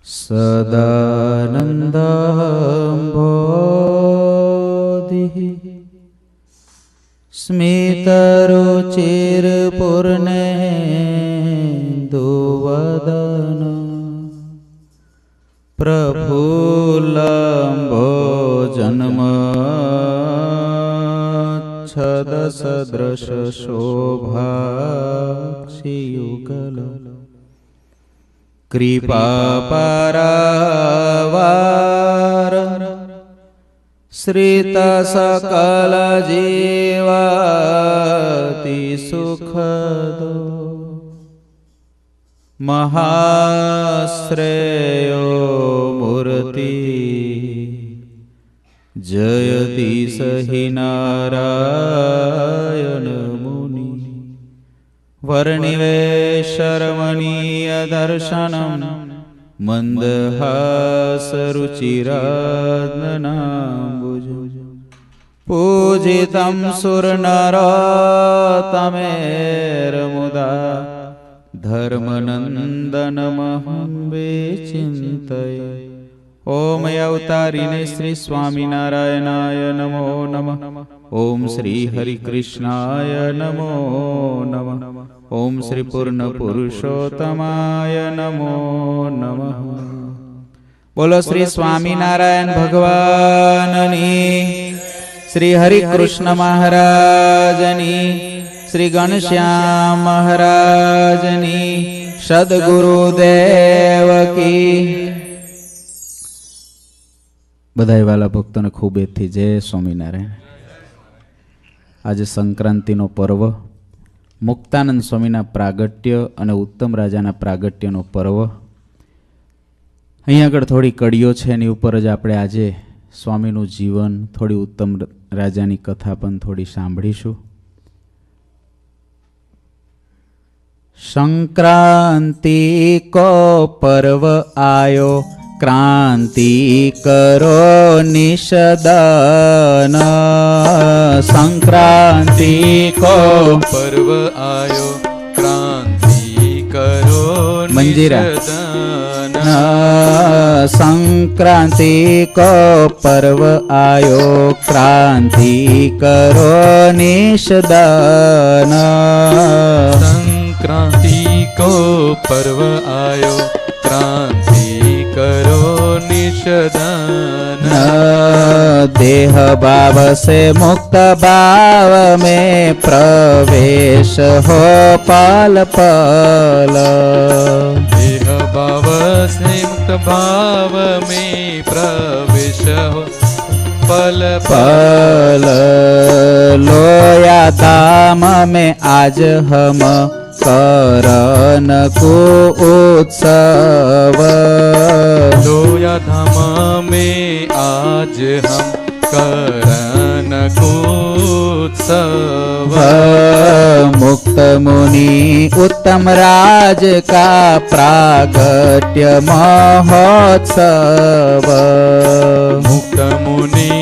સદાનંદંભોધિः સ્મિતરુચિરપૂર્ણેन्दુવદન પ્રફુલ્લંભોજન્મચ્છદસદૃશશોભાક્ષિયુગલ કૃપાપરાવાર શ્રિતસકલજીવાતિ સુખદો મહાશ્રેયો મૂર્તિ જયતિ સહિ નારાયણ મુનિ વર્ણિવેશરમણીય દર્શનમ મંદહાસરુચિરાદનાંબુજ પૂજિતમ સુરનરોત્તમેર્મુદા ધર્મનંદનમહં વિચિંતયે. ઓમ અવતારીને શ્રી સ્વામિનારાયણાય નમો નમઃ. ઓમ શ્રી હરિકૃષ્ણાય નમો નમઃ. ઓમ શ્રી પૂર્ણ પુરુષોત્તમાય નમો નમઃ. બોલો શ્રી સ્વામિનારાયણ ભગવાનની, શ્રી હરિકૃષ્ણ મહારાજની, શ્રી ઘનશ્યામ મહારાજની, સદગુરુદેવ કી. બધાય વાલા ભક્તોને ખૂબ એથી જય સ્વામિનારાયણ. આજે સંક્રાંતિનો પર્વ, મુક્તાનંદ સ્વામીના પ્રાગટ્ય અને ઉત્તમ રાજાના પ્રાગટ્યનો પર્વ. અહીં આગળ થોડી કડીઓ છે, એની ઉપર જ આપણે આજે સ્વામીનું જીવન, થોડી ઉત્તમ રાજાની કથા પણ થોડી સાંભળીશું. સંક્રાંતિ કો પર્વ આયો, ક્રાંતિ કરો નિષદન. સંક્રાંતિ કો પર્વ આયો, ક્રાંતિ કરો મંજીરા. સંક્રાંતિ કો પર્વ આયો, ક્રાંતિ કરો નિષદન. સંક્રાંતિ કો પર્વ આયો, ક્રાંતિ કરો નિષદન. देह भाव से मुक्त भाव में प्रवेश हो पल पल. देह भाव से मुक्त भाव में प्रवेश हो पल पल. लोया धाम में आज हम करन को उत्सव. लोया धाम में आज हम करन को उत्सव. मुक्त मुनि उत्तम राज का प्रागट्य महोत्सव. मुक्त मुनि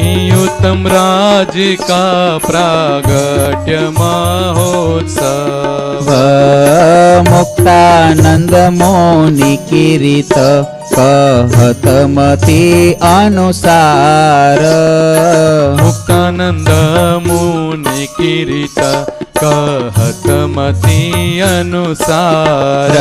उत्तम राज का प्रागट्य महोत्सव. मुक्तानंद मौनि किरीत कहत मति अनुसार. मुक्तानंद मुनि किरीट कहत मति अनुसार.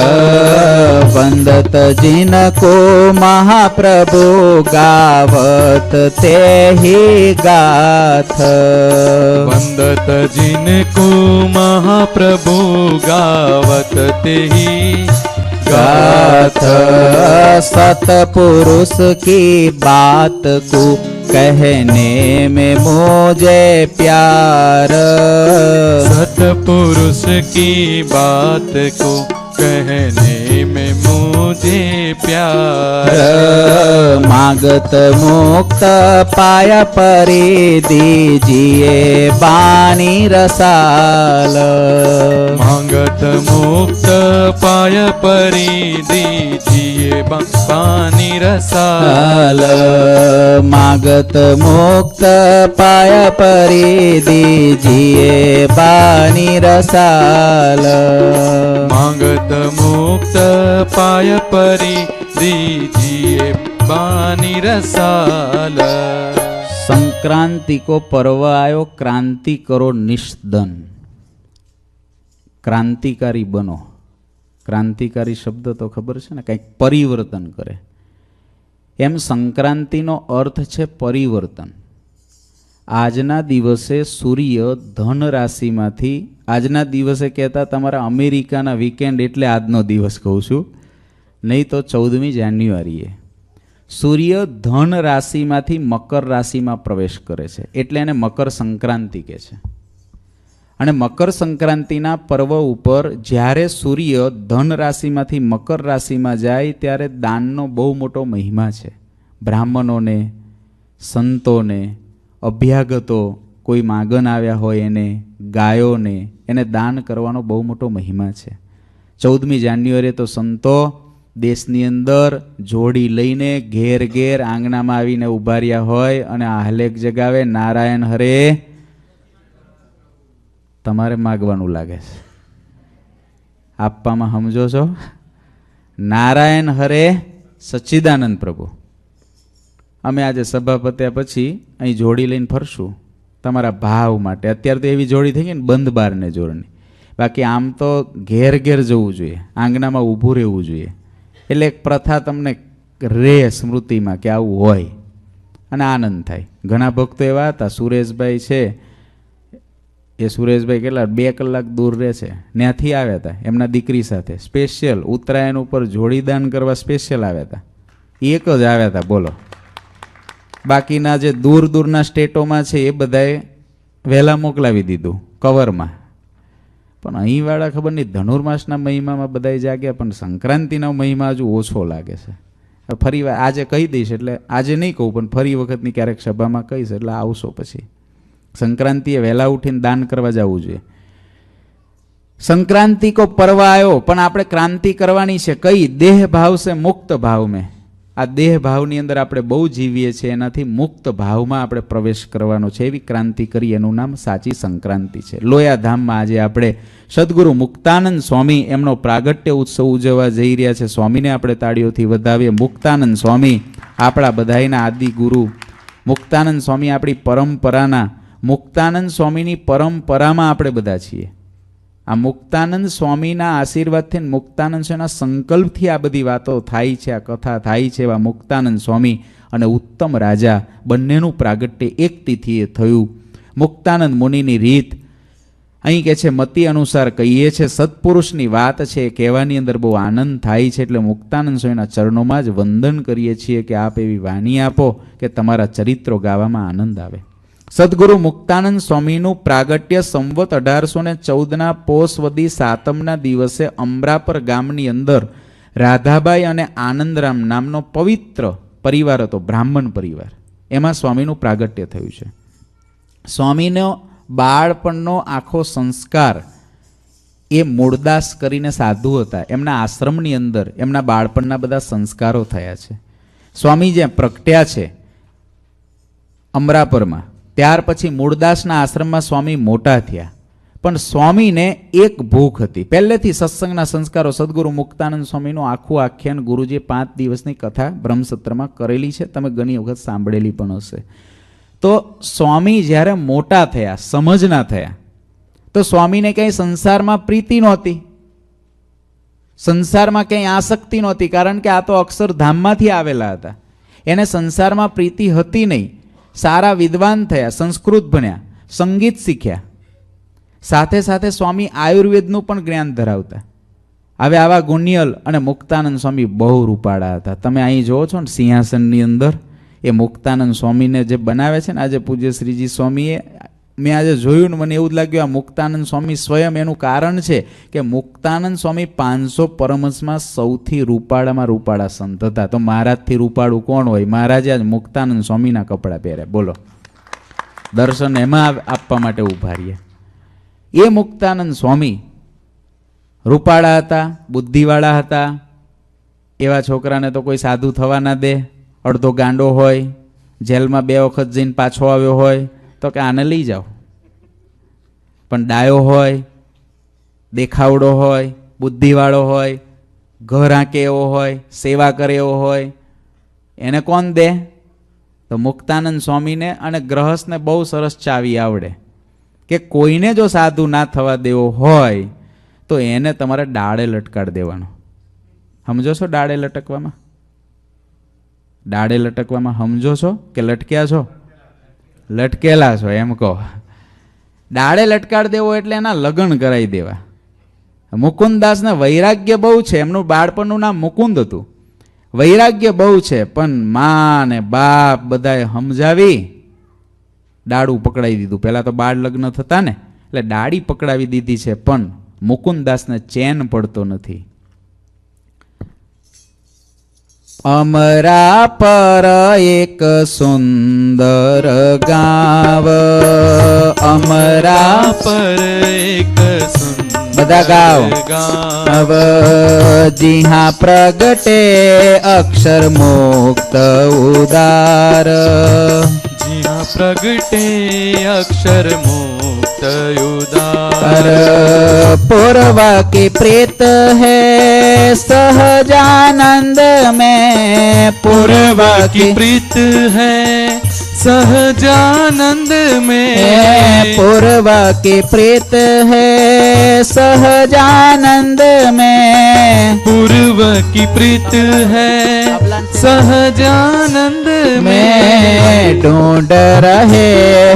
वंदत जिनको महाप्रभु गावत ते ही गाथ. वंदत जिनको महाप्रभु गावत ते ही गाथ. सतपुरुष की बात को कहने में मुझे प्यार. सतपुरुष की बात को कहने में मुझे प्यार. मागत मुक्त पाया परी दीजिए बानी रसाल. मांगत मुक्त पाय परी दीजिए पानी रसाल. मागत मुक्त पाया परी दीजिए बानी रसाल. मांगत मुक्त पाय परी दीजिए जिए बानी रसाल। संक्रांति को पर्व आयो, क्रांति करो निष्दन। क्रांतिकारी बनो। क्रांतिकारी शब्द तो खबर है ने, कंईक परिवर्तन करे। एम संक्रांतिनो अर्थ छे परिवर्तन। आजना दिवसे सूर्य धन राशिमांथी, आजना दिवसे कहता तमारा अमेरिकाना वीकेंड एटले आजनो दिवस कहूं छुं, नहीं तो 14મી જાન્યુઆરીએ सूर्य धन राशिमांथी मकर राशिमां प्रवेश करे छे, एटले एने मकर संक्रांति कहे छे। अने मकर संक्रांतिना पर्व उपर ज्यारे सूर्य धन राशिमांथी मकर राशिमां जाय त्यारे दाननो बहु मोटो महिमा छे। ब्राह्मणोने, संतोने, अभ्यागतो, कोई मागन आव्या होय एने, गायोने, एने दान करवानो बहु मोटो महिमा छे। 14મી જાન્યુઆરીએ तो संतो देशनी अंदर जोड़ी लईने घेर घेर आंगणामां आवीने उभा रह्या होय अने आलेख जगावे, नारायण हरे। तमारे मागवानुं लागे छे, आपवामां समजो छो? नारायण हरे सच्चिदानंद प्रभु। अमे आज सभा पत्या पछी अहीं जोड़ी लईने फरशुं तमारा भाव माटे। अत्यारे तो एवी जोड़ी थई गई ने बंध बारने जोड़नी, बाकी आम तो घेर घेर जवुं जोईए, आंगणामां ऊभું રહેવું જોઈએ। એટલે એક પ્રથા તમને રે સ્મૃતિમાં કે આવું હોય અને આનંદ થાય। ઘણા ભક્તો એવા હતા, સુરેશભાઈ છે, એ સુરેશભાઈ કેટલા 2 કલાક દૂર રહે છે, ત્યાંથી આવ્યા હતા એમના દીકરી સાથે સ્પેશિયલ ઉત્તરાયણ ઉપર જોડીદાન કરવા સ્પેશિયલ આવ્યા હતા। એક જ આવ્યા હતા બોલો। બાકીના જે દૂર દૂરના સ્ટેટોમાં છે એ બધાએ વહેલા મોકલાવી દીધું કવરમાં। પણ અહીંવાળા ખબર નહીં ધનુર્માસના મહિમામાં બધાય જાગ્યા, પણ સંક્રાંતિનો મહિમા હજુ ઓછો લાગે છે। ફરી વાર આજે કહી દઈશ, એટલે આજે નહીં કહું પણ ફરી વખતની ક્યારેક સભામાં કહીશ, એટલે આવશો પછી। સંક્રાંતિએ વહેલા ઉઠીને દાન કરવા જવું જોઈએ। संक्रांति को पर्व आयो पण आपणे क्रांति करवानी छे। कई देह भाव से मुक्त भाव में। आ देह भावनी अंदर आपणे बहु जीवीए छे, एनाथी मुक्त भावमां आपणे प्रवेश करवानो छे। एवी क्रांति करी, एनुं नाम साची संक्रांति छे। लोयाधाममां आजे आपणे सद्गुरु मुक्तानंद स्वामी एमनो प्रागट्य उत्सव उजववा जई रह्या छे। स्वामीने आपणे ताळीओथी વધાવીએ। मुक्तानंद स्वामी आपणा बधाईना आदि गुरु। मुक्तानंद स्वामी आपणी परंपराना, मुक्तानंद स्वामीनी परंपरामां आपणे बधा छीए। आ मुक्तानंद स्वामीना आशीर्वादथी, मुक्तानंद स्वामीना संकल्पथी आ बधी वातो थाय छे, आ कथा थाय छे। एवा मुक्तानंद स्वामी अने उत्तम राजा बंनेनुं प्रागट्य एक तिथिए थयुं। मुक्तानंद मुनिनी रीत અહીં કહે છે મતિ અનુસાર કહીએ છે, સત્પુરુષની વાત છે, કહેવાની અંદર બહુ આનંદ થાય છે। એટલે મુક્તાનંદ સ્વામીના ચરણોમાં જ વંદન કરીએ છીએ કે આપ એવી વાણી આપો કે તમારા ચરિત્રો ગાવામાં આનંદ આવે। સદગુરુ મુક્તાનંદ સ્વામીનું પ્રાગટ્ય સંવત 1814ના પોષ વદી 7મના દિવસે અમરાપર ગામની અંદર રાધાબાઈ અને આનંદરામ નામનો પવિત્ર પરિવાર હતો, બ્રાહ્મણ પરિવાર। એમાં સ્વામીનું પ્રાગટ્ય થયું છે। સ્વામીનો બાળપણનો આખો સંસ્કાર એ મૂળદાસ કરીને સાધુ હતા, એમના આશ્રમની અંદર એમના બાળપણના બધા સંસ્કારો થયા છે। સ્વામી જ્યાં પ્રગટ્યા છે અમરાપરમાં, ત્યાર પછી મૂળદાસના આશ્રમમાં સ્વામી મોટા થયા। પણ સ્વામીને એક ભૂખ હતી પહેલેથી। સત્સંગના સંસ્કારો સદગુરુ મુક્તાનંદ સ્વામીનું આખું આખ્યાન ગુરુજીએ 5 દિવસની કથા બ્રહ્મસત્રમાં કરેલી છે, તમે ઘણી વખત સાંભળેલી પણ હશે। तो स्वामी જ્યારે મોટા થયા, સમજના થયા, તો સ્વામીને કંઈ સંસારમાં પ્રીતિ નહોતી, સંસારમાં કંઈ આસક્તિ નહોતી, કારણ કે આ તો અક્ષરધામમાંથી આવેલા હતા। એને સંસારમાં પ્રીતિ હતી નહીં। સારા વિદ્વાન થયા, સંસ્કૃત ભણ્યા, સંગીત શીખ્યા, સાથે સાથે स्वामी આયુર્વેદનું પણ જ્ઞાન ધરાવતા। હવે આવા ગુણિયલ અને મુક્તાનંદ સ્વામી બહુ રૂપાળા હતા। તમે અહીં જોવો છો ને સિંહાસનની અંદર એ મુક્તાનંદ સ્વામીને જે બનાવે છે ને આજે પૂજ્ય શ્રીજી સ્વામીએ, મેં આજે જોયું ને મને એવું જ લાગ્યું આ મુક્તાનંદ સ્વામી સ્વયં એનું કારણ છે કે મુક્તાનંદ સ્વામી 500 પરમહંસમાં સૌથી રૂપાળામાં રૂપાળા સંત હતા। તો મહારાજથી રૂપાળું કોણ હોય? મહારાજે આજ મુક્તાનંદ સ્વામીના કપડાં પહેર્યા, બોલો। દર્શન એમાં આપવા માટે ઊભા રહ્યા। એ મુક્તાનંદ સ્વામી રૂપાળા હતા, બુદ્ધિવાળા હતા। એવા છોકરાને તો કોઈ સાધુ થવા ના દે। અડધો ગાંડો હોય, જેલમાં 2 વખત જઈને પાછો આવ્યો હોય તો કે આને લઈ જાઓ। પણ ડાયો હોય, દેખાવડો હોય, બુદ્ધિવાળો હોય, ઘર આંકે એવો હોય, સેવા કરે એવો હોય, એને કોણ દે? તો મુક્તાનંદ સ્વામીને. અને ગ્રહસ્થને બહુ સરસ ચાવી આવડે કે કોઈને જો સાધુ ના થવા દેવો હોય તો એને તમારે ડાળે લટકાડી દેવાનો. સમજો છો ડાળે લટકવામાં? ડાળે લટકવામાં સમજો છો કે લટક્યા છો? લટકેલા છો એમ કહો. ડાળે લટકાડી દેવો એટલે એના લગ્ન કરાવી દેવા. મુકુંદદાસને વૈરાગ્ય બહુ છે. એમનું બાળપણનું નામ મુકુંદ હતું. વૈરાગ્ય બહુ છે, પણ મા ને બાપ બધાએ સમજાવી ડાળું પકડાવી દીધું. પહેલા તો બાળ લગ્ન થતા ને, એટલે ડાળી પકડાવી દીધી છે, પણ મુકુંદદાસને ચેન પડતો નથી. અમરા પર એક સુંદર ગાવ, અમરા પર એક બધા ગાવ ગાવ, જીહા પ્રગટે અક્ષર મુક્ત ઉદાર, જીહા પ્રગટે અક્ષર મુક્ત ઉદાર, પૂર્વ की प्रीत है सहजानंद में, पूर्व की प्रीत है सहजानंद में, पूर्व की प्रीत है सहजानंद में, पूर्व की प्रीत है सहजानंद में, ढूंढ रहे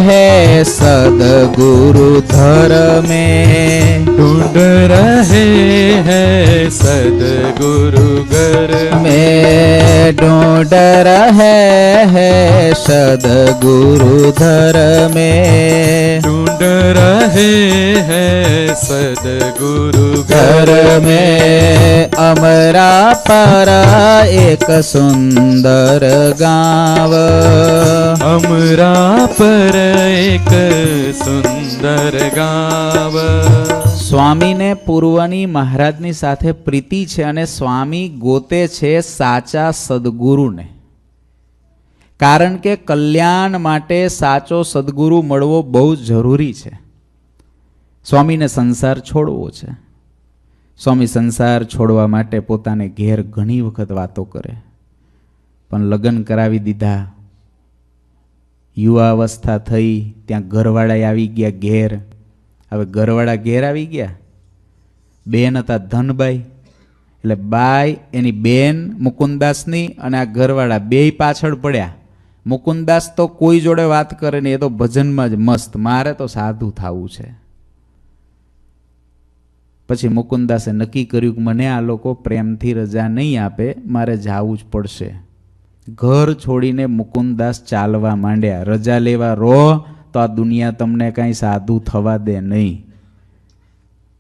हैं सदगुरु धर में, ढूंढ रहे हैं सदगुरु घर में, ढूंढ रहे हैं सदगुरु धर में, ढूंढ रहे हैं सदगुरु घर में, अमरा पर एक सुंदर गाँव, अमरा पर एक સુંદર ગાવ. સ્વામીને પૂર્વની મહારાજની સાથે પ્રીતિ છે અને સ્વામી ગોતે છે સાચા સદગુરુને. કારણ કે કલ્યાણ માટે સાચો સદગુરુ મળવો બહુ જરૂરી છે. સ્વામીને સંસાર છોડવો છે. સ્વામી સંસાર છોડવા માટે પોતાને ઘેર ઘણી વખત વાતો કરે, પણ લગ્ન કરાવી દીધા. યુવા અવસ્થા થઈ, ત્યાં ઘરવાળા આવી ગયા ઘેર. હવે ઘરવાળા ઘેર આવી ગયા. બેન હતા ધનબાઈ, એટલે બાઈ એની બેન મુકુંદદાસની અને આ ઘરવાળા બેય પાછળ પડ્યા. મુકુંદદાસ તો કોઈ જોડે વાત કરે નહીં, એ તો ભજનમાં જ મસ્ત, મારે તો સાધુ થવું છે. પછી મુકુંદદાસે નક્કી કર્યું કે મને આ લોકો પ્રેમથી રજા નહીં આપે, મારે જવું જ પડશે. ઘર છોડીને મુકુંદદાસ ચાલવા માંડ્યા. રજા લેવા રહો તો આ દુનિયા તમને કાંઈ સાધુ થવા દે નહીં.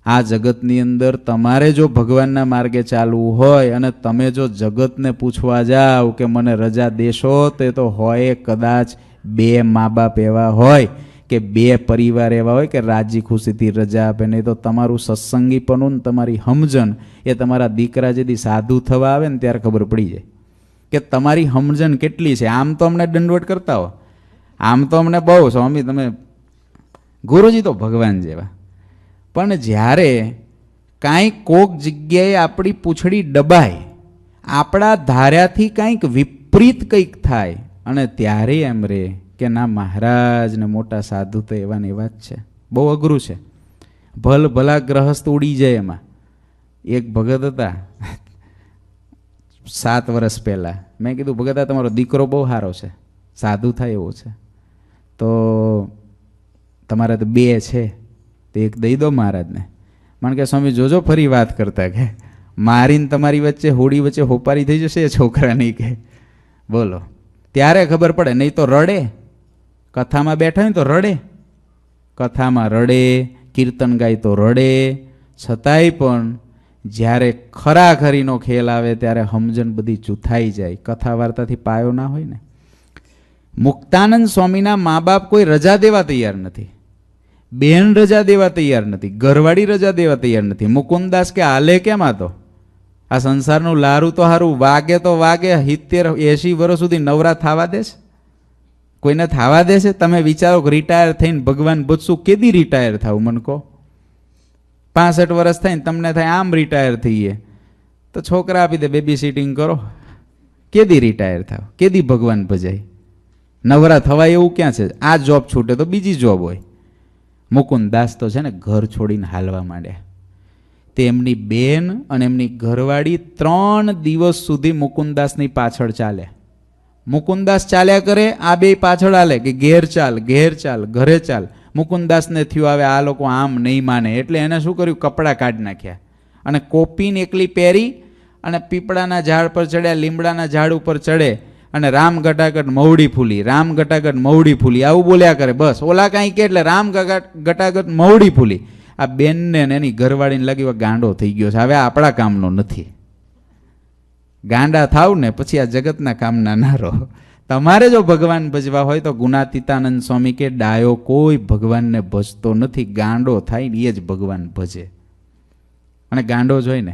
આ જગતની અંદર તમારે જો ભગવાનના માર્ગે ચાલવું હોય અને તમે જો જગતને પૂછવા જાઓ કે મને રજા દેશો, તે તો હોય કદાચ બે મા બાપ એવા હોય કે બે પરિવાર એવા હોય કે રાજી ખુશીથી રજા આપે. નહીં તો તમારું સત્સંગીપણું ને તમારી સમજણ એ તમારા દીકરા જેથી સાધુ થવા આવે ને ત્યારે ખબર પડી જાય કે તમારી સમજણ કેટલી છે. આમ તો અમને દંડવટ કરતા હો, આમ તો અમને બહુ સ્વામી તમે ગુરુજી તો ભગવાન જેવા, પણ જ્યારે કાંઈક કોક જગ્યાએ આપણી પૂંછડી દબાય, આપણા ધાર્યાથી કાંઈક વિપરીત કંઈક થાય અને ત્યારે એમ રે કે ના મહારાજ ને મોટા સાધુ તો એવા ને એવા જ છે. બહુ અઘરું છે. ભલ ભલા ગ્રહસ્થ ઉડી જાય એમાં. એક ભગત હતા 7 વર્ષ પહેલાં. મેં કીધું ભગત આ તમારો દીકરો બહુ સારો છે, સાધુ થાય એવો છે, તો તમારે તો 2 છે, તો એક દઈ દો મહારાજને. મને કે સ્વામી જોજો ફરી વાત કરતા કે મારીને તમારી વચ્ચે હોડી વચ્ચે હોપારી થઈ જશે એ છોકરાની કે. બોલો ત્યારે ખબર પડે, નહીં તો રડે. કથામાં બેઠા હોય તો રડે, કથામાં રડે, કીર્તન ગાય તો રડે, છતાંય પણ જ્યારે ખરાખરીનો ખેલ આવે ત્યારે સમજણ બધી ચૂથાઈ જાય. કથા વાર્તાથી પાયો ના હોય ને. મુક્તાનંદ સ્વામીના મા બાપ કોઈ રજા દેવા તૈયાર નથી, બેન રજા દેવા તૈયાર નથી, ઘરવાળી રજા દેવા તૈયાર નથી. મુકુંદદાસ કે હાલે કેમ આ તો આ સંસારનું લારું તો સારું, વાગે તો વાગે, 70-80 વર્ષ સુધી નવરા થવા દેશે? કોઈને થવા દેશે? તમે વિચારો કે રિટાયર થઈને ભગવાન પૂછશું કેદી રિટાયર થાવું? મને કહો. 65 વર્ષ થઈને તમને થાય આમ રિટાયર થઈએ તો છોકરા આપી દે, બેબી સિટિંગ કરો, કેદી રિટાયર થાવ, કેદી ભગવાન ભજાય? નવરા થવાય એવું ક્યાં છે? આ જોબ છૂટે તો બીજી જોબ હોય. મુકુંદાસ તો છે ને ઘર છોડીને હાલવા માંડ્યા. તે એમની બેન અને એમની ઘરવાળી 3 દિવસ સુધી મુકુંદાસની પાછળ ચાલે. મુકુંદાસ ચાલ્યા કરે, આ બે પાછળ હાલે કે ઘેર ચાલ, ઘરે ચાલ. મુકુંદાસને થયું આવે આ લોકો આમ નહીં માને, એટલે એને શું કર્યું? કપડાં કાઢી નાખ્યા અને કોપીને એકલી પહેરી અને પીપળાના ઝાડ પર ચડ્યા, લીમડાના ઝાડ ઉપર ચડે અને રામ ગટાગટ મવડી ફૂલી, રામ ગટાગટ મવડી ફૂલી આવું બોલ્યા કરે. બસ ઓલા કાંઈ કે એટલે રામ ગટાગટ મવડી ફૂલી. આ બેનને એની ઘરવાળીને લાગ્યું ગાંડો થઈ ગયો છે, હવે આપણા કામનો નથી. ગાંડા થાવ ને પછી આ જગતના કામના ના રહો. તમારે જો ભગવાન ભજવા હોય તો ગુણાતીતાનંદ સ્વામી કે ડાયો કોઈ ભગવાનને ભજતો નથી, ગાંડો થાય ને એ જ ભગવાન ભજે. અને ગાંડો જોઈને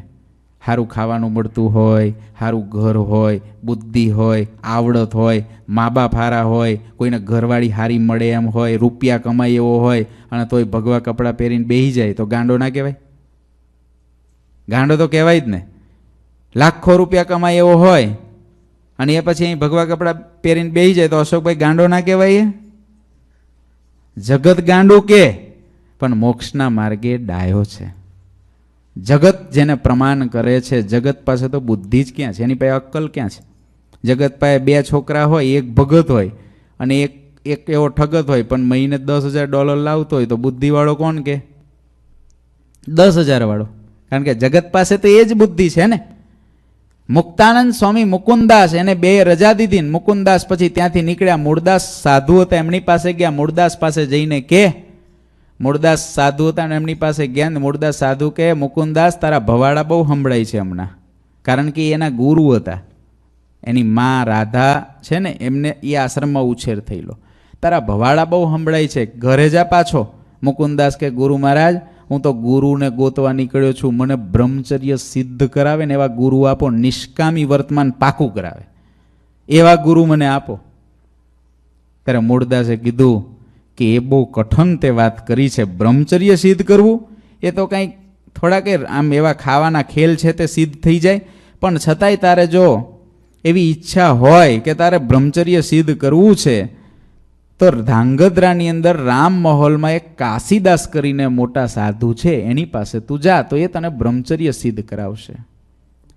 સારું ખાવાનું મળતું હોય, સારું ઘર હોય, બુદ્ધિ હોય, આવડત હોય, મા બાપ હારા હોય, કોઈને ઘરવાળી હારી મળે એમ હોય, રૂપિયા કમાય એવો હોય અને તોય ભગવા કપડાં પહેરીને બેસી જાય તો ગાંડો ના કહેવાય? ગાંડો તો કહેવાય જ ને. લાખો રૂપિયા કમાય એવો હોય અને એ પછી અહીં ભગવા કપડાં પહેરીને બેસી જાય તો અશોકભાઈ ગાંડો ના કહેવાય? જગત ગાંડું કે પણ મોક્ષના માર્ગે ડાયો છે. જગત જેને પ્રમાણ કરે છે, જગત પાસે તો બુદ્ધિ જ ક્યાં છે, એની પાસે અક્કલ ક્યાં છે? જગત પાસે 2 છોકરા હોય, એક ભગત હોય અને એક એવો ઠગત હોય, પણ મહિને $10,000 લાવતો હોય તો બુદ્ધિવાળો કોણ કે? 10,000 વાળો. કારણ કે જગત પાસે તો એ જ બુદ્ધિ છે ને. મુક્તાનંદ સ્વામી મુકુંદાસ એને 2 રજા દીધી ને મુકુંદાસ પછી ત્યાંથી નીકળ્યા. મૂળદાસ સાધુ હતા, એમની પાસે ગયા. મૂળદાસ પાસે જઈને કે, મૂળદાસ સાધુ હતા ને એમની પાસે ગયા ને મૂળદાસ સાધુ કે મુકુંદાસ તારા ભવાડા બહુ સંભળાય છે હમણાં. કારણ કે એના ગુરુ હતા, એની માં રાધા છે ને એમને એ આશ્રમમાં ઉછેર થયેલો. તારા ભવાડા બહુ સંભળાય છે, ઘરે જા પાછો. મુકુંદાસ કે ગુરુ મહારાજ હું તો ગુરુને ગોતવા નીકળ્યો છું, મને બ્રહ્મચર્ય સિદ્ધ કરાવે ને એવા ગુરુ આપો, નિષ્કામી વર્તમાન પાકું કરાવે એવા ગુરુ મને આપો. ત્યારે મૂળદાસે કીધું કે એ બહુ કઠણ તે વાત કરી છે. બ્રહ્મચર્ય સિદ્ધ કરવું એ તો કંઈક થોડા કે આમ એવા ખાવાના ખેલ છે તે સિદ્ધ થઈ જાય, પણ છતાંય તારે જો એવી ઈચ્છા હોય કે તારે બ્રહ્મચર્ય સિદ્ધ કરવું છે તો ધાંગધ્રાની અંદર રામ મહોલમાં એક કાશીદાસ કરીને મોટા સાધુ છે, એની પાસે તું જા તો એ તને બ્રહ્મચર્ય સિદ્ધ કરાવશે.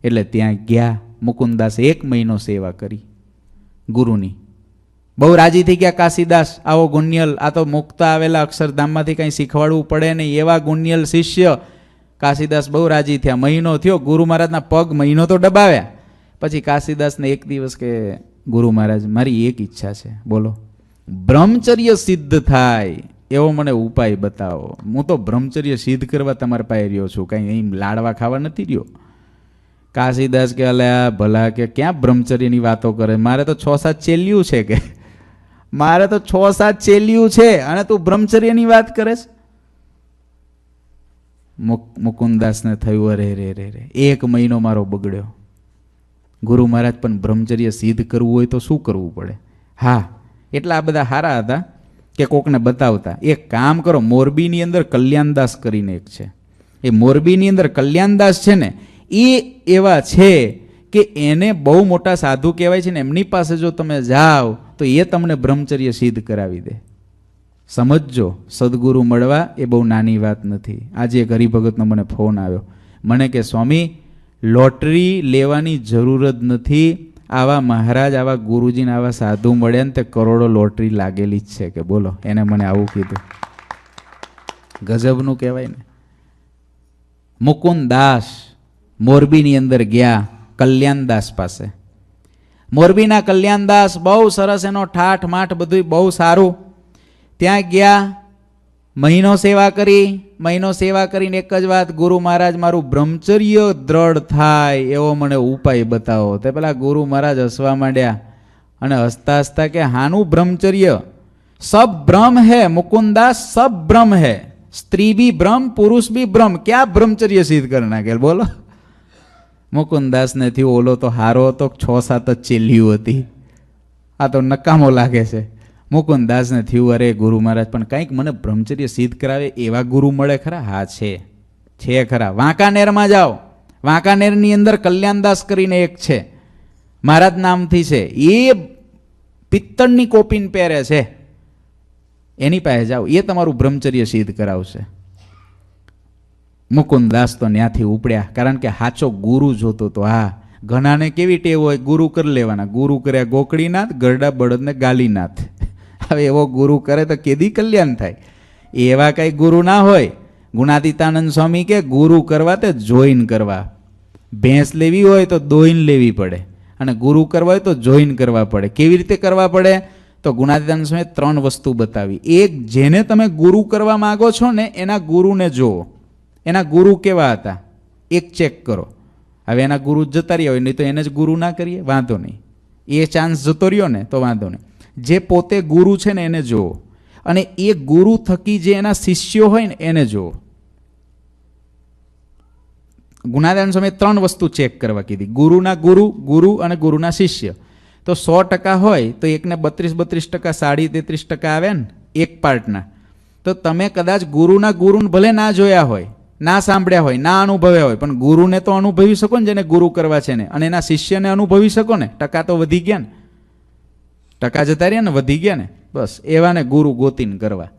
એટલે ત્યાં ગયા. મુકુંદાસે 1 મહિનો સેવા કરી ગુરુની. બહુ રાજી થઈ ગયા કાશીદાસ. આવો ગુણ્યલ, આ તો મુક્ત આવેલા અક્ષરધામમાંથી કંઈ શીખવાડવું પડે નહીં એવા ગુણ્યલ શિષ્ય. કાશીદાસ બહુ રાજી થયા. મહિનો થયો, ગુરુ મહારાજના પગ મહિનો તો દબાવ્યા. પછી કાશીદાસને એક દિવસ કે ગુરુ મહારાજ મારી એક ઈચ્છા છે. બોલો. બ્રહ્મચર્ય સિદ્ધ થાય એવો મને ઉપાય બતાવો. હું તો બ્રહ્મચર્ય સિદ્ધ કરવા તમારા પાસે રહ્યો છું, કંઈ અહીં લાડવા ખાવા નથી રહ્યો. કાશીદાસ કે અલ્યા ભલા કે ક્યાં બ્રહ્મચર્યની વાતો કરે, મારે તો 6-7 ચેલ્યું છે કે મારે તો 6-7 ચેલ્યું છે અને તું બ્રહ્મચર્યની વાત કરે છે. મુકુંદાસને થયું અરે રે રે રે 1 મહિનો મારો બગડ્યો. ગુરુ મહારાજ પણ બ્રહ્મચર્ય સિદ્ધ કરવું હોય તો શું કરવું પડે? હા, એટલા આ બધા હારા હતા કે કોકને બતાવતા. એક કામ કરો, મોરબીની અંદર કલ્યાણદાસ કરીને એક છે. એ મોરબીની અંદર કલ્યાણદાસ છે ને એ એવા છે કે એને બહુ મોટા સાધુ કહેવાય છે ને એમની પાસે જો તમે જાઓ તો એ તમને બ્રહ્મચર્ય સિદ્ધ કરાવી દે. સમજજો, સદગુરુ મળવા એ બહુ નાની વાત નથી. આજે એક હરિભગતનો મને ફોન આવ્યો, મને કે સ્વામી લોટરી લેવાની જરૂર જ નથી, આવા મહારાજ આવા ગુરુજીને આવા સાધુ મળ્યા ને તે કરોડો લોટરી લાગેલી જ છે કે. બોલો, એને મને આવું કીધું. ગજબનું કહેવાય ને. મુકુંદાસ મોરબીની અંદર ગયા કલ્યાણદાસ પાસે. મોરબીના કલ્યાણદાસ બહુ સરસ, એનો ઠાઠ માઠ બધું બહુ સારું. ત્યાં ગયા, મહિનો સેવા કરી. મહિનો સેવા કરીને એક જ વાત, ગુરુ મહારાજ મારું બ્રહ્મચર્ય દ્રઢ થાય એવો મને ઉપાય બતાવો. તે પેલા ગુરુ મહારાજ હસવા માંડ્યા અને હસતા હસતા કે હાનું બ્રહ્મચર્ય? સબ બ્રહ્મ હે મુકુંદાસ, સબ બ્રહ્મ હે. સ્ત્રી ભી બ્રહ્મ, પુરુષ ભી બ્રહ્મ, ક્યાં બ્રહ્મચર્ય સિદ્ધ કરી નાખેલ? બોલો. મુકુંદાસને થયું ઓલો તો હારો હતો, 6-7 જ ચેલ્યું હતી, આ તો નકામો લાગે છે. મુકુંદાસને થયું અરે ગુરુ મહારાજ પણ કંઈક મને બ્રહ્મચર્ય સિદ્ધ કરાવે એવા ગુરુ મળે ખરા? હા છે ખરા. વાંકાનેરમાં જાઓ, વાંકાનેરની અંદર કલ્યાણદાસ કરીને એક છે. મારા જ નામથી છે, એ પિત્તળની કોપીન પહેરે છે, એની પાસે જાઓ, એ તમારું બ્રહ્મચર્ય સિદ્ધ કરાવશે. મુકુંદાસ તો ત્યાંથી ઉપડ્યા, કારણ કે સાચો ગુરુ જોતો તો. હા, ઘણાને કેવી ટેવ હોય, ગુરુ કરી લેવાના. ગુરુ કર્યા ગોકળીનાથ, ગરડા બળદને ગાલીનાથ. હવે એવો ગુરુ કરે તો કેદી કલ્યાણ થાય? એવા કઈ ગુરુ ના હોય. ગુણાતીતાનંદ સ્વામી કે ગુરુ કરવા તે જોઈન કરવા. ભેંસ લેવી હોય તો દોઈને લેવી પડે, અને ગુરુ કરવા હોય તો જોઈન કરવા પડે. કેવી રીતે કરવા પડે? તો ગુણાતીતાનંદ સ્વામીએ 3 વસ્તુ બતાવી. એક, જેને તમે ગુરુ કરવા માંગો છો ને એના ગુરુને જુઓ, એના ગુરુ કેવા હતા, એક ચેક કરો. હવે એના ગુરુ જતા રહ્યા હોય, નહીં તો એને જ ગુરુ ના કરીએ, વાંધો નહીં. એ ચાન્સ જતો રહ્યો ને તો વાંધો નહીં. જે પોતે ગુરુ છે ને એને જુઓ, અને એ ગુરુ થકી જે એના શિષ્યો હોય ને એને જુઓ. ગુણાતીતાનંદ સ્વામીએ 3 વસ્તુ ચેક કરવા કીધી. ગુરુના ગુરુ, ગુરુ અને ગુરુના શિષ્ય. તો 100% હોય તો એકને 32% 33% આવે ને એક પાર્ટના. તો તમે કદાચ ગુરુના ગુરુને ભલે ના જોયા હોય, ના સાંભળ્યા હોય, ના અનુભવ્યા હોય, પણ ગુરુને તો અનુભવી શકો ને, જેને ગુરુ કરવા છે ને, અને એના શિષ્યને અનુભવી શકો ને. ટકા તો વધી ગયા ને, ટકા જતા રહ્યા ને, વધી ગયા ને. બસ એવાને ગુરુ ગોતીને કરવા.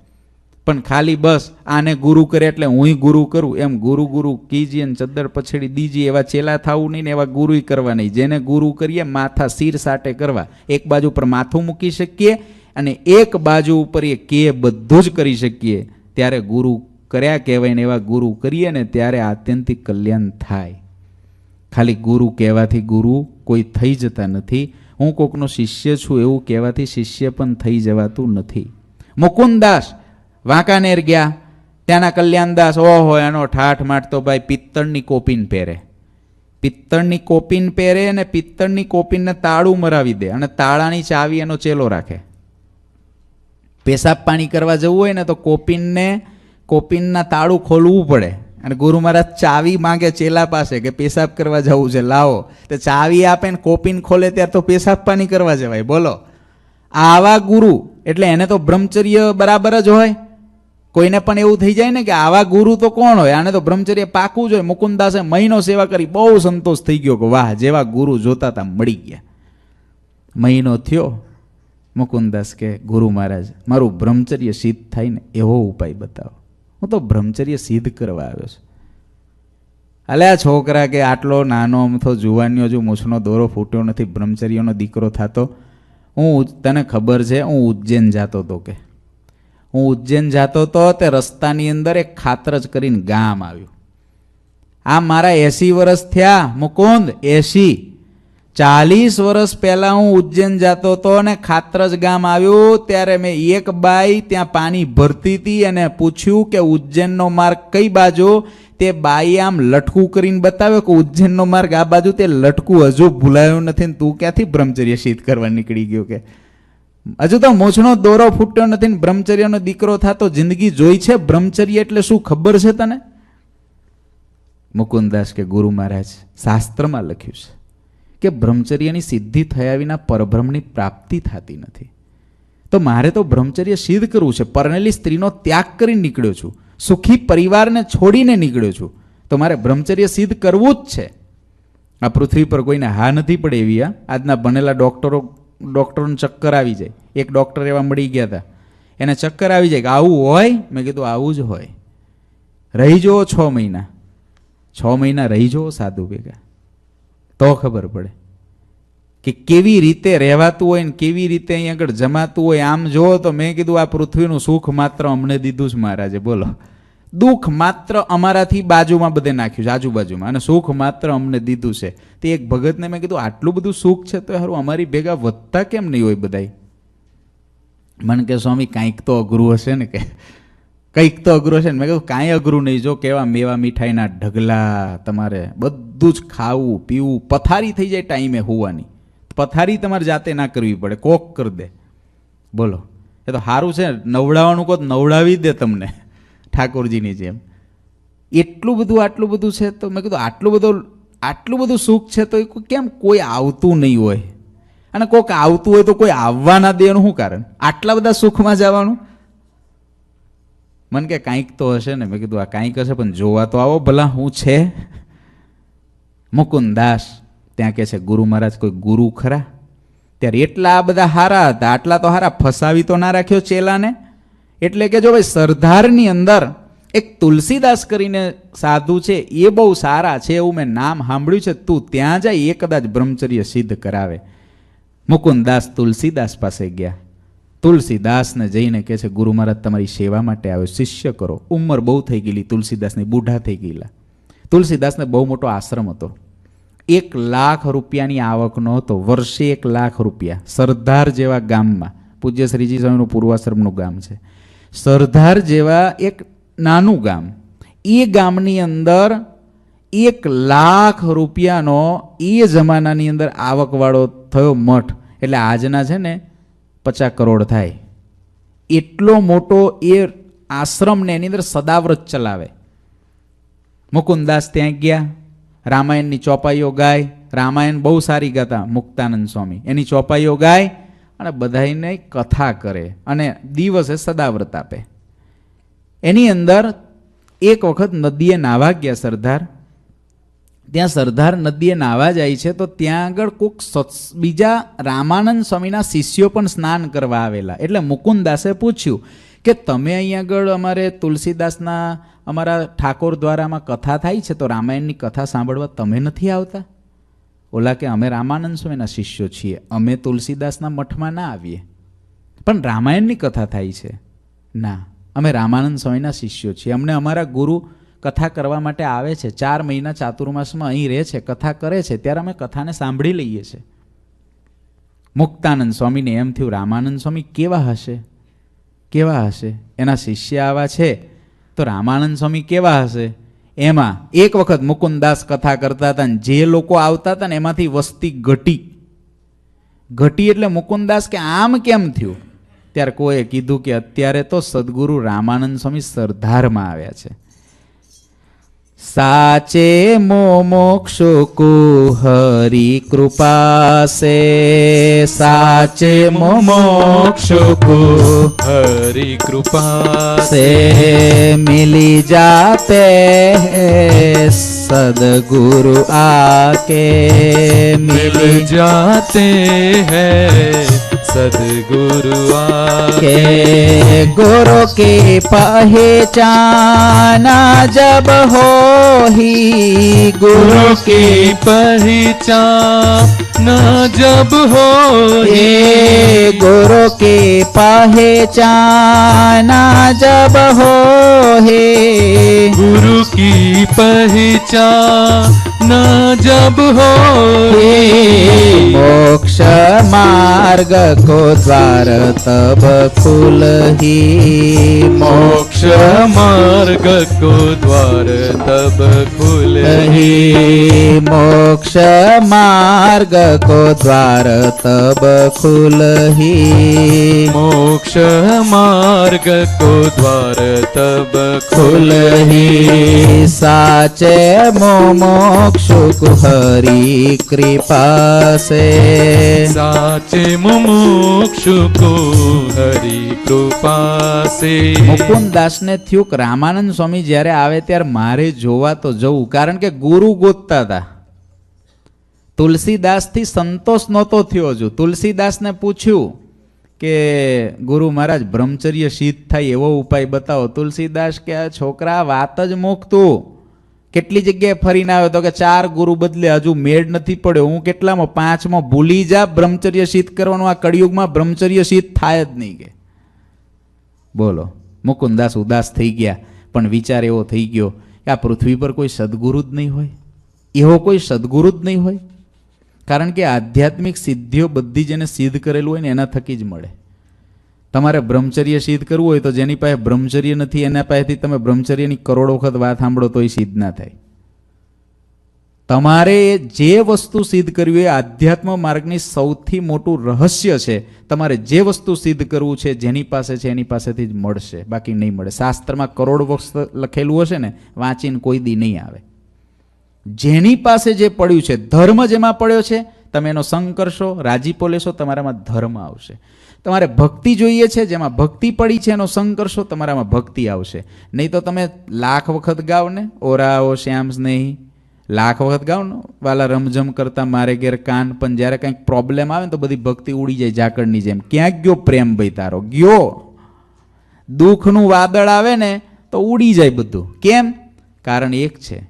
પણ ખાલી બસ આને ગુરુ કરે એટલે હું ગુરુ કરું એમ ગુરુ ગુરુ કીજીએ ને ચદ્દર પછડી દીજીએ એવા ચેલા થવું નહીં ને એવા ગુરુ કરવા નહીં. જેને ગુરુ કરીએ માથા શિર સાટે કરવા. એક બાજુ પર માથું મૂકી શકીએ અને એક બાજુ ઉપર એ કે બધું જ કરી શકીએ, ત્યારે ગુરુ કર્યા કહેવાય ને. એવા ગુરુ કરીએ ને ત્યારે આત્યંતિક કલ્યાણ થાય. ખાલી ગુરુ કહેવાથી ગુરુ કોઈ થઈ જતા નથી. હું કોકનો શિષ્ય છું એવું કહેવાથી શિષ્ય પણ થઈ જવાતું નથી. મુકુંદાસ વાંકાનેર ગયા, ત્યાંના કલ્યાણદાસ, ઓહો એનો ઠાઠ માટતો ભાઈ પિત્તળની કોપીન પહેરે. પિત્તળની કોપીન પહેરે અને પિત્તળની કોપીનને તાળું મરાવી દે અને તાળાની ચાવી એનો ચેલો રાખે. પેશાબ પાણી કરવા જવું હોય ને તો કોપીનના તાળું ખોલવું પડે, અને ગુરુ મહારાજ ચાવી માંગે ચેલા પાસે કે પેશાબ કરવા જવું છે, લાવો. તો ચાવી આપે ને કોપીન ખોલે ત્યારે તો પેશાબ પાણી કરવા જવાય. બોલો, આવા ગુરુ એટલે એને તો બ્રહ્મચર્ય બરાબર જ હોય. કોઈને પણ એવું થઈ જાય ને કે આવા ગુરુ તો કોણ હોય, આને તો બ્રહ્મચર્ય પાકવું જોઈએ. મુકુંદાસે મહિનો સેવા કરી, બહુ સંતોષ થઈ ગયો કે વાહ, જેવા ગુરુ જોતા હતા મળી ગયા. મહિનો થયો, મુકુંદાસ કે ગુરુ મહારાજ મારું બ્રહ્મચર્ય સિદ્ધ થાય ને એવો ઉપાય બતાવો. હું તો બ્રહ્મચર્ય સિદ્ધ કરવા આવ્યો છું. અલ્યા છોકરા કે આટલો નાનો અમથો જુવાનીઓ જો મૂછનો દોરો ફૂટ્યો નથી, બ્રહ્મચર્યનો દીકરો થતો. હું તને ખબર છે હું ઉજ્જૈન જતો હતો કે હું ઉજ્જૈન જતો હતો તે રસ્તાની અંદર એક ખાતરજ કરીને ગામ આવ્યું. આ મારા 80 વર્ષ થયા મુકુંદ, 40 વર્ષ પહેલા હું ઉજ્જૈન જતો હતો અને ખાતરજ ગામ આવ્યું ત્યારે મેં એક બાઈ ત્યાં પાણી ભરતી હતી અને પૂછ્યું કે ઉજ્જૈનનો માર્ગ કઈ બાજુ. તે બાઈ આમ લટકું કરીને બતાવ્યો કે ઉજ્જૈનનો માર્ગ આ બાજુ. તે લટકું હજુ ભૂલાયું નથી ને તું ક્યાંથી બ્રહ્મચર્ય સિદ્ધ કરવા નીકળી ગયો કે હજુ તો મૂછનો દોરો ફૂટ્યો નથી ને બ્રહ્મચર્યનો દીકરો થતો જિંદગી જોઈ છે. બ્રહ્મચર્ય એટલે શું ખબર છે તને? મુકુંદાસ કે ગુરુ મહારાજ શાસ્ત્રમાં લખ્યું છે કે બ્રહ્મચર્યની સિદ્ધિ થયા વિના પરબ્રહ્મની પ્રાપ્તિ થતી નથી. તો મારે તો બ્રહ્મચર્ય સિદ્ધ કરવું છે. પરણેલી સ્ત્રીનો ત્યાગ કરીને નીકળ્યો છું, સુખી પરિવારને છોડીને નીકળ્યો છું, તો મારે બ્રહ્મચર્ય સિદ્ધ કરવું જ છે. આ પૃથ્વી પર કોઈને હા નથી પડે એવી. આજના ભણેલા ડૉક્ટરોને ચક્કર આવી જાય. એક ડૉક્ટર એવા મળી ગયા હતા, એને ચક્કર આવી જાય કે આવું હોય. મેં કીધું આવું જ હોય. રહી જુઓ 6 મહિના, 6 મહિના રહી જુઓ સાધુ ભેગા, તો ખબર પડે કે કેવી રીતે રહેવાતું હોય ને કેવી રીતે અહીં આગળ જમાતું હોય. આમ જુઓ તો મેં કીધું આ પૃથ્વીનું સુખ માત્ર અમને દીધું છે મહારાજે. બોલો, દુઃખ માત્ર અમારાથી બાજુમાં બધે નાખ્યું છે, આજુબાજુમાં, અને સુખ માત્ર અમને દીધું છે. તે એક ભગતને મેં કીધું આટલું બધું સુખ છે તો સારું અમારી ભેગા વધતા કેમ નહીં હોય બધાય? મને કે સ્વામી કાંઈક તો અઘરું હશે ને, કે કંઈક તો અઘરું હશે ને. મેં કીધું કાંઈ અઘરું નહીં. જો કેવા મેવા મીઠાઈના ઢગલા, તમારે બધું જ ખાવું પીવું, પથારી થઈ જાય ટાઈમે હોવાની. પથારી તમારે જાતે ના કરવી પડે, કોક કરી દે. બોલો, એ તો સારું છે. નવડાવવાનું કહો નવડાવી દે તમને ઠાકોરજીની જેમ. એટલું બધું આટલું બધું છે. તો મેં કીધું આટલું બધું સુખ છે તો કેમ કોઈ આવતું નહીં હોય? અને કોઈક આવતું હોય તો કોઈ આવવા ના દે એનું શું કારણ? આટલા બધા સુખમાં જવાનું? મને કે કાંઈક તો હશે ને. મેં કીધું આ કાંઈક હશે, પણ જોવા તો આવો ભલા હું છે. મુકુંદાસ ત્યાં કહે છે ગુરુ મહારાજ કોઈ ગુરુ ખરા? ત્યારે એટલા આ બધા હારા હતા, આટલા તો હારા, ફસાવી તો ના રાખ્યો ચેલાને. એટલે કે જો ભાઈ સરદારની અંદર એક તુલસીદાસ કરીને સાધુ છે, એ બહુ સારા છે, એવું મેં નામ સાંભળ્યું છે, તું ત્યાં જાય, એ કદાચ બ્રહ્મચર્ય સિદ્ધ કરાવે. મુકુંદાસ તુલસીદાસ પાસે ગયા. તુલસીદાસને જઈને કહે છે ગુરુ મહારાજ તમારી સેવા માટે આવ્યો, શિષ્ય કરો. ઉંમર બહુ થઈ ગયેલી તુલસીદાસની, બુઢા થઈ ગયેલા. તુલસીદાસને બહુ મોટો આશ્રમ હતો, 1 લાખ રૂપિયાની આવકનો હતો, વર્ષે 1 લાખ રૂપિયા. સરદાર જેવા ગામમાં, પૂજ્ય શ્રીજી સ્વામીનું પૂર્વાશ્રમનું ગામ છે, સરદાર જેવા એક નાનું ગામ, એ ગામની અંદર 1 લાખ રૂપિયાનો એ જમાનાની અંદર આવકવાળો થયો મઠ. એટલે આજના છે ને 50 કરોડ થાય એટલો મોટો એ આશ્રમને એની અંદર સદાવ્રત ચલાવે. મુકુંદાસ ત્યાં ગયા, રામાયણની ચોપાઈઓ ગાય. રામાયણ બહુ સારી ગાતા મુક્તાનંદ સ્વામી, એની ચોપાઈઓ ગાય અને બધાને કથા કરે અને દિવસે સદાવ્રત આપે. એની અંદર એક વખત નદીએ નાહવા ગયા સરદાર. ત્યાં સરદાર નદીએ નાહવા જાય છે તો ત્યાં આગળ કોઈક બીજા રામાનંદ સ્વામીના શિષ્યો પણ સ્નાન કરવા આવેલા. એટલે મુકુંદાસે પૂછ્યું કે તમે અહીંયા આગળ અમારે તુલસીદાસના અમારા ઠાકોર દ્વારામાં કથા થાય છે, તો રામાયણની કથા સાંભળવા તમે નથી આવતા? ઓલા કે અમે રામાનંદ સ્વામીના શિષ્યો છીએ, અમે તુલસીદાસના મઠમાં ના આવીએ, પણ રામાયણની કથા થાય છે. ના, અમે રામાનંદ સ્વામીના શિષ્યો છીએ, અમને અમારા ગુરુ કથા કરવા માટે આવે છે, 4 મહિના ચાતુર્માસમાં અહીં રહે છે, કથા કરે છે, ત્યારે અમે કથાને સાંભળી લઈએ છીએ. મુક્તાનંદ સ્વામીને એમ થયું રામાનંદ સ્વામી કેવા હશે, કેવા હશે, એના શિષ્ય આવા છે તો રામાનંદ સ્વામી કેવા હશે. એમાં એક વખત મુકુંદાસ કથા કરતા હતા ને જે લોકો આવતા હતા ને એમાંથી વસ્તી ઘટી એટલે મુકુંદાસ કે આમ કેમ થયું? ત્યારે કોઈએ કીધું કે અત્યારે તો સદગુરુ રામાનંદ સ્વામી સરદારમાં આવ્યા છે. સાચે મોક્ષો કો હરી કૃપા સે, સાચે મોક્ષો કો हरि कृपा से मिली जाते सदगुरु आके, मिल जाते हैं सदगुरु आके. के गुरु की पहचान जब हो ही, गुरु की पहचान जब हो ये गुरु की पहचान जब हो हे, गुरु की पहचान जब हो हे मोक्ष मार्ग को द्वार तब खुल ही, मोक्ष मार्ग को द्वार तब खुल ही, मोक्ष मार्ग को द्वार तब खुल ही, मोक्ष मार्ग को द्वार तब खुल ही. साचे मोक्षु को हरि कृपा से, साचे मुमुक्षु को हरि कृपा से. મુકુંદાસને થયું કે રામાનંદ સ્વામી જ્યારે આવે ત્યારે મારે જોવા તો જવું, કારણ કે ગુરુ ગોતતા હતા. તુલસીદાસથી સંતોષ નહોતો થયો હજુ. તુલસીદાસને પૂછ્યું કે ગુરુ મહારાજ બ્રહ્મચર્ય સિદ્ધ થાય એવો ઉપાય બતાવો. તુલસીદાસ કે આ છોકરા વાત જ મૂકતું, કેટલી જગ્યાએ ફરીને આવ્યો તો કે 4 ગુરુ બદલે હજુ મેળ નથી પડ્યો, હું કેટલામાં 5માં ભૂલી જા, બ્રહ્મચર્ય સિદ્ધ કરવાનું આ કળિયુગમાં બ્રહ્મચર્ય સિદ્ધ થાય જ નહીં કે. બોલો, મુકુંદાસ ઉદાસ થઈ ગયા, પણ વિચાર એવો થઈ ગયો કે આ પૃથ્વી પર કોઈ સદગુરુ જ નહીં હોય, એવો કોઈ સદગુરુ જ નહીં હોય. કારણ કે આધ્યાત્મિક સિદ્ધિઓ બધી જેને સિદ્ધ કરેલું હોય ને એના થકી જ મળે. તમારે બ્રહ્મચર્ય સિદ્ધ કરવું હોય તો જેની પાસે બ્રહ્મચર્ય નથી એના પાસેથી તમે બ્રહ્મચર્યની કરોડો વખત વાત સાંભળો તો એ સિદ્ધ ના થાય. તમારે જે વસ્તુ સિદ્ધ કરવી હોય, આધ્યાત્મ માર્ગની સૌથી મોટું રહસ્ય છે, તમારે જે વસ્તુ સિદ્ધ કરવું છે જેની પાસે છે એની પાસેથી જ મળશે, બાકી નહીં મળે. શાસ્ત્રમાં કરોડ વખત લખેલું હશે ને, વાંચીને કોઈ દી નહીં આવે. જેની પાસે જે પડ્યું છે, ધર્મ જેમાં પડ્યો છે, તમે એનો સંગ કરશો, રાજીપો લેશો, તમારામાં ધર્મ આવશે. તમારે ભક્તિ જોઈએ છે, જેમાં ભક્તિ પડી છે એનો સંગ કરશો, તમારામાં ભક્તિ આવશે. નહીં તો તમે લાખ વખત ગાઓ ને, ઓરાઓ શ્યામ સ્નેહી, લાખ વખત ગાઉં ને વાલા રમઝમ કરતા મારે ઘેર કાન, પણ જ્યારે કંઈક પ્રોબ્લેમ આવે ને તો બધી ભક્તિ ઉડી જાય ઝાકળની જેમ. ક્યાંક ગયો પ્રેમ ભાઈ તારો? ગયો. દુઃખનું વાદળ આવે ને તો ઉડી જાય બધું. કેમ? કારણ એક છે,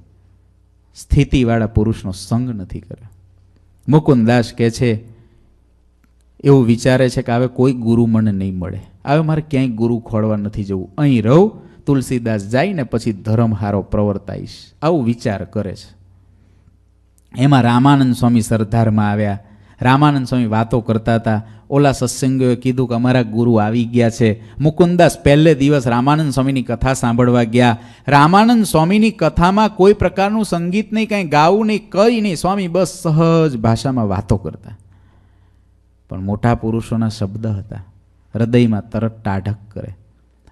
સ્થિતિવાળા પુરુષનો સંગ નથી કર્યો. મુકુંદાસ કહે છે, એવું વિચારે છે કે હવે કોઈ ગુરુ મને નહીં મળે, હવે મારે ક્યાંય ગુરુ ખોળવા નથી જવું, અહીં રહું, તુલસીદાસ જાય ને પછી ધર્મ હારો પ્રવર્તાઈશ, આવું વિચાર કરે છે. એમાં રામાનંદ સ્વામી સરદારમાં આવ્યા. રામાનંદ સ્વામી વાતો કરતા હતા. ઓલા સત્સંગીઓએ કીધું કે અમારા ગુરુ આવી ગયા છે. મુકુંદાસ પહેલે દિવસ રામાનંદ સ્વામીની કથા સાંભળવા ગયા. રામાનંદ સ્વામીની કથામાં કોઈ પ્રકારનું સંગીત નહીં, કંઈ ગાવું નહીં, કંઈ નહીં. સ્વામી બસ સહજ ભાષામાં વાતો કરતા. પણ મોટા પુરુષોના શબ્દ હતા, હૃદયમાં તરત ટાઢક કરે.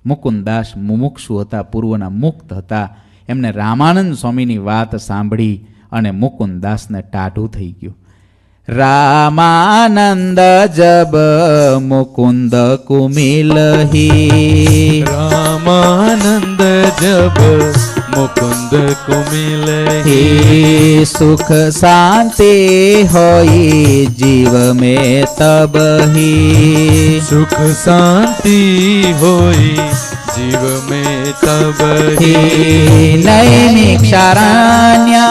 મુકુંદાસ મુમુક્ષુ હતા, પૂર્વના મુક્ત હતા. એમને રામાનંદ સ્વામીની વાત સાંભળી અને મુકુંદાસને ટાઢું થઈ ગયું. રામાનંદ જબ મુકુંદ કુમિલહી, રામાનંદ જબ મુકુંદ કુમિલહી, સુખ શાંતિ હોઈ જીવ में તબહી, સુખ શાંતિ હોઈ જીવ में તબહી, નૈમિક્ષારણ્ય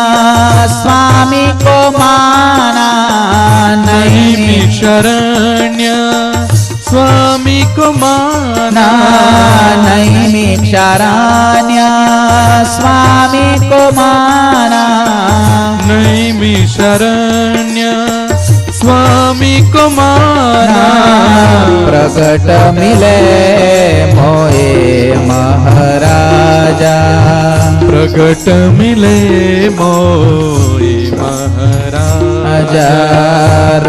સ્વામી કો માના, નૈમિક્ષારણ્ય સ્વામી કો માના, નૈમિક્ષારણ્ય સ્વામી કો માના, નૈમિષારણ્ય સ્વામી કો માના, પ્રગટ મિલે મોએ મહારાજા, પ્રગટ મિલે મોય મહારાજા,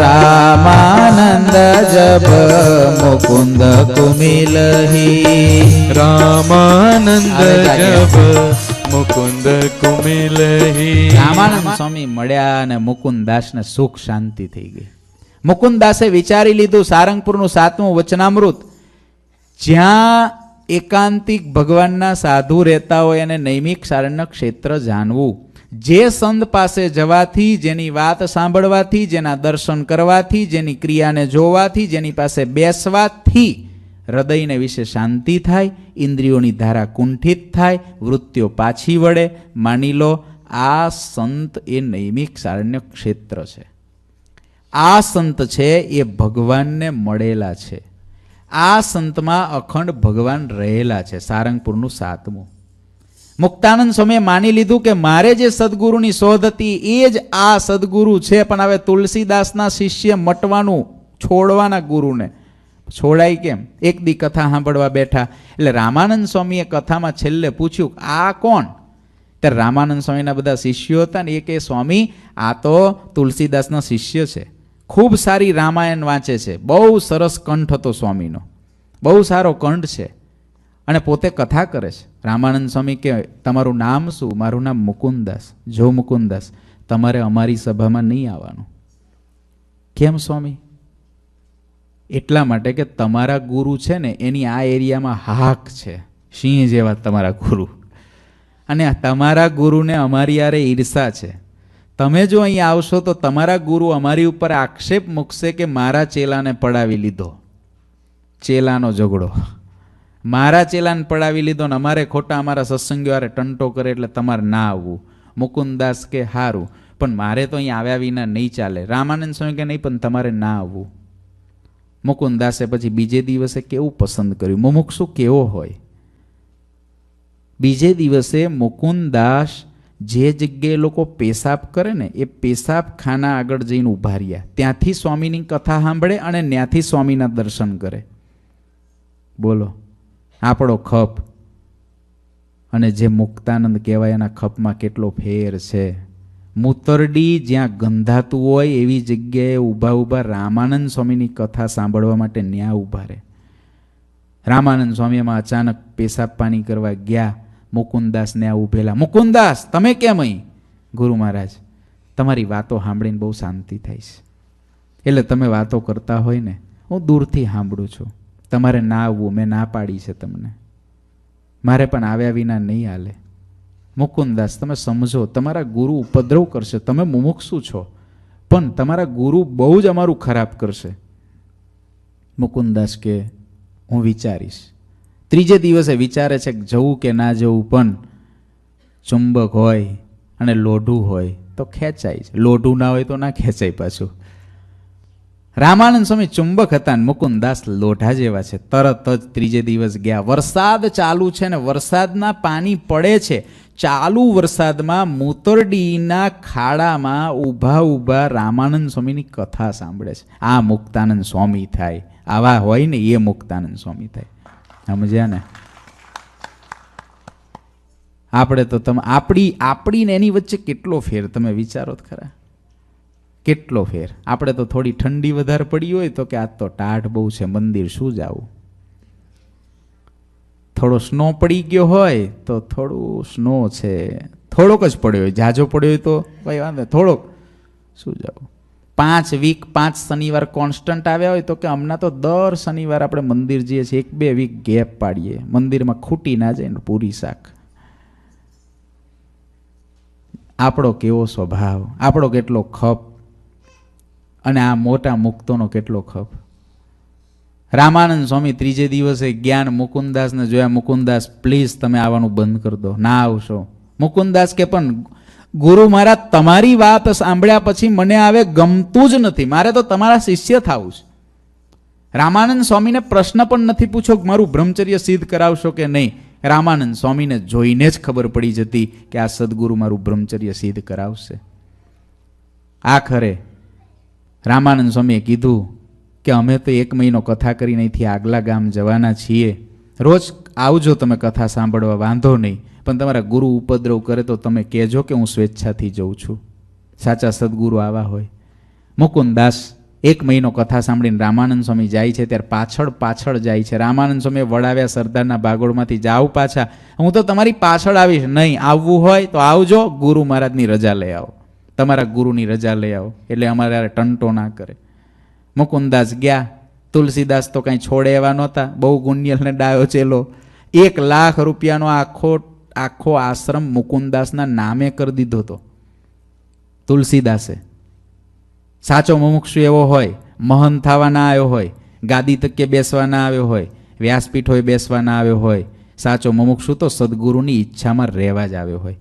રામાનંદ જબ મુકુંદ કુમિલહી, રામાનંદ જબ મુકુંદ કુમિલહી. રામાનંદ સ્વામી મળ્યા અને મુકુંદાસને સુખ શાંતિ થઈ ગઈ. મુકુંદાસે વિચારી લીધું, સારંગપુરનું 7મું વચનામૃત, જ્યાં એકાંતિક ભગવાનના સાધુ રહેતા હોય અને નૈમિક સારણ્ય ક્ષેત્ર જાણવું, જે સંત પાસે જવાથી, જેની વાત સાંભળવાથી, જેના દર્શન કરવાથી, જેની ક્રિયાને જોવાથી, જેની પાસે બેસવાથી હૃદયને વિશે શાંતિ થાય, ઇન્દ્રિયોની ધારા કુંઠિત થાય, વૃત્તિઓ પાછી વળે. માની લો આ સંત એ નૈમિક સારણ્ય ક્ષેત્ર છે. આ સંત છે એ ભગવાનને મળેલા છે. આ સંતમાં અખંડ ભગવાન રહેલા છે. સારંગપુરનું 7મું. મુક્તાનંદ સ્વામીએ માની લીધું કે મારે જે સદગુરુની શોધ હતી એ જ આ સદગુરુ છે. પણ હવે તુલસીદાસના શિષ્ય મટવાનું, છોડવાના ગુરુને છોડાય કેમ? એક દી કથા સાંભળવા બેઠા એટલે રામાનંદ સ્વામીએ કથામાં છેલ્લે પૂછ્યું, આ કોણ? ત્યારે રામાનંદ સ્વામીના બધા શિષ્યો હતા ને, એ કે સ્વામી આ તો તુલસીદાસના શિષ્ય છે, ખૂબ સારી રામાયણ વાંચે છે, બહુ સરસ કંઠ હતો સ્વામીનો, બહુ સારો કંઠ છે, અને પોતે કથા કરે છે. રામાનંદ સ્વામી કે તમારું નામ શું? મારું નામ મુકુંદાસ. જો મુકુંદાસ, તમારે અમારી સભામાં નહીં આવવાનું. કેમ સ્વામી? એટલા માટે કે તમારા ગુરુ છે ને એની આ એરિયામાં હાક છે, સિંહ જેવા તમારા ગુરુ, અને તમારા ગુરુને અમારી યારે ઈર્ષા છે. તમે જો અહીં આવશો તો તમારા ગુરુ અમારી ઉપર આક્ષેપ મૂકશે કે મારા ચેલાને પડાવી લીધો. ચેલાનો ઝઘડો, મારા ચેલાને પડાવી લીધો ને અમારે ખોટા અમારા સત્સંગીઓ હારે ટંટો કરે એટલે તમારે ના આવવું. મુકુંદાસ કે હારું, પણ મારે તો અહીં આવ્યા વિના નહીં ચાલે. રામાનંદ સ્વામી કે નહીં, પણ તમારે ના આવવું. મુકુંદાસે પછી બીજે દિવસે કેવું પસંદ કર્યું? મુમુક્ષુ કેવો હોય? બીજે દિવસે મુકુંદાસ જે જગ્યાએ લોકો પેશાબ કરે ને એ પેશાબ ખાના આગળ જઈને ઊભા રહ્યા. ત્યાંથી સ્વામીની કથા સાંભળે અને ત્યાંથી સ્વામીના દર્શન કરે. બોલો, આપણો ખપ અને જે મુક્તાનંદ કહેવાય એના ખપમાં કેટલો ફેર છે. મૂતરડી જ્યાં ગંધાતું હોય એવી જગ્યાએ ઊભા ઊભા રામાનંદ સ્વામીની કથા સાંભળવા માટે ન્યા ઊભા રહે. રામાનંદ સ્વામી એમાં અચાનક પેશાબ પાણી કરવા ગયા. મુકુંદાસ ને આ ઊભેલા, મુકુંદાસ તમે કેમ અહીં? ગુરુ મહારાજ, તમારી વાતો સાંભળીને બહુ શાંતિ થાય છે, એટલે તમે વાતો કરતા હોય ને હું દૂરથી સાંભળું છું. તમારે ના આવવું, મેં ના પાડી છે તમને, મારે પણ આવ્યા વિના નહીં હાલે. મુકુંદાસ તમે સમજો, તમારા ગુરુ ઉપદ્રવ કરશે, તમે મુમુક્ષુ છો, પણ તમારા ગુરુ બહુ જ અમારું ખરાબ કરશે. મુકુંદાસ કે હું વિચારીશ. ત્રીજે દિવસે વિચારે છે કે જવું કે ના જવું, પણ ચુંબક હોય અને લોઢું હોય તો ખેંચાય છે, લોઢું ના હોય તો ના ખેંચાય પાછું. રામાનંદ સ્વામી ચુંબક હતા ને મુકુંદાસ લોઢા જેવા છે. તરત જ ત્રીજે દિવસ ગયા. વરસાદ ચાલુ છે ને વરસાદના પાણી પડે છે. ચાલુ વરસાદમાં મૂતરડીના ખાડામાં ઊભા ઊભા રામાનંદ સ્વામીની કથા સાંભળે છે. આ મુક્તાનંદ સ્વામી થાય. આવા હોય ને એ મુક્તાનંદ સ્વામી થાય. સમજ્યા ને? આપણે તો તમે આપણી ને એની વચ્ચે કેટલો ફેર તમે વિચારો જ ખરા. કેટલો ફેર. આપણે તો થોડી ઠંડી વધારે પડી હોય તો કે આજ તો ટાઢ બહુ છે, મંદિર શું જાવું. થોડો સ્નો પડી ગયો હોય તો થોડું સ્નો છે, થોડોક જ પડ્યો હોય, જાજો પડ્યો હોય તો કઈ વાંધો, થોડોક શું જાવું. 5 વીક 5 શનિવાર કોન્સ્ટન્ટ આવ્યા હોય તો કે હમણાં તો દર શનિવાર આપણે મંદિર જઈએ છીએ, 1-2 વીક ગેપ પાડીએ, મંદિરમાં ખૂટી ના જાય ને પૂરી શાક. આપણો કેવો સ્વભાવ, આપણો કેટલો ખપ, અને આ મોટા મુક્તોનો કેટલો ખપ. રામાનંદ સ્વામી ત્રીજે દિવસે જ્ઞાન મુકુંદાસને જોયા. મુકુંદાસ પ્લીઝ તમે આવવાનું બંધ કરી દો, ના આવશો. મુકુંદાસ કે પણ ગુરુ મહારાજ તમારી વાત સાંભળ્યા પછી મને આવે ગમતું જ નથી, મારે તો તમારા શિષ્ય થવું છે. રામાનંદ સ્વામીને પ્રશ્ન પણ નથી પૂછ્યો કે મારું બ્રહ્મચર્ય સિદ્ધ કરાવશો કે નહીં. રામાનંદ સ્વામીને જોઈને જ ખબર પડી જતી કે આ સદગુરુ મારું બ્રહ્મચર્ય સિદ્ધ કરાવશે. આખરે રામાનંદ સ્વામીએ કીધું કે અમે તો 1 મહિનો કથા કરી અહીંથી આગલા ગામ જવાના છીએ, રોજ આવજો તમે કથા સાંભળવા, વાંધો નહીં, પણ તમારા ગુરુ ઉપદ્રવ કરે તો તમે કહેજો કે હું સ્વેચ્છાથી જઉં છું. સાચા સદગુરુ આવા હોય. મુકુંદાસ 1 મહિનો કથા સાંભળીને રામાનંદ સ્વામી જાય છે ત્યારે પાછળ જાય છે. રામાનંદ સ્વામીએ વડાવ્યા સરદારના બાગોળમાંથી, જાઓ પાછા, હું તો તમારી પાછળ આવીશ. નહીં આવવું હોય તો આવજો, ગુરુ મહારાજની રજા લઈ આવો, તમારા ગુરુની રજા લઈ આવો, એટલે અમારે ટંટો ના કરે. મુકુંદાસ ગયા. તુલસીદાસ તો કંઈ છોડે એવા નહોતા, બહુ ગુણિયલને ડાયો ચેલો. 1 લાખ રૂપિયાનો આખો આશ્રમ મુકુંદાસના નામે કરી દીધો હતો તુલસીદાસે. સાચો મુમુક્ષુ એવો હોય, મહંત થવા ના આવ્યો હોય, ગાદી તકે બેસવા ના આવ્યો હોય, વ્યાસપીઠોએ બેસવા ના આવ્યો હોય, સાચો મુમુક્ષુ તો સદગુરુની ઈચ્છામાં રહેવા જ આવ્યો હોય.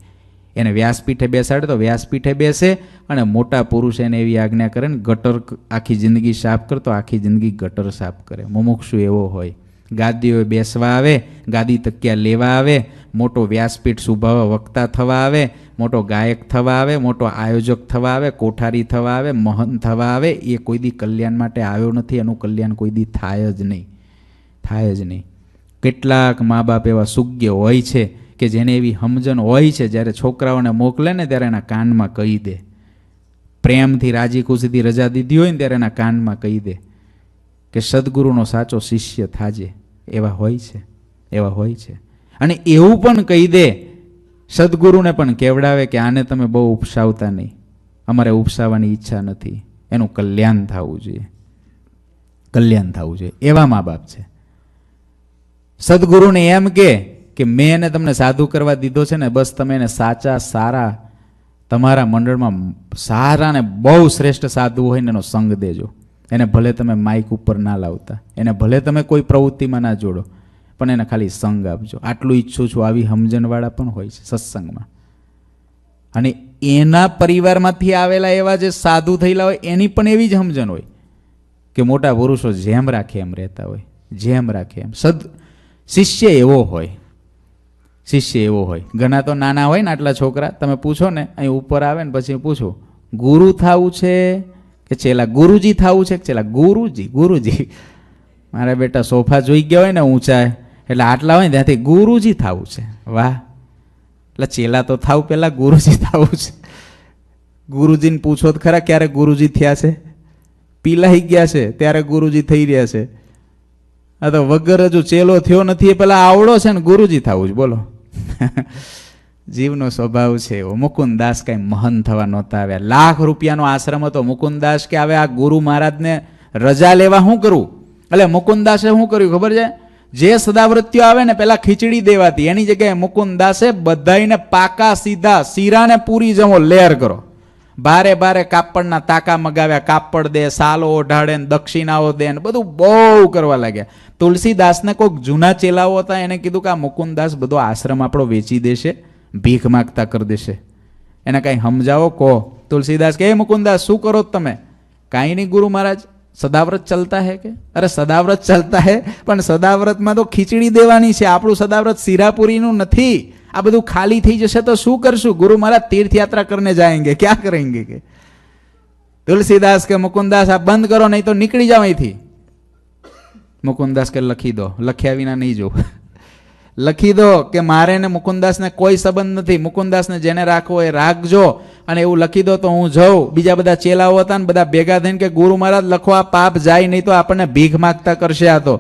એને વ્યાસપીઠે બેસાડે તો વ્યાસપીઠે બેસે, અને મોટા પુરુષ એને એવી આજ્ઞા કરે ને ગટર આખી જિંદગી સાફ કરતો આખી જિંદગી ગટર સાફ કરે. મુમુક્ષુ એવો હોય. ગાદીઓએ બેસવા આવે, ગાદી તકિયા લેવા આવે, મોટો વ્યાસપીઠ શુભાવા વક્તા થવા આવે, મોટો ગાયક થવા આવે, મોટો આયોજક થવા આવે, કોઠારી થવા આવે, મહંત થવા આવે. એ કોઈ દી કલ્યાણ માટે આવ્યો નથી, એનું કલ્યાણ કોઈ દી થાય જ નહીં, થાય જ નહીં. કેટલાક મા બાપ એવા સુજ્ઞ હોય છે કે જેને એવી સમજણ હોય છે, જ્યારે છોકરાઓને મોકલે ને ત્યારે એના કાનમાં કહી દે, પ્રેમથી રાજી ખુશીથી રજા દીધી હોય ને ત્યારે એના કાનમાં કહી દે કે સદગુરુનો સાચો શિષ્ય થાજે. એવા હોય છે, એવા હોય છે. અને એવું પણ કહી દે, સદગુરુને પણ કેવડાવે કે આને તમે બહુ ઉપસાવતા નહીં, અમારે ઉપસાવવાની ઈચ્છા નથી, એનું કલ્યાણ થવું જોઈએ, કલ્યાણ થવું જોઈએ. એવા મા બાપ છે. સદગુરુને એમ કે મેં એને તમને સાધુ કરવા દીધો છે ને, બસ તમે એને સાચા સારા તમારા મંડળમાં સારા ને બહુ શ્રેષ્ઠ સાધુ હોય ને એનો સંગ દેજો. એને ભલે તમે માઇક ઉપર ના લાવતા, એને ભલે તમે કોઈ પ્રવૃત્તિમાં ના જોડો, પણ એને ખાલી સંગ આપજો. આટલું ઈચ્છું છું. આવી સમજણવાળા પણ હોય છે સત્સંગમાં. અને એના પરિવારમાંથી આવેલા એવા જે સાધુ થયેલા હોય એની પણ એવી જ સમજણ હોય કે મોટા પુરુષો જેમ રાખે એમ રહેતા હોય, જેમ રાખે એમ. શિષ્ય એવો હોય, શિષ્ય એવો હોય. ઘણા તો નાના હોય ને આટલા છોકરા, તમે પૂછો ને, અહીં ઉપર આવે ને પછી પૂછો ગુરુ થવું છે કે ચેલા, ગુરુજી થવું છે કે ચેલા, ગુરુજી. મારા બેટા સોફા જોઈ ગયા હોય ને ઊંચા, એટલે આટલા હોય ને ત્યાંથી ગુરુજી થવું છે. વાહ, એટલે ચેલા તો થાવ પેલા ગુરુજી થવું છે. ગુરુજીને પૂછો તો ખરા ક્યારે ગુરુજી થયા છે? પીલાઈ ગયા છે ત્યારે ગુરુજી થઈ રહ્યા છે. આ તો વગર હજુ ચેલો થયો નથી એ પેલા આવડો છે ને ગુરુજી થવું જ. બોલો, જીવનો સ્વભાવ છે એવો. મુકુંદાસ કઈ મહંત થવા નહોતા આવ્યા. લાખ રૂપિયાનો આશ્રમ હતો. મુકુંદાસ કે હવે આ ગુરુ મહારાજને રજા લેવા શું કરવું? એટલે મુકુંદાસે શું કર્યું ખબર છે? જે સદાવ્રત્યો આવે ને પેલા ખીચડી દેવાતી, એની જગ્યાએ મુકુંદાસે બધાઈને પાકા સીધા શીરાને પૂરી જમો લેર કરો. ભારે ભારે કાપડના તાકા મગાવ્યા, કાપડ દે, સાલો ઓઢાડે, દક્ષિણાઓ દે, બધું બહુ કરવા લાગ્યા. તુલસીદાસને કોઈક જૂના ચેલાઓ હતા, એને કીધું કે આ મુકુંદાસ બધો આશ્રમ આપણો વેચી દેશે, ભીખ માગતા કરી દેશે, એને કાંઈ સમજાવો કહો. તુલસીદાસ કે મુકુંદાસ શું કરો તમે? કાંઈ નહીં ગુરુ મહારાજ, સદાવ્રત ચલતા હે કે? અરે સદાવ્રત ચલતા હે, પણ સદાવ્રતમાં તો ખીચડી દેવાની છે, આપણું સદાવ્રત શીરાપુરીનું નથી. આ બધું ખાલી થઈ જશે તો શું કરશું? ગુરુ મહારાજ તીર્થયાત્રા કરને જાएंगे, क्या करेंगे કે? તુલસીદાસ કે મુકુંદાસ આ બંધ કરો, નહીં તો નીકળી જાવ અહીંથી. મુકુંદાસ કે લખી દો. લખ્યા વિના નહીં જોઉં. લખી દો કે મારે ને મુકુંદાસને કોઈ સંબંધ નથી, મુકુંદાસને જેને રાખવો એ રાખજો, અને એવું લખી દો તો હું જાઉં. બીજા બધા ચેલાઓ હતા ને બધા ભેગા થઈને કે ગુરુ મહારાજ લખો, આ પાપ જાય, નહીં તો આપણને ભીખ માગતા કરશે આ તો.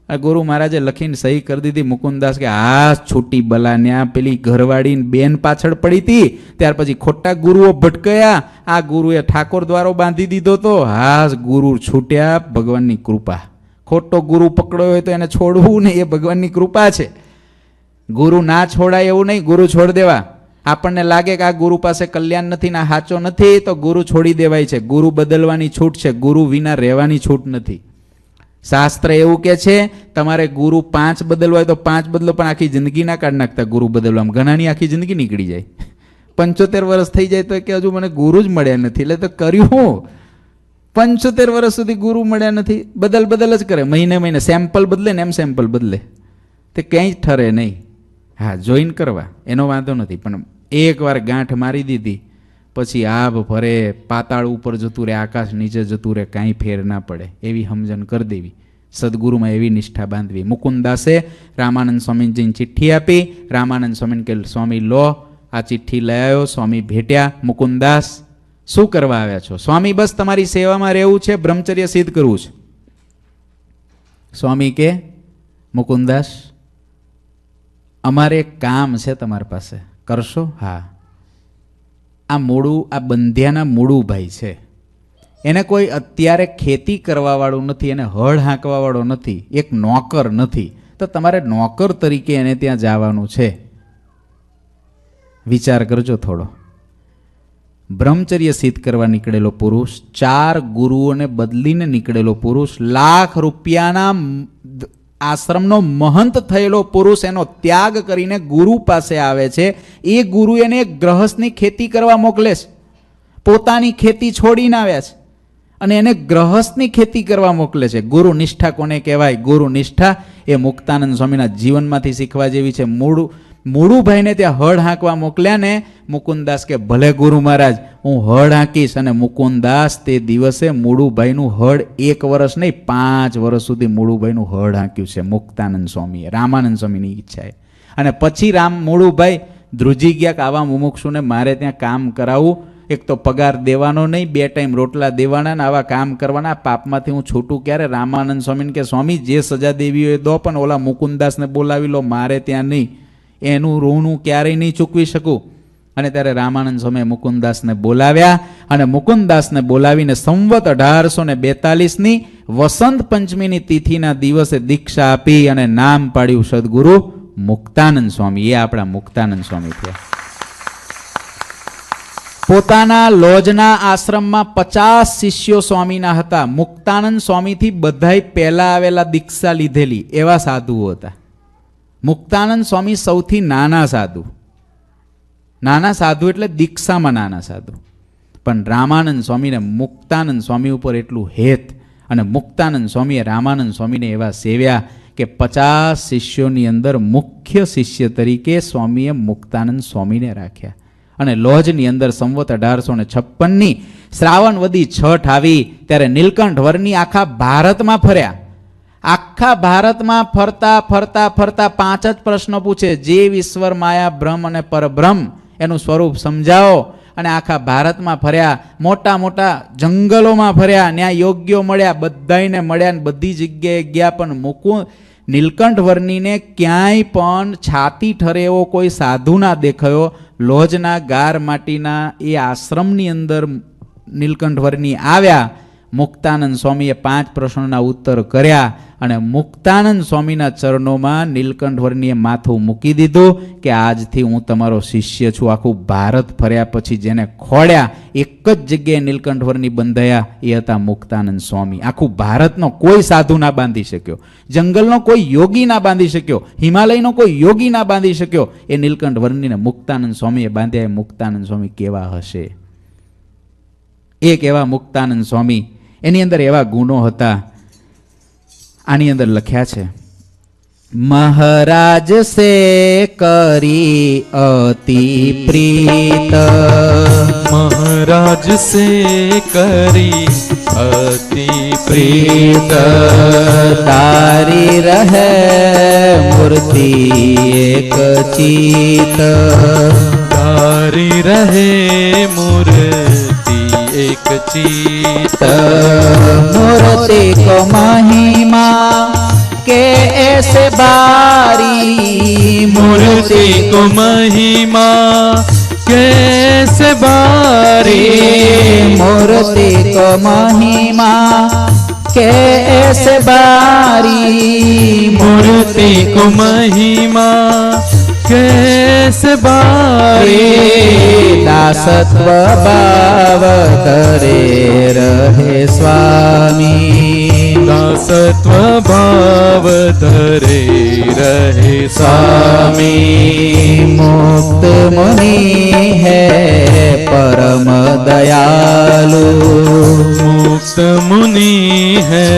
ગુરુ મહારાજે લખીને સહી કરી દીધી. મુકુંદાસ કે આ છૂટી બલાન્યા, પેલી ઘરવાળી બેન પાછળ પડી હતી, ત્યાર પછી ખોટા ગુરુઓ ભટકાયા, આ ગુરુએ ઠાકોર દ્વારો બાંધી દીધો તો હા ગુરુ છૂટ્યા. ભગવાનની કૃપા. ખોટો ગુરુ પકડ્યો હોય તો એને છોડવું નહીં, એ ભગવાનની કૃપા છે. ગુરુ ના છોડાય એવું નહીં, ગુરુ છોડ દેવા. આપણને લાગે કે આ ગુરુ પાસે કલ્યાણ નથી ને સાચો નથી, તો ગુરુ છોડી દેવાય છે. ગુરુ બદલવાની છૂટ છે, ગુરુ વિના રહેવાની છૂટ નથી. શાસ્ત્ર એવું કે છે તમારે ગુરુ 5 બદલવા હોય તો 5 બદલો, પણ આખી જિંદગી ના કાઢ નાખતા ગુરુ બદલવામાં. ઘણાની આખી જિંદગી નીકળી જાય. 75 વર્ષ થઈ જાય તો કે હજુ મને ગુરુ જ મળ્યા નથી. એટલે તો કર્યું 75 વર્ષ સુધી ગુરુ મળ્યા નથી, બદલ જ કરે. મહિને સેમ્પલ બદલે ને એમ સેમ્પલ બદલે, તે ક્યાંય જ ઠરે નહીં. હા, જોઈન કરવા એનો વાંધો નથી, પણ એકવાર ગાંઠ મારી દીધી પછી આભ ભરે, પાતાળ ઉપર જતું રહે, આકાશ નીચે જતું રહે, કાંઈ ફેર ના પડે એવી સમજણ કરી દેવી. સદગુરુમાં એવી નિષ્ઠા બાંધવી. મુકુંદાસે રામાનંદ સ્વામીજીને ચિઠ્ઠી આપી. રામાનંદ સ્વામીને કે સ્વામી લો આ ચિઠ્ઠી લઈ આવ્યો. સ્વામી ભેટ્યા. મુકુંદાસ શું કરવા આવ્યા છો? સ્વામી બસ તમારી સેવામાં રહેવું છે, બ્રહ્મચર્ય સિદ્ધ કરવું છે. સ્વામી કે મુકુંદાસ અમારે એક કામ છે તમારી પાસે, કરશો? હા. આ મોડું, આ બંધ્યાના મોડુભાઈ છે, એને કોઈ અત્યારે ખેતી કરવા વાળું નથી, એને હળ હાંકવા વાળો નથી, એક નોકર નથી, તો તમારે નોકર તરીકે એને ત્યાં જવાનું છે. વિચાર કરજો થોડો. બ્રહ્મચર્ય સિદ્ધ કરવા નીકળેલો પુરુષ, 4 ગુરુઓને બદલીને નીકળેલો પુરુષ, લાખ રૂપિયાના આશ્રમનો મહંત થયેલો પુરુષ એનો ત્યાગ કરીને ગુરુ પાસે આવે છે. એ ગુરુ એને ગ્રહસ્થની ખેતી કરવા મોકલે છે. પોતાની ખેતી છોડીને આવ્યા છે અને એને ગ્રહસ્થની ખેતી કરવા મોકલે છે. ગુરુ નિષ્ઠા કોને કહેવાય? ગુરુ નિષ્ઠા એ મુક્તાનંદ સ્વામીના જીવનમાંથી શીખવા જેવી છે. મૂળુભાઈને ત્યાં હળ હાંકવા મોકલ્યા ને મુકુંદાસ કે ભલે ગુરુ મહારાજ હું હળ હાંકીશ. અને મુકુંદાસ તે દિવસે મૂળુભાઈનું હળ 1 વર્ષ નહીં 5 વર્ષ સુધી મૂળુભાઈનું હળ હાંક્યું છે મુક્તાનંદ સ્વામીએ, રામાનંદ સ્વામીની ઈચ્છાએ. અને પછી મૂળુભાઈ ધ્રુજી ગયા કે આવા મુમુક્ષુને મારે ત્યાં કામ કરાવવું, એક તો પગાર દેવાનો નહીં, 2 ટાઈમ રોટલા દેવાના ને આવા કામ કરવાના, પાપમાંથી હું છૂટું ક્યારે? રામાનંદ સ્વામીને કે સ્વામી જે સજા દેવી હોય દો, પણ ઓલા મુકુંદાસને બોલાવી લો, મારે ત્યાં નહીં, એનું ઋણ ક્યારેય નહીં ચૂકવી શકું. અને ત્યારે રામાનંદ સ્વામીએ મુકુંદાસને બોલાવ્યા અને મુકુંદાસને બોલાવીને સંવત 1842ની વસંત પંચમીની તિથિના દિવસે દીક્ષા આપી અને નામ પાડ્યું સદગુરુ મુક્તાનંદ સ્વામી. એ આપણા મુક્તાનંદ સ્વામી થયા. પોતાના લોજના આશ્રમમાં 50 શિષ્યો સ્વામીના હતા. મુક્તાનંદ સ્વામીથી બધાય પહેલા આવેલા દીક્ષા લીધેલી એવા સાધુઓ હતા. મુક્તાનંદ સ્વામી સૌથી નાના સાધુ. નાના સાધુ એટલે દીક્ષામાં નાના સાધુ. પણ રામાનંદ સ્વામીને મુક્તાનંદ સ્વામી ઉપર એટલું હેત, અને મુક્તાનંદ સ્વામીએ રામાનંદ સ્વામીને એવા સેવ્યા કે 50 શિષ્યોની અંદર મુખ્ય શિષ્ય તરીકે સ્વામીએ મુક્તાનંદ સ્વામીને રાખ્યા. અને લોજની અંદર સંવત 1856ની શ્રાવણ વદી છઠ આવી ત્યારે નીલકંઠ વર્ણી આખા ભારતમાં ફર્યા. આખા ભારતમાં ફરતા ફરતા ફરતા 5 જ પ્રશ્નો પૂછે, જીવ, ઈશ્વર, માયા, બ્રહ્મ અને પરબ્રહ્મ એનું સ્વરૂપ સમજાવો. અને આખા ભારતમાં ફર્યા, મોટા મોટા જંગલોમાં ફર્યા, ત્યાં યોગ્યો મળ્યા, બધાને મળ્યા ને બધી જગ્યાએ ગયા. પણ નીલકંઠ વર્ણીને ક્યાંય પણ છાતી ઠરે એવો કોઈ સાધુ ના દેખાયો. લોજના ગાર માટીના એ આશ્રમની અંદર નીલકંઠ વર્ણી આવ્યા. મુક્તાનંદ સ્વામીએ 5 પ્રશ્નોના ઉત્તર કર્યા અને મુક્તાનંદ સ્વામીના ચરણોમાં નીલકંઠ વર્ણીએ માથું મૂકી દીધું કે આજથી હું તમારો શિષ્ય છું. આખું ભારત ફર્યા પછી જેને ખોડ્યા એક જ જગ્યાએ નીલકંઠ વર્ણી બંધાયા એ હતા મુક્તાનંદ સ્વામી. આખું ભારતનો કોઈ સાધુ ના બાંધી શક્યો, જંગલનો કોઈ યોગી ના બાંધી શક્યો, હિમાલયનો કોઈ યોગી ના બાંધી શક્યો. એ નીલકંઠ વર્ણીને મુક્તાનંદ સ્વામીએ બાંધ્યા. એ મુક્તાનંદ સ્વામી કેવા હશે? એક એવા મુક્તાનંદ સ્વામી, એની અંદર એવા ગુણો હતા. આની અંદર લખ્યા છે, મહારાજ સે કરી અતિ પ્રીત, મહારાજ સે કરી અતિ પ્રીત, તારી રહે મૂર્તિ એક ચિત, તારી રહે મૂર્તિ એક ચિત, मूर्ति को महिमा के ऐसे बारी, मूर्ति को महिमा कैसे बारी, मूर्ति को महिमा के ऐसे बारी, मूर्ति को महिमा कैसे बारी, दासत्व भाव करे रहे स्वामी, दासत्व भाव धरे रहे स्वामी, मुक्त मुनि है परम दयालु, मुक्त मुनि है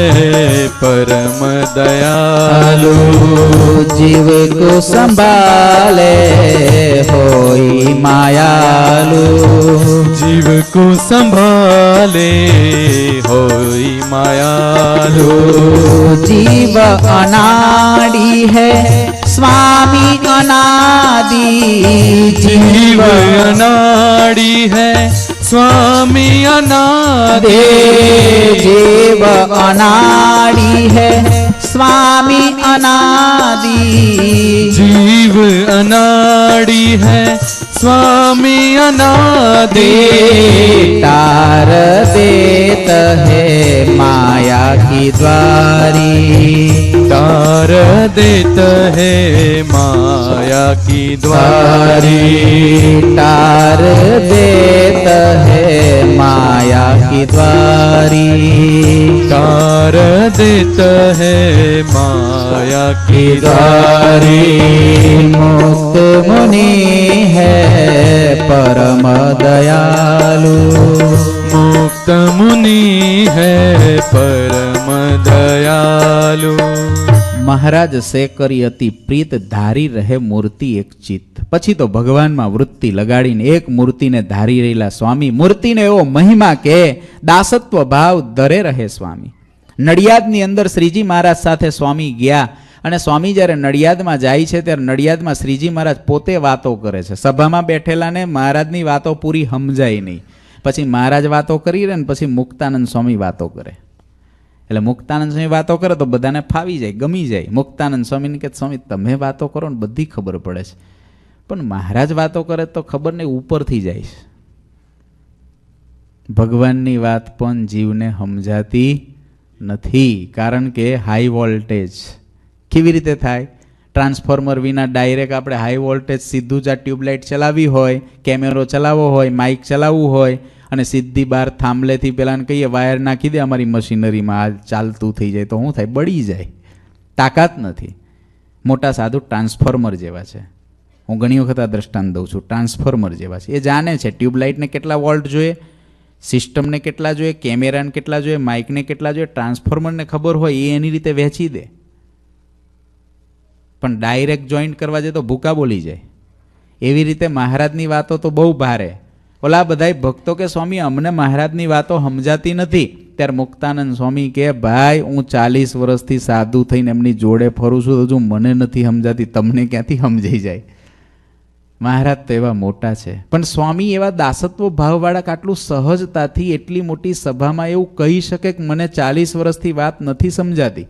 परम दयालु, जीव को संभाले होई मायालु, जीव को संभाले होई मायालु, जीव अनाड़ी है स्वामी अनादि, जीव अनाड़ी है स्वामी अनादि, जीव अनाड़ी है स्वामी अनादि, जीव अनाड़ी है स्वामी अनादि, तार देत है माया की द्वारी, तार देत है माया की द्वारी, तार देत है माया की द्वारी, तार देत है माया की की द्वारी, मुक्त मुनि है परम दयालु, मुक्त मुनि है परम दयालु, મહારાજ સે કરી અતિ પ્રીત, ધારી રહે મૂર્તિ એક ચિત્ત. પછી તો ભગવાનમાં વૃત્તિ લગાડીને એક મૂર્તિને ધારી રહેલા સ્વામી, મૂર્તિને એવો મહિમા કે દાસત્વ ભાવ ધરે રહે સ્વામી. નડિયાદની અંદર શ્રીજી મહારાજ સાથે સ્વામી ગયા અને સ્વામી જ્યારે નડિયાદમાં જાય છે ત્યારે નડિયાદમાં શ્રીજી મહારાજ પોતે વાતો કરે છે. સભામાં બેઠેલાને મહારાજની વાતો પૂરી સમજાય નહીં. પછી મહારાજ વાતો કરી રહે ને પછી મુક્તાનંદ સ્વામી વાતો કરે. એટલે મુક્તાનંદ સ્વામી વાતો કરે તો બધાને ફાવી જાય, ગમી જાય. મુક્તાનંદ સ્વામીને કે સ્વામી તમે વાતો કરો ને બધી ખબર પડે છે, પણ મહારાજ વાતો કરે તો ખબર નહીં ઉપરથી જાય છે. ભગવાનની વાત પણ જીવને સમજાતી નથી, કારણ કે હાઈ વોલ્ટેજ કેવી રીતે થાય? ટ્રાન્સફોર્મર વિના ડાયરેક્ટ આપણે હાઈ વોલ્ટેજ સીધું જ આ ટ્યુબલાઇટ ચલાવવી હોય, કેમેરો ચલાવવો હોય, માઇક ચલાવવું હોય અને સીધી બહાર થાંભલેથી પેલાને કહીએ વાયર નાખી દે અમારી મશીનરીમાં, આ ચાલતું થઈ જાય તો શું થાય? બળી જાય. તાકાત નથી. મોટા સાધુ ટ્રાન્સફોર્મર જેવા છે. હું ઘણી વખત આ દ્રષ્ટાંત દઉં છું. ટ્રાન્સફોર્મર જેવા છે. એ જાણે છે ટ્યુબલાઇટને કેટલા વોલ્ટ જોઈએ, સિસ્ટમને કેટલા જોઈએ, કેમેરાને કેટલા જોઈએ, માઇકને કેટલા જોઈએ. ટ્રાન્સફોર્મરને ખબર હોય એ એની રીતે વહેંચી દે, પણ ડાયરેક્ટ જોઈન્ટ કરવા જાય તો ભૂકા બોલી જાય. એવી રીતે મહારાજની વાતો તો બહુ ભારે. ઓલા બધાય ભક્તો કે સ્વામી અમને મહારાજની વાતો સમજાતી નથી. ત્યારે મુક્તાનંદ સ્વામી કે ભાઈ હું 40 વર્ષથી સાધુ થઈને એમની જોડે ફરું છું, તો હજુ મને નથી સમજાતી, તમને ક્યાંથી સમજાઈ જાય? મહારાજ તો એવા મોટા છે, પણ સ્વામી એવા દાસત્વ ભાવવાળા આટલું સહજતાથી એટલી મોટી સભામાં એવું કહી શકે કે મને 40 વર્ષથી વાત નથી સમજાતી.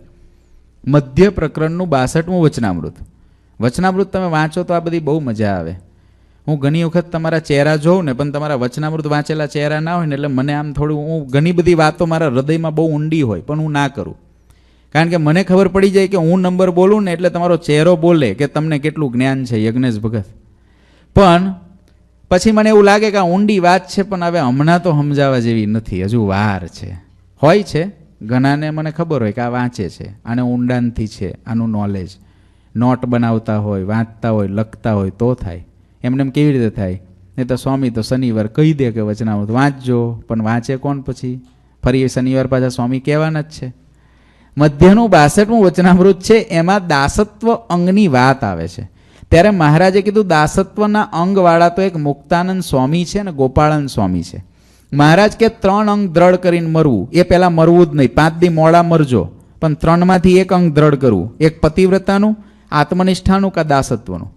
મધ્ય પ્રકરણનું 62મું વચનામૃત. વચનામૃત તમે વાંચો તો આ બધી બહુ મજા આવે. હું ઘણી વખત તમારા ચહેરા જોઉં ને, પણ તમારા વચનામૃત વાંચેલા ચહેરા ના હોય ને એટલે મને આમ થોડું, હું ઘણી બધી વાતો મારા હૃદયમાં બહુ ઊંડી હોય પણ હું ના કરું. કારણ કે મને ખબર પડી જાય કે હું નંબર બોલું ને એટલે તમારો ચહેરો બોલે કે તમને કેટલું જ્ઞાન છે યજ્ઞેશ ભગત. પણ પછી મને એવું લાગે કે આ ઊંડી વાત છે, પણ હવે હમણાં તો સમજાવવા જેવી નથી, હજુ વાર છે. હોય છે ઘણાને મને ખબર હોય કે આ વાંચે છે, આને ઊંડાણથી છે, આનું નોલેજ, નોટ બનાવતા હોય, વાંચતા હોય, લખતા હોય તો થાય. એમને એમ કેવી રીતે થાય? નહીં તો સ્વામી તો શનિવાર કહી દે કે વચનામૃત વાંચજો, પણ વાંચે કોણ પછી? ફરી શનિવાર પાછા સ્વામી કહેવાના જ છે. મધ્યનું 62મું વચનામૃત છે, એમાં દાસત્વ અંગની વાત આવે છે. ત્યારે મહારાજે કીધું દાસત્વના અંગવાળા તો એક મુક્તાનંદ સ્વામી છે ને ગોપાળાનંદ સ્વામી છે. મહારાજ કે 3 અંગ દ્રઢ કરીને મરવું, એ પહેલાં મરવું જ નહીં, 5 દી મોડા મરજો, પણ 3માંથી એક અંગ દ્રઢ કરવું, એક પતિવ્રતાનું, આત્મનિષ્ઠાનું કે દાસત્વનું.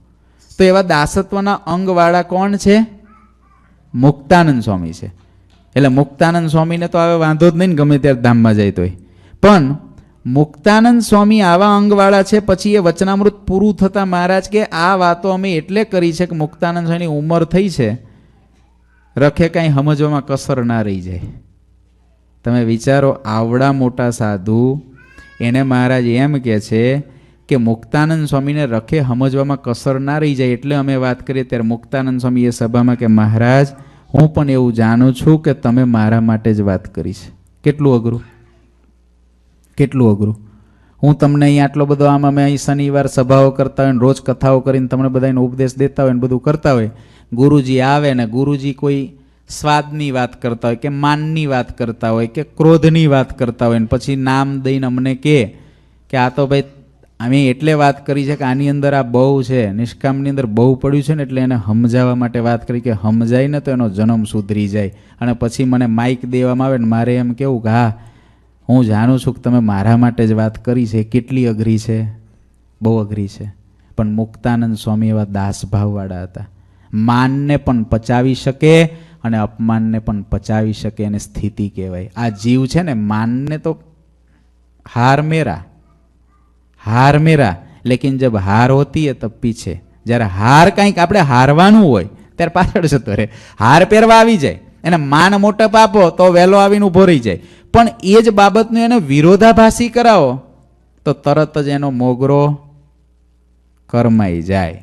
તો એવા દાસત્વના અંગવાળા કોણ છે? મુક્તાનંદ સ્વામી છે. એટલે મુક્તાનંદ સ્વામીને તો હવે વાંધો જ નહીં ને ગમે ત્યારે ધામમાં જાય તોય, પણ મુક્તાનંદ સ્વામી આવા અંગવાળા છે. પછી એ વચનામૃત પૂરું થતાં મહારાજ કે આ વાતો અમે એટલે કરી છે કે મુક્તાનંદ સ્વામીની ઉંમર થઈ છે, રખે કાંઈ સમજવામાં કસર ના રહી જાય. તમે વિચારો, આવડા મોટા સાધુ, એને મહારાજ એમ કહે છે કે મુક્તાનંદ સ્વામીને રખે સમજવામાં કસર ના રહી જાય, એટલે અમે વાત કરીએ. ત્યારે મુક્તાનંદ સ્વામી એ સભામાં કે મહારાજ, હું પણ એવું જાણું છું કે તમે મારા માટે જ વાત કરી છે. કેટલું અઘરું, કેટલું અઘરું. હું તમને અહીં આટલો બધો આમ અમે અહીં શનિવાર સભાઓ કરતા હોય ને રોજ કથાઓ કરીને તમને બધાને ઉપદેશ દેતા હોય ને બધું કરતા હોય, ગુરુજી આવે ને ગુરુજી કોઈ સ્વાદની વાત કરતા હોય કે માનની વાત કરતા હોય કે ક્રોધની વાત કરતા હોય ને પછી નામ દઈને અમને કે આ તો ભાઈ અમે એટલે વાત કરી છે કે આની અંદર આ બહુ છે, નિષ્કામની અંદર બહુ પડ્યું છે ને એટલે એને સમજાવવા માટે વાત કરી કે સમજાય ને તો એનો જન્મ સુધરી જાય. અને પછી મને માઇક દેવામાં આવે ને મારે એમ કેવું કે હા, હું જાણું છું કે તમે મારા માટે જ વાત કરી છે. કેટલી અઘરી છે, બહુ અઘરી છે. પણ મુક્તાનંદ સ્વામી એવા દાસભાવવાળા હતા. માનને પણ પચાવી શકે અને અપમાનને પણ પચાવી શકે, એને સ્થિતિ કહેવાય. આ જીવ છે ને, માનને તો હાર મેરા લેકિન જબ હાર હોતી है तब पीछे. જ્યારે હાર કંઈક આપણે હારવાનું હોય ત્યારે પાછળ જતો રહે. હાર પહેરવા આવી જાય, એને માન મોટપ આપો તો વહેલો આવીને ઊભો રહી જાય. પણ એ જ બાબતનું એને વિરોધાભાસી કરાવો તો તરત જ એનો મોગરો કરમાઈ જાય.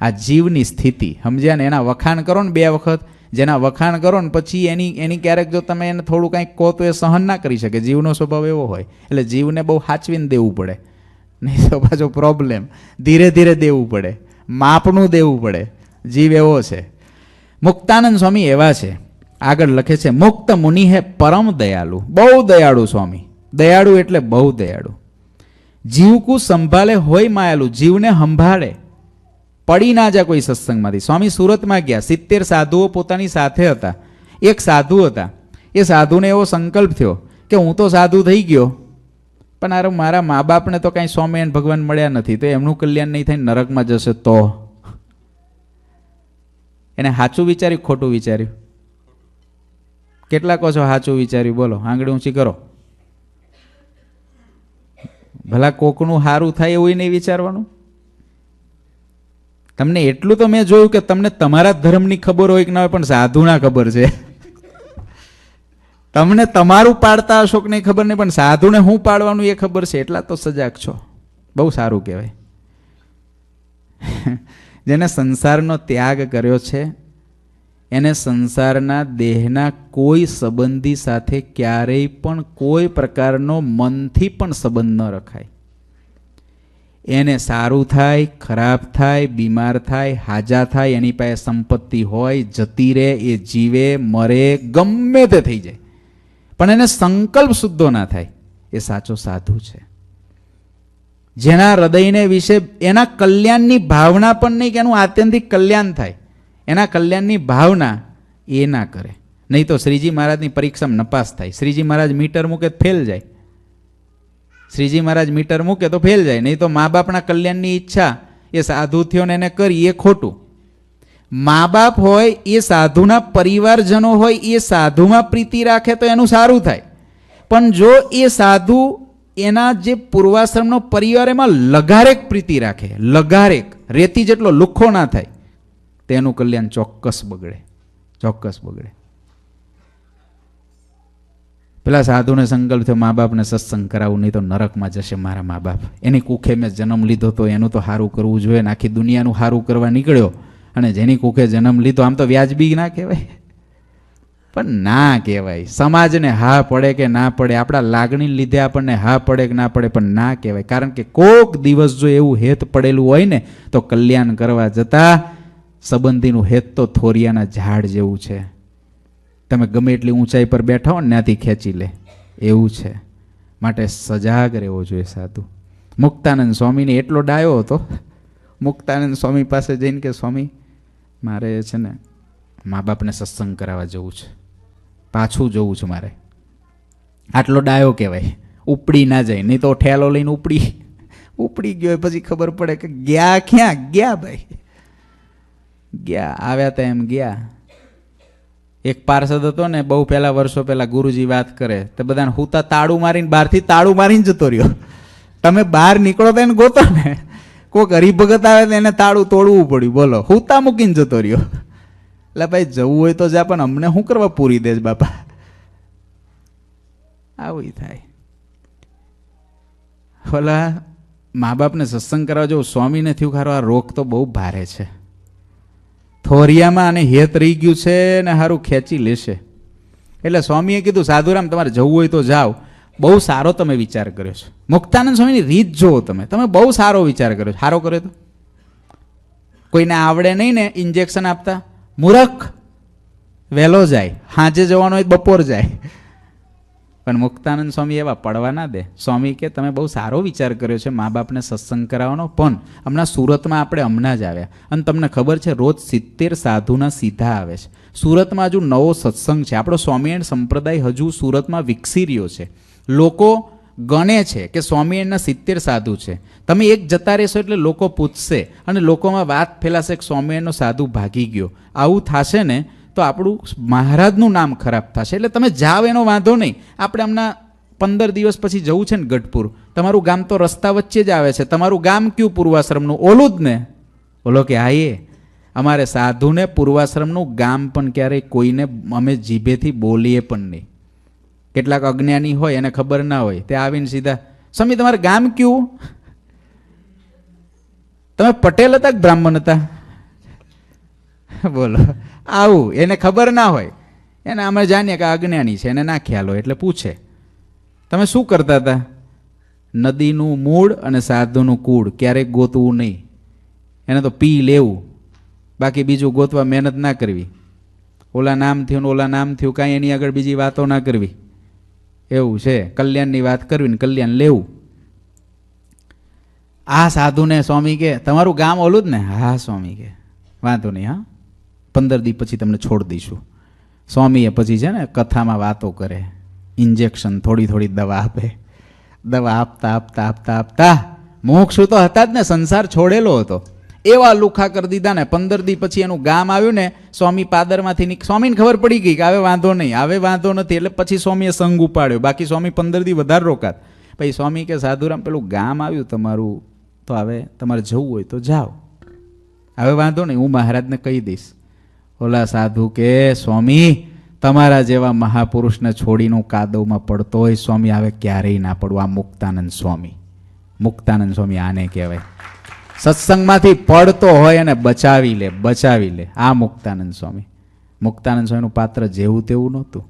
આ જીવની સ્થિતિ સમજ્યા ને? એના વખાણ કરો ને 2 વખત, જેના વખાણ કરો ને પછી એની ક્યારેક જો તમે એને થોડું કંઈક કહો તો એ સહન ના કરી શકે. જીવનો સ્વભાવ એવો હોય, એટલે જીવને બહુ સાચવીને દેવું પડે, નહીં તો પાછો પ્રોબ્લેમ. ધીરે ધીરે દેવું પડે, માપનું દેવું પડે. જીવ એવો છે. મુક્તાનંદ સ્વામી એવા છે. આગળ લખે છે, મુક્ત મુનિ હે પરમ દયાળુ. બહુ દયાળુ સ્વામી. દયાળુ એટલે બહુ દયાળુ. જીવકુ સંભાળે હોય માયાલુ, જીવને સંભાળે, પડી ના જાય કોઈ સત્સંગમાંથી. સ્વામી સુરતમાં ગયા, 70 સાધુઓ પોતાની સાથે હતા. એક સાધુ હતા, એ સાધુને એવો સંકલ્પ થયો કે હું તો સાધુ થઈ ગયો, પણ આ મારા મા બાપને તો કાંઈ સ્વામિનારાયણ ભગવાન મળ્યા નથી, તો એમનું કલ્યાણ નહીં થાય, નરકમાં જશે તો. એને સાચું વિચાર્યું, ખોટું વિચાર્યું? કેટલા કહો છો સાચું વિચાર્યું? બોલો, આંગળી ઊંચી કરો. ભલા કોકનું સારું થાય એવું નહીં વિચારવાનું. તમને એટલું તો મેં જોયું કે તમને તમારા ધર્મની ખબર હોય કે ના હોય, પણ સાધુના ખબર છે. તમને તમારું પાડતા હશો કે નહીં ખબર નહીં, પણ સાધુને હું પાડવાનું એ ખબર છે. એટલા તો સજાગ છો. બહુ સારું કહેવાય. જેને સંસારનો ત્યાગ કર્યો છે એને સંસારના દેહના કોઈ સંબંધી સાથે ક્યારેય પણ કોઈ પ્રકારનો મનથી પણ સંબંધ ન રખાય. એને સારું થાય, ખરાબ થાય, બીમાર થાય, હાજા થાય, એની પાસે સંપત્તિ હોય, જતી રહે, એ જીવે મરે, ગમે તે થઈ જાય, પણ એને સંકલ્પ શુદ્ધો ના થાય, એ સાચો સાધુ છે. જેના હૃદયને વિશે એના કલ્યાણની ભાવના પણ નહીં કે એનું આત્યંતિક કલ્યાણ થાય, એના કલ્યાણની ભાવના એ ના કરે. નહીં તો શ્રીજી મહારાજની પરીક્ષામાં નપાસ થાય. શ્રીજી મહારાજ મીટર મૂકે તો ફેલ જાય. શ્રીજી મહારાજ મીટર મૂકે તો ફેલ જાય. નહીં તો મા બાપના કલ્યાણની ઈચ્છા એ સાધુ થયો ને એને કરી, એ ખોટું. મા બાપ હોય, એ સાધુના પરિવારજનો હોય, એ સાધુમાં પ્રીતિ રાખે તો એનું સારું થાય. પણ જો એ સાધુ એના જે પૂર્વાશ્રમનો પરિવાર એમાં લગારેક પ્રીતિ રાખે, લગારેક રેતી જેટલો લુખ્ખો ના થાય, તેનું કલ્યાણ ચોક્કસ બગડે, ચોક્કસ બગડે. પેલા સાધુને સંકલ્પ થયો, મા બાપને સત્સંગ કરાવું, નહીં તો નરકમાં જશે મારા મા બાપ. એની કુખે મેં જન્મ લીધો તો એનું તો સારું કરવું જોઈએ ને આખી દુનિયાનું સારું કરવા નીકળ્યો અને જેની કુખે જન્મ લીધો, આમ તો વ્યાજબી ના કહેવાય પણ ના કહેવાય. સમાજને હા પડે કે ના પડે, આપણા લાગણી લીધે આપણને હા પડે કે ના પડે પણ ના કહેવાય. કારણ કે કોક દિવસ જો એવું હેત પડેલું હોય ને તો કલ્યાણ કરવા જતા સંબંધીનું હેત તો થોરિયાના ઝાડ જેવું છે. તમે ગમે એટલી ઊંચાઈ પર બેઠા હો ને ત્યાંથી ખેંચી લે, એવું છે. માટે સજાગ રહેવો જોઈએ સાધુ. મુક્તાનંદ સ્વામીને એટલો ડાયો હતો, મુક્તાનંદ સ્વામી પાસે જઈને કે સ્વામી મારે છે ને મા બાપને સત્સંગ કરાવવા જવું છે, પાછું જવું છે મારે. આટલો ડાયો કહેવાય, ઉપડી ના જાય, નહીં તો ઠેલો લઈને ઉપડી ગયો પછી ખબર પડે કે ગયા ક્યાં ગયા ભાઈ, ગયા આવ્યા તા એમ ગયા. એક પાર્ષદ હતો ને, બહુ પહેલા વર્ષો પહેલા ગુરુજી વાત કરે તો બધાને હુતા તાળું મારીને બહારથી તાળું મારીને જતો રહ્યો. તમે બહાર નીકળો તો એને ગોતો ને, કોઈક હરિભગત આવે તો એને તાળું તોડવું પડ્યું, બોલો હુતા મૂકીને જતો રહ્યો. એટલે ભાઈ જવું હોય તો જા, પણ અમને શું કરવા પૂરી દેશ બાપા. આવું થાય. ભલા મા બાપને સત્સંગ કરવા જવું, સ્વામીને થયું ખારો આ રોગ તો બહુ ભારે છે, થોરિયામાં આને હેત રહી ગયું છે ને સારું ખેંચી લેશે. એટલે સ્વામીએ કીધું સાધુરામ તમારે જવું હોય તો જાઓ, બહુ સારો તમે વિચાર કર્યો છે. મુક્તાનંદ સ્વામીની રીત જુઓ, તમે બહુ સારો વિચાર કર્યો છે. સારો કર્યો તો કોઈને આવડે નહીં ને ઇન્જેક્શન આપતા, મૂરખ વહેલો જાય, સાંજે જવાનો હોય બપોર જાય. પણ મુક્તાનંદ સ્વામી એવા પડવા ના દે. સ્વામી કે તમે બહુ સારો વિચાર કર્યો છે મા બાપને સત્સંગ કરાવવાનો, પણ હમણાં સુરતમાં આપણે હમણાં જ આવ્યા અને તમને ખબર છે રોજ 70 સાધુના સીધા આવે છે. સુરતમાં હજુ નવો સત્સંગ છે, આપણો સ્વામિનારાયણ સંપ્રદાય હજુ સુરતમાં વિકસી રહ્યો છે. લોકો ગણે છે કે સ્વામિનારાયણના 70 સાધુ છે. તમે એક જતા રહેશો એટલે લોકો પૂછશે અને લોકોમાં વાત ફેલાશે કે સ્વામિનારાયણનો સાધુ ભાગી ગયો. આવું થશે ને તો આપણું મહારાજનું નામ ખરાબ થશે. એટલે તમે જાઓ એનો વાંધો નહીં. આપણે હમણાં 15 દિવસ પછી જવું છે ને ગઢપુર, તમારું ગામ તો રસ્તા વચ્ચે જ આવે છે. તમારું ગામ કયું? પૂર્વાશ્રમનું, ઓલું જ ને? બોલો કે હા, એ અમારે સાધુને પૂર્વાશ્રમનું ગામ પણ ક્યારેય કોઈને અમે જીભેથી બોલીએ પણ નહીં. કેટલાક અજ્ઞાની હોય એને ખબર ના હોય, તે આવીને સીધા સ્વામી તમારું ગામ કયું? તમે પટેલ હતા કે બ્રાહ્મણ હતા? બોલો આવું એને ખબર ના હોય, એને અમે જાણીએ કે અજ્ઞાની છે, એને ના ખ્યાલ હોય એટલે પૂછે તમે શું કરતા હતા? નદીનું મૂળ અને સાધુનું કૂળ ક્યારેક ગોતવું નહીં, એને તો પી લેવું, બાકી બીજું ગોતવા મહેનત ના કરવી. ઓલા નામ થયું ઓલા નામ થયું, કાંઈ એની આગળ બીજી વાતો ના કરવી. એવું છે, કલ્યાણની વાત કરવી ને કલ્યાણ લેવું. આ સાધુને સ્વામી કે તમારું ગામ ઓલું જ ને? હા સ્વામી કે વાંધો નહીં, હા 15 દી પછી તમને છોડી દઈશું. સ્વામીએ પછી છે ને કથામાં વાતો કરે, ઇન્જેક્શન થોડી થોડી દવા આપે, દવા આપતા આપતા આપતા આપતા મોક્ષ તો હતા જ ને, સંસાર છોડેલો હતો, એવા લુખા કરી દીધા ને. 15 દી પછી એનું ગામ આવ્યું ને, સ્વામી પાદરમાંથી સ્વામીને ખબર પડી ગઈ કે હવે વાંધો નહીં, હવે વાંધો નથી. એટલે પછી સ્વામીએ સંગ ઉપાડ્યો, બાકી સ્વામી 15 દી વધારે રોકાત. પછી સ્વામી કે સાધુરામ પેલું ગામ આવ્યું તમારું, તો હવે તમારે જવું હોય તો જાઓ, હવે વાંધો નહીં, હું મહારાજને કહી દઈશ. ઓલા સાધુ કે સ્વામી તમારા જેવા મહાપુરુષને છોડીને કાદવમાં પડતો હોય સ્વામી, હવે ક્યારેય ના પડવું. આ મુક્તાનંદ સ્વામી, મુક્તાનંદ સ્વામી આને કહેવાય. સત્સંગમાંથી પડતો હોય અને બચાવી લે, બચાવી લે. આ મુક્તાનંદ સ્વામી. મુક્તાનંદ સ્વામીનું પાત્ર જેવું તેવું નહોતું,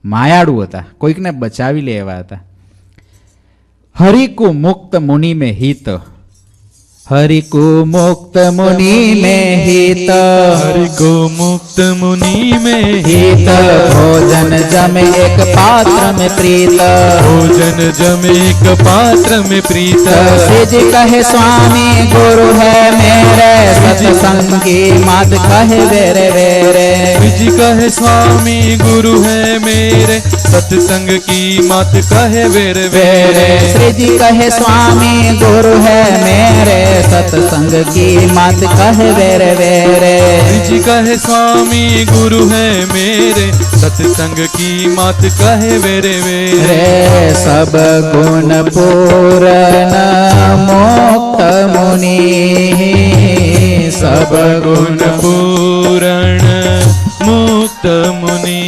માયાળુ હતા, કોઈકને બચાવી લે એવા હતા. હરિકુ મુક્ત મુનિ में हित, हरिकु मुक्त मुनि में हित, हरिको मुक्त मुनि में हित भोजन जमे एक पात्र में प्रीत, भोजन जमे एक पात्र में प्रीत। सिज कहे स्वामी गुरु है मेरे, सत्संगी मत कहे वेरे वेरे। सिज कहे स्वामी गुरु है मेरे, सत्संग की मत कहे वेरे वेरे। सिज कहे स्वामी गुरु है मेरे, सत्संग की मत कहे वेरे वेरे। जी कहे स्वामी गुरु है मेरे, सत्संग की मत कहे वेरे वेरे। सब गुण पूर्ण मुक्त मुनि, सब गुण पूर्ण मुक्त मुनि।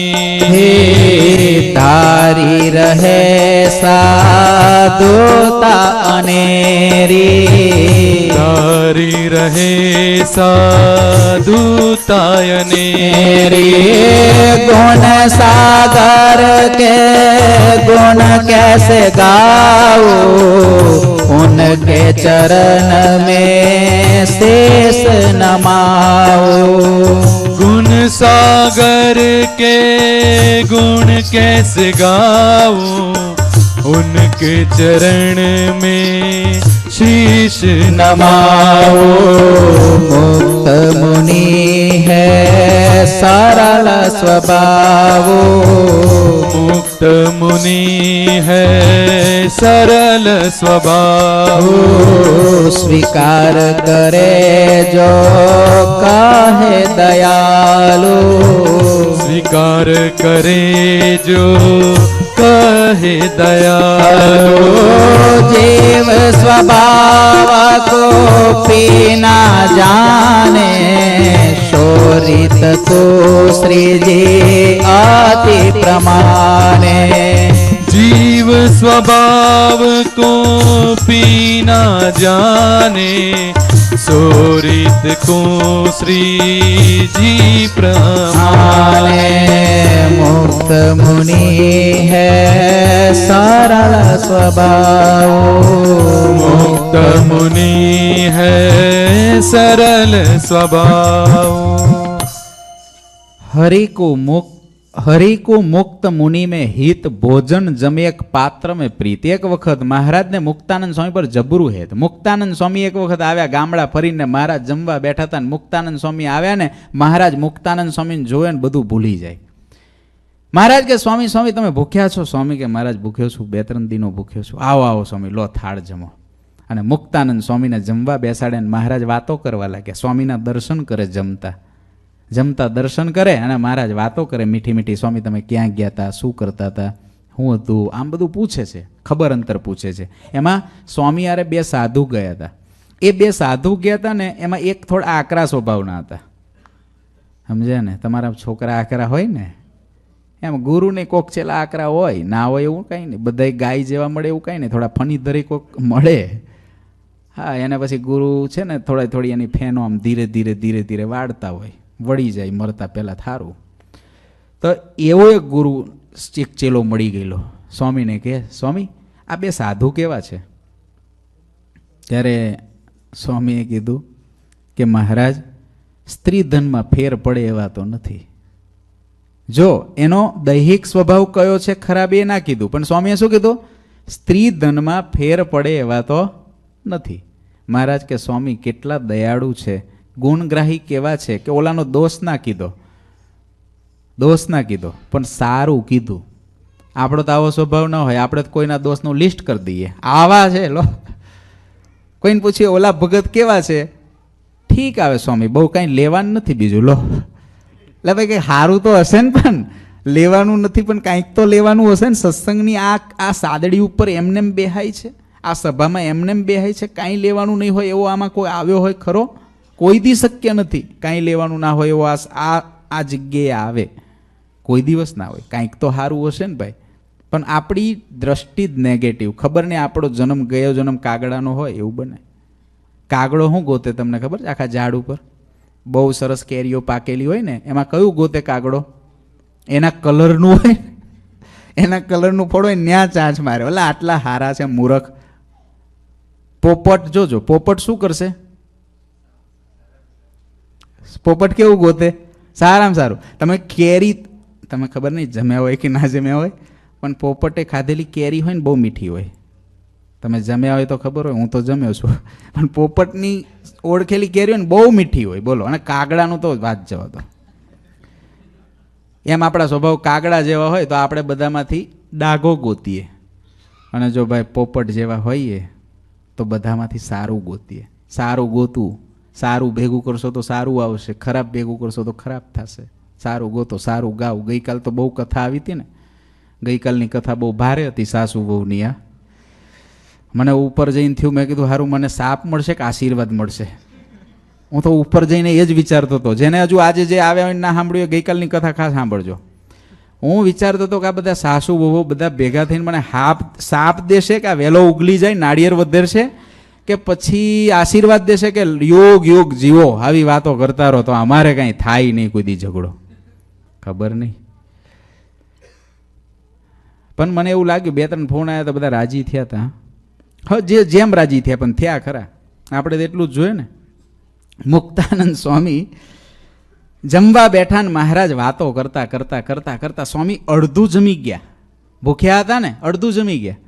ધારી રહે સાધુતા અનેરી ધારી રહે સાધુતાયને गुण सागर के गुण कैसे गाओ उनके चरण में शेष नमाओ गुण सागर के गुण कैसे गाऊं उनके चरण में शीश नमाओ मुक्त मुनि है सरल स्वभाव मुक्त मुनि है सरल स्वभाव स्वीकार करे जो काहे दयालु स्वीकार करे जो कहे दयालु जीव स्वभाव को पीना जाने शोरित को श्री जी अति प्रमाणे जीव स्वभाव को पीना जाने सोरित को श्री जी प्रमाणे मुक्त मुनि है सरल स्वभाव मुक्त मुनि है सरल स्वभाव हरि को मुक्त मुनि में हित भोजन जमे एक पात्र में प्रीत एक वखत महाराज ने मुक्तानंद स्वामी पर जबरू हेत मुक्तानंद स्वामी एक वखत आव्या गामड़ा फरीने महाराज जमवा बैठा था मुक्तानंद स्वामी आव्या ने महाराज मुक्तानंद स्वामी ने जोए ने बधुं भूली जाय महाराज के स्वामी स्वामी तमे भूख्या छो स्वामी के महाराज भूख्यो छुं 2-3 दिनो भूख्यो छुं आओ आओ स्वामी लो थाळ जमो अने मुक्तानंद स्वामी ने जमवा बेसाडे महाराज वातो करवा लाग्या स्वामीना दर्शन करे जमता जमता दर्शन करे અને મહારાજ વાતો કરે મીઠી મીઠી સ્વામી તમે ક્યાં ગયા હતા શું કરતા હતા હું હતું આમ બધું પૂછે છે ખબર અંતર પૂછે છે એમાં સ્વામી યારે 2 સાધુ ગયા હતા એ 2 સાધુ ગયા હતા ને એમાં એક થોડા આકરા સ્વભાવના હતા સમજ્યા ને તમારા છોકરા આકરા હોય ને એમ ગુરુને કોક છેલ્લા આકરા હોય ના હોય એવું કંઈ નહીં બધાય ગાય જેવા મળે એવું કંઈ નહીં થોડા ફની ધરી કોક મળે હા એને પછી ગુરુ છે ને થોડી એની ફેનો આમ ધીરે ધીરે ધીરે ધીરે વાળતા હોય વળી જાય મરતા પહેલાં થારું તો એવો એક ગુરુ એક ચેલો મળી ગયેલો સ્વામીને કહે સ્વામી આ 2 સાધુ કેવા છે ત્યારે સ્વામીએ કીધું કે મહારાજ સ્ત્રી ધનમાં ફેર પડે એવા તો નથી જો એનો દૈહિક સ્વભાવ કયો છે ખરાબ એ ના કીધું પણ સ્વામીએ શું કીધું સ્ત્રી ધનમાં ફેર પડે એવા તો નથી મહારાજ કે સ્વામી કેટલા દયાળુ છે ગુણગ્રાહી કેવા છે કે ઓલાનો દોષ ના કીધો પણ સારું કીધું આપણો તો આવો સ્વભાવ ન હોય આપણે તો કોઈના દોષનું લિસ્ટ કરી દઈએ આવા છે લો કોઈને પૂછીએ ઓલા ભગત કેવા છે ઠીક આવે સ્વામી બહુ કાંઈ લેવાનું નથી બીજું લો એટલે ભાઈ કંઈ સારું તો હશે ને પણ લેવાનું નથી પણ કાંઈક તો લેવાનું હશે ને સત્સંગની આ સાદડી ઉપર એમનેમ બેહાય છે આ સભામાં એમનેમ બેહાય છે કાંઈ લેવાનું નહીં હોય એવો આમાં કોઈ આવ્યો હોય ખરો કોઈ દી શક્ય નથી કાંઈ લેવાનું ના હોય એવો આ જગ્યાએ આવે કોઈ દિવસ ના હોય કાંઈક તો સારું હશે ને ભાઈ પણ આપણી દ્રષ્ટિ જ નેગેટિવ ખબર નહીં આપણો જન્મ ગયો જન્મ કાગડાનો હોય એવું બને કાગડો શું ગોતે તમને ખબર છે આખા ઝાડ ઉપર બહુ સરસ કેરીઓ પાકેલી હોય ને એમાં કયું ગોતે કાગડો એના કલરનું હોય એના કલરનું ફળ હોય ન્યા ચાંચ મારે એટલે આટલા હારા છે મૂરખ પોપટ જોજો પોપટ શું કરશે પોપટ કેવું ગોતે સારામાં સારું તમે કેરી તમે ખબર નહીં જમ્યા હોય કે ના જમ્યા હોય પણ પોપટે ખાધેલી કેરી હોય ને બહુ મીઠી હોય તમે જમ્યા હોય તો ખબર હોય હું તો જમ્યો છું પણ પોપટની ઓળખેલી કેરી હોય ને બહુ મીઠી હોય બોલો અને કાગડાનું તો વાત જવા દો એમ આપણા સ્વભાવ કાગડા જેવા હોય તો આપણે બધામાંથી ડાઘો ગોતીએ અને જો ભાઈ પોપટ જેવા હોઈએ તો બધામાંથી સારું ગોતીએ સારું ગોતવું સારું ભેગું કરશો તો સારું આવશે ખરાબ ભેગું કરશો તો ખરાબ થશે સારું ગોતો સારું ગાવ ગઈકાલ તો બહુ કથા આવી હતી ને ગઈકાલની કથા બહુ ભારે હતી સાસુ વહુની આ મને ઉપર જઈને થયું મેં કીધું સારું મને સાપ મળશે કે આશીર્વાદ મળશે હું તો ઉપર જઈને એ જ વિચારતો હતો જેને હજુ આજે જે આવ્યા હોય ના સાંભળ્યું ગઈકાલની કથા ખાસ સાંભળજો હું વિચારતો હતો કે આ બધા સાસુ બહુ બધા ભેગા થઈને મને સાપ દેશે કે આ વહેલો ઉગલી જાય નાળિયેર વધેરશે કે પછી આશીર્વાદ દેશે કે યોગ યોગ જીવો, આવી વાતો કરતા રહો તો અમારે કાંઈ થાય નહીં કોઈ દી ઝઘડો. ખબર નહીં, પણ મને એવું લાગ્યું 2-3 ફોન આવ્યા તો બધા રાજી થયા હતા. જેમ રાજી થયા પણ થયા ખરા, આપણે તો એટલું જ જોઈએ ને. મુક્તાનંદ સ્વામી જમવા બેઠા ને મહારાજ વાતો કરતા કરતા કરતા કરતા સ્વામી અડધું જમી ગયા. ભૂખ્યા હતા ને, અડધું જમી ગયા.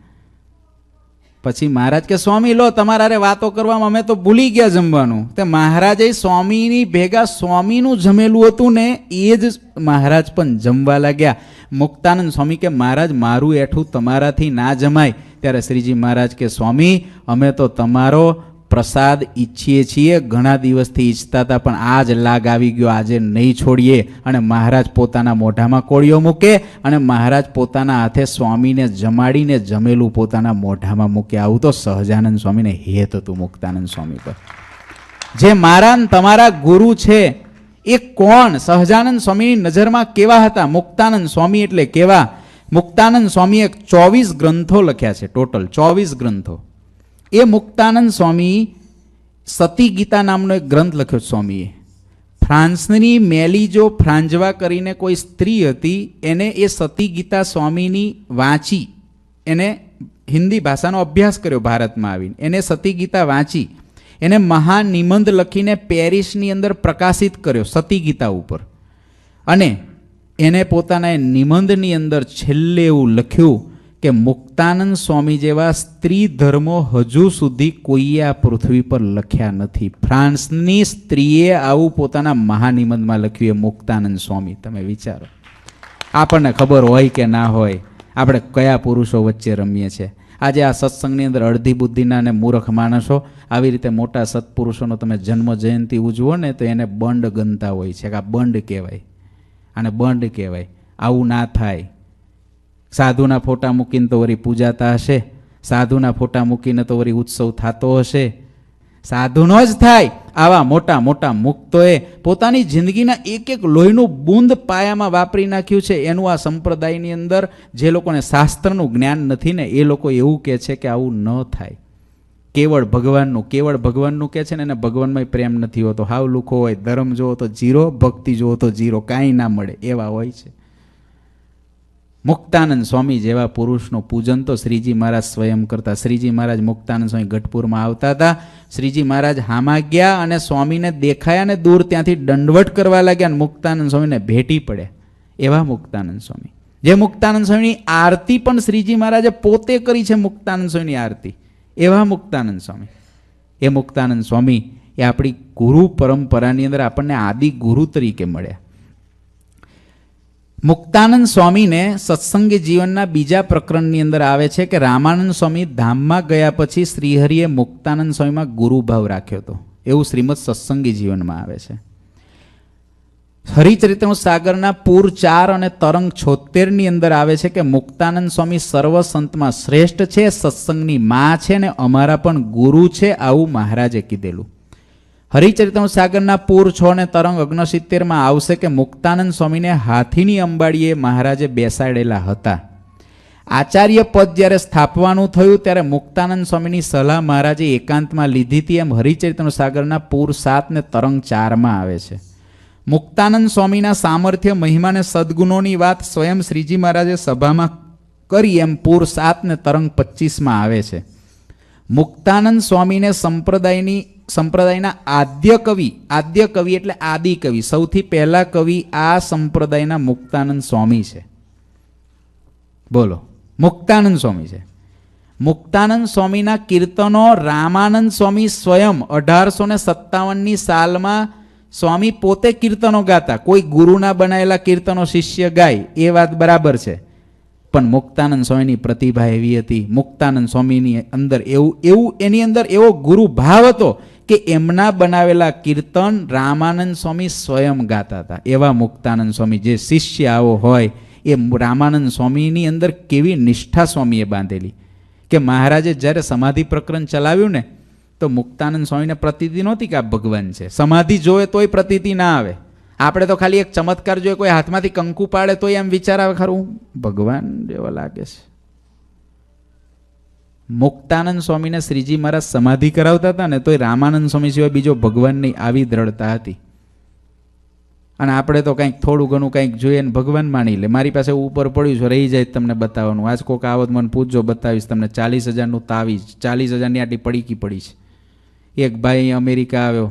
પછી મહારાજ કે સ્વામી લો તમારે વાતો કરવામાં અમે તો ભૂલી ગયા જમવાનું. તે મહારાજે સ્વામીની ભેગા સ્વામીનું જમેલું હતું ને એ જ મહારાજ પણ જમવા લાગ્યા. મુક્તાનંદ સ્વામી કે મહારાજ મારું એઠું તમારાથી ના જમાય. ત્યારે શ્રીજી મહારાજ કે સ્વામી અમે તો તમારો પ્રસાદ ઈચ્છીએ છીએ, ઘણા દિવસથી ઈચ્છતા હતા પણ આજ લાગ આવી ગયો, આજે નહીં છોડીએ. અને મહારાજ પોતાના મોઢામાં કોળીઓ મૂકે અને મહારાજ પોતાના હાથે સ્વામીને જમાડીને જમેલું પોતાના મોઢામાં મૂકે. આવું તો સહજાનંદ સ્વામીને હેત હતું મુક્તાનંદ સ્વામી પર. જે મારા તમારા ગુરુ છે એ કોણ? સહજાનંદ સ્વામીની નજરમાં કેવા હતા મુક્તાનંદ સ્વામી? એટલે કેવા? મુક્તાનંદ સ્વામીએ 24 ગ્રંથો લખ્યા છે, ટોટલ 24 ગ્રંથો. એ મુક્તાનંદ સ્વામી સતી ગીતા નામનો એક ગ્રંથ લખ્યો સ્વામીએ. ફ્રાન્સની મેલીજો ફ્રાંજવા કરીને કોઈ સ્ત્રી હતી, એને એ સતી ગીતા સ્વામીની વાંચી, એને હિન્દી ભાષાનો અભ્યાસ કર્યો ભારતમાં આવીને, એને સતી ગીતા વાંચી, એને મહાનિબંધ લખીને પેરિસની અંદર પ્રકાશિત કર્યો સતી ગીતા ઉપર. અને એને પોતાના નિબંધની અંદર છેલ્લે એવું લખ્યું કે મુક્તાનંદ સ્વામી જેવા સ્ત્રી ધર્મો હજુ સુધી કોઈએ આ પૃથ્વી પર લખ્યા નથી. ફ્રાન્સની સ્ત્રીએ આવું પોતાના મહાનિબંધમાં લખ્યું એ મુક્તાનંદ સ્વામી. તમે વિચારો, આપણને ખબર હોય કે ના હોય, આપણે કયા પુરુષો વચ્ચે રમીએ છીએ. આજે આ સત્સંગની અંદર અડધી બુદ્ધિના અને મૂર્ખ માણસો આવી રીતે મોટા સત્પુરુષોનો તમે જન્મ જયંતિ ઉજવો ને તો એને બંડ ગણતા હોય છે કે આ બંડ કહેવાય, આને બંડ કહેવાય. આવું ના થાય. સાધુના ફોટા મૂકીને તો વળી પૂજાતા હશે, સાધુના ફોટા મૂકીને તો વળી ઉત્સવ થતો હશે. સાધુનો જ થાય. આવા મોટા મોટા મુક્તોએ પોતાની જિંદગીના એક એક લોહીનું બૂંદ પાયામાં વાપરી નાખ્યું છે. એનું આ સંપ્રદાયની અંદર જે લોકોને શાસ્ત્રનું જ્ઞાન નથી ને એ લોકો એવું કહે છે કે આવું ન થાય. કેવળ ભગવાનનું કહે છે ને એને ભગવાનમાં પ્રેમ નથી હોતો, હાવ લુખો હોય. ધર્મ જોવો તો 0, ભક્તિ જોવો તો 0, કાંઈ ના મળે એવા હોય છે. મુક્તાનંદ સ્વામી જેવા પુરુષનું પૂજન તો શ્રીજી મહારાજ સ્વયં કરતા. શ્રીજી મહારાજ મુક્તાનંદ સ્વામી ગઢપુરમાં આવતા હતા. શ્રીજી મહારાજ હામાં ગયા અને સ્વામીને દેખાયા ને દૂર ત્યાંથી દંડવટ કરવા લાગ્યા અને મુક્તાનંદ સ્વામીને ભેટી પડ્યા. એવા મુક્તાનંદ સ્વામી, જે મુક્તાનંદ સ્વામીની આરતી પણ શ્રીજી મહારાજે પોતે કરી છે. મુક્તાનંદ સ્વામીની આરતી, એવા મુક્તાનંદ સ્વામી. એ મુક્તાનંદ સ્વામી એ આપણી ગુરુ પરંપરાની અંદર આપણને આદિ ગુરુ તરીકે મળ્યા. મુક્તાનંદ સ્વામીને સત્સંગી જીવનના બીજા પ્રકરણની અંદર આવે છે કે રામાનંદ સ્વામી ધામમાં ગયા પછી શ્રીહરિએ મુક્તાનંદ સ્વામીમાં ગુરુભાવ રાખ્યો હતો, એવું શ્રીમદ સત્સંગી જીવનમાં આવે છે. હરિચરિત્ર સાગરના પૂર 4 અને તરંગ 76 ની અંદર આવે છે કે મુક્તાનંદ સ્વામી સર્વ સંતમાં શ્રેષ્ઠ છે, સત્સંગની માં છે ને અમારા પણ ગુરુ છે, આવું મહારાજે કીધેલું. હરિચરિત્ર સાગરના પૂર 6 અને તરંગ 69 આવશે કે મુક્તાનંદ સ્વામીને હાથીની અંબાડીએ મહારાજે બેસાડેલા હતા. આચાર્ય પદ જ્યારે સ્થાપવાનું થયું ત્યારે મુક્તાનંદ સ્વામીની સલાહ મહારાજે એકાંતમાં લીધી હતી, એમ હરિચરિત્ર સાગરના પૂર 7 ને તરંગ 4 આવે છે. મુક્તાનંદ સ્વામીના સામર્થ્ય મહિમાને સદગુણોની વાત સ્વયં શ્રીજી મહારાજે સભામાં કરી, એમ પૂર 7 ને તરંગ 25 આવે છે. મુક્તાનંદ સ્વામીને સંપ્રદાયના આદ્ય કવિ એટલે આદિ કવિ, સૌથી પહેલા કવિ આ સંપ્રદાયના મુક્તાનંદ સ્વામી છે. બોલો, મુક્તાનંદ સ્વામી છે. મુક્તાનંદ સ્વામીના કીર્તનો રામાનંદ સ્વામી સ્વયં 1857 સાલમાં સ્વામી પોતે કીર્તનો ગાતા. કોઈ ગુરુના બનાવેલા કીર્તનો શિષ્ય ગાય એ વાત બરાબર છે, પણ મુક્તાનંદ સ્વામીની પ્રતિભા એવી હતી. મુક્તાનંદ સ્વામીની અંદર એની અંદર એવો ગુરુ ભાવ હતો કે એમના બનાવેલા કીર્તન રામાનંદ સ્વામી સ્વયં ગાતા હતા. એવા મુક્તાનંદ સ્વામી, જે શિષ્ય આવો હોય એ રામાનંદ સ્વામીની અંદર કેવી નિષ્ઠા સ્વામીએ બાંધેલી કે મહારાજે જ્યારે સમાધિ પ્રકરણ ચલાવ્યું ને તો મુક્તાનંદ સ્વામીને પ્રતીતિ નહોતી કે આ ભગવાન છે. સમાધિ જોવે તોય પ્રતીતિ ના આવે. આપણે તો ખાલી એક ચમત્કાર જોઈએ, કોઈ હાથમાંથી કંકુ પાડે તો એમ વિચાર આવે ખરું ભગવાન જેવા લાગે છે. મુક્તાનંદ સ્વામીને શ્રીજી મહારાજ સમાધિ કરાવતા હતા ને તોય રામાનંદ સ્વામી સિવાય બીજો ભગવાન નહીં આવી દ્રઢતા હતી. અને આપણે તો કંઈક થોડું ઘણું કંઈક જોઈએ ને ભગવાન માની લે. મારી પાસે ઉપર પડ્યું છે, રહી જાય તમને બતાવવાનું. આજ કોઈક આવત મને પૂછજો, બતાવીશ તમને. 40,000નું તાવીજ, 40,000ની આટલી પડીકી પડી છે. એક ભાઈ અમેરિકા આવ્યો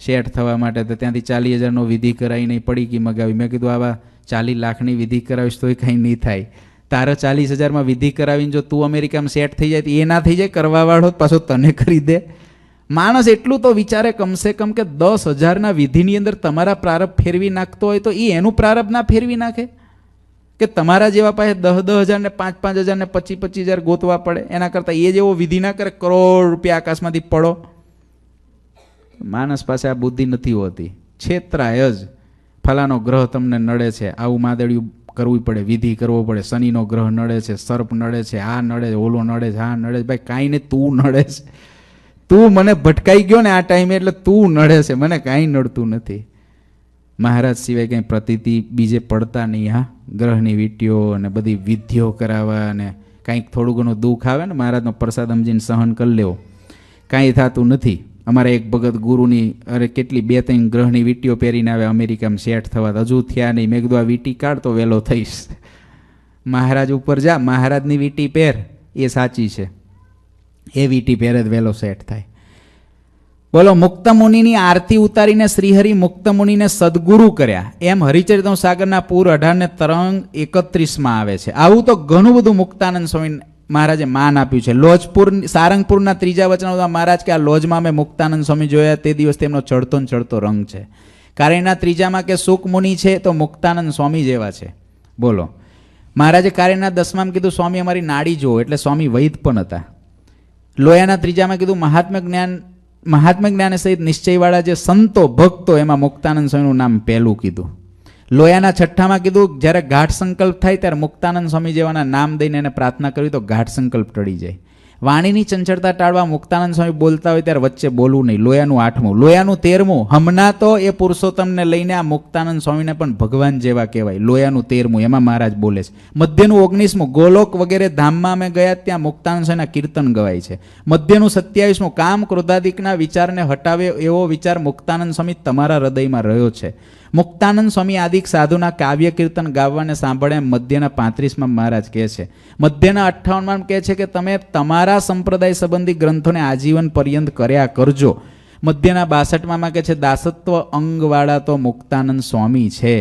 સેટ થવા માટે, તો ત્યાંથી 40,000નો વિધિ કરાવીને પડીકી મગાવી. મેં કીધું આવા 40 લાખની વિધિ કરાવીશ તોય કંઈ નહીં થાય. તારે 40,000માં વિધિ કરાવીને જો તું અમેરિકામાં સેટ થઈ જાય તો એ ના થઈ જાય, કરવાવાળો પાછો તને કરી દે. માણસ એટલું તો વિચારે કમસે કમ કે 10,000ના વિધિની અંદર તમારા પ્રારબ્ધ ફેરવી નાખતો હોય તો એ એનું પ્રારબ્ધ ના ફેરવી નાખે કે તમારા જેવા પાસે 10,000 ને 5,000 ને 25,000 ગોતવા પડે. એના કરતાં એ જેવો વિધિ ના કરે, કરોડ રૂપિયા આકાશમાંથી પડો. માણસ પાસે આ બુદ્ધિ નથી હોતી. છેતરાય જ. ફલાનો ગ્રહ તમને નડે છે, આવું માદળિયું કરવું પડે, વિધિ કરવો પડે. શનિનો ગ્રહ નડે છે, સર્પ નડે છે, આ નડે છે, ઓલો નડે છે, આ નડે છે. ભાઈ કાંઈ ને તું નડે છે. તું મને ભટકાઈ ગયો ને આ ટાઈમે એટલે તું નડે છે, મને કાંઈ નડતું નથી. મહારાજ સિવાય કંઈ પ્રતીતિ બીજે પડતા નહીં. હા, ગ્રહની વીંટીઓ અને બધી વિધિઓ કરાવવા અને કાંઈક થોડું ઘણું દુઃખ આવે ને મહારાજનો પ્રસાદ સમજીને સહન કરી લેવો, કાંઈ થતું નથી. અમારે એક ભગત ગુરુની અરે કેટલી 2-3 ગ્રહની વીંટીઓ પહેરીને આવે અમેરિકામાં સેટ થવા, હજુ થયા નહીં. મેં કીધું આ વીંટી કાઢ તો વહેલો થઈશ. મહારાજ ઉપર જા, મહારાજની વીંટી પહેર, એ સાચી છે. એ વીંટી પહેરે જ વહેલો સેટ થાય. બોલો, મુક્ત મુનિની આરતી ઉતારીને શ્રીહરિ મુક્ત મુનિને સદગુરુ કર્યા, એમ હરિચરિત્ર સાગરના પૂર 18 ને તરંગ 31માં આવે છે. આવું તો ઘણું બધું મુક્તાનંદ સ્વામી મહારાજે માન આપ્યું છે. લોજપુર સારંગપુરના 3જા વચનામૃતમાં મહારાજ કે આ લોજમાં અમે મુક્તાનંદ સ્વામી જોયા, તે દિવસ તેમનો ચડતો ને ચડતો રંગ છે. કારણ એના 3જામાં કે સુખ મુનિ છે તો મુક્તાનંદ સ્વામી જેવા છે. બોલો, મહારાજે કાર્યના 10માં કીધું સ્વામી અમારી નાડી જુઓ, એટલે સ્વામી વૈદ પણ હતા. લોયાના 3જામાં કીધું મહાત્મ્ય જ્ઞાન સહિત નિશ્ચયવાળા જે સંતો ભક્તો, એમાં મુક્તાનંદ સ્વામીનું નામ પહેલું કીધું. લોયાના 6માં કીધું જ્યારે ગાઢ સંકલ્પ થાય ત્યારે મુક્તાનંદ સ્વામી જેવાના નામ દઈને એને પ્રાર્થના કરવી તો ગાઢ સંકલ્પ ટળી જાય. વાણીની ચંચળતા ટાળવા મુક્તાનંદ સ્વામી બોલતા હોય ત્યારે વચ્ચે બોલવું નહીં. લોયાનું 8મું. લોયાનું 13મું. હમણાં તો એ પુરુષોત્તમને લઈને આ મુક્તાનંદ સ્વામીને પણ ભગવાન જેવા કહેવાય. લોયાનું 13મું, એમાં મહારાજ બોલે છે. મધ્યનું 19મું. ગોલોક વગેરે ધામમાં અમે ગયા ત્યાં મુક્તાનંદ સ્વામીના કીર્તન ગવાય છે. મધ્યનું 27મું. કામ ક્રોધાદિકના વિચારને હટાવે એવો વિચાર મુક્તાનંદ સ્વામી તમારા હૃદયમાં રહ્યો છે. મુક્તાનંદ સ્વામી આદિક સાધુના કાવ્ય કીર્તન ગાવાને સાંભળે એમ મધ્યના 35માં મહારાજ કહે છે. મધ્યના 58માં કહે છે કે તમે તમારા સંપ્રદાય સંબંધી ગ્રંથોને આજીવન પર્યંત કર્યા કરજો. મધ્યના 62માં કહે છે દાસત્વ અંગવાળા તો મુક્તાનંદ સ્વામી છે.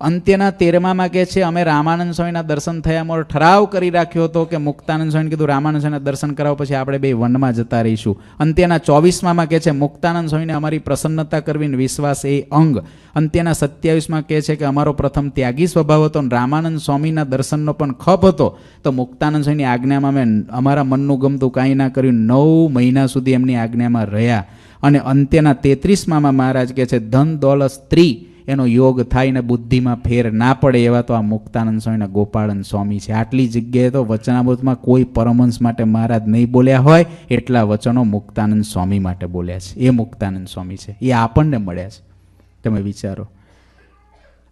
અંત્યના 13માં કહે છે અમે રામાનંદ સ્વામીના દર્શન થયા મોર ઠરાવ કરી રાખ્યો હતો કે મુક્તાનંદ સ્વામીને કીધું રામાનંદ સ્વામીના દર્શન કરાવો, પછી આપણે બે વનમાં જતા રહીશું. અંત્યના 24માં કહે છે મુક્તાનંદ સ્વામીને અમારી પ્રસન્નતા કરવી વિશ્વાસ એ અંગ. અંત્યના 27માં કહે છે કે અમારો પ્રથમ ત્યાગી સ્વભાવ હતો અને રામાનંદ સ્વામીના દર્શનનો પણ ખપ હતો, તો મુક્તાનંદ સ્વામીની આજ્ઞામાં અમે અમારા મનનું ગમતું કાંઈ ના કર્યું. 9 મહિના સુધી એમની આજ્ઞામાં રહ્યા. અને અંત્યના 33માં મહારાજ કહે છે ધન દોલત સ્ત્રી એનો યોગ થાય ને બુદ્ધિમાં ફેર ના પડે એવા તો આ મુક્તાનંદ સ્વામીના ગોપાળન સ્વામી છે. આટલી જગ્યાએ તો વચનામૃતમાં કોઈ પરમહંસ માટે મહારાજ નહીં બોલ્યા હોય એટલા વચનો મુક્તાનંદ સ્વામી માટે બોલ્યા છે. એ મુક્તાનંદ સ્વામી છે, એ આપણને મળ્યા છે. તમે વિચારો,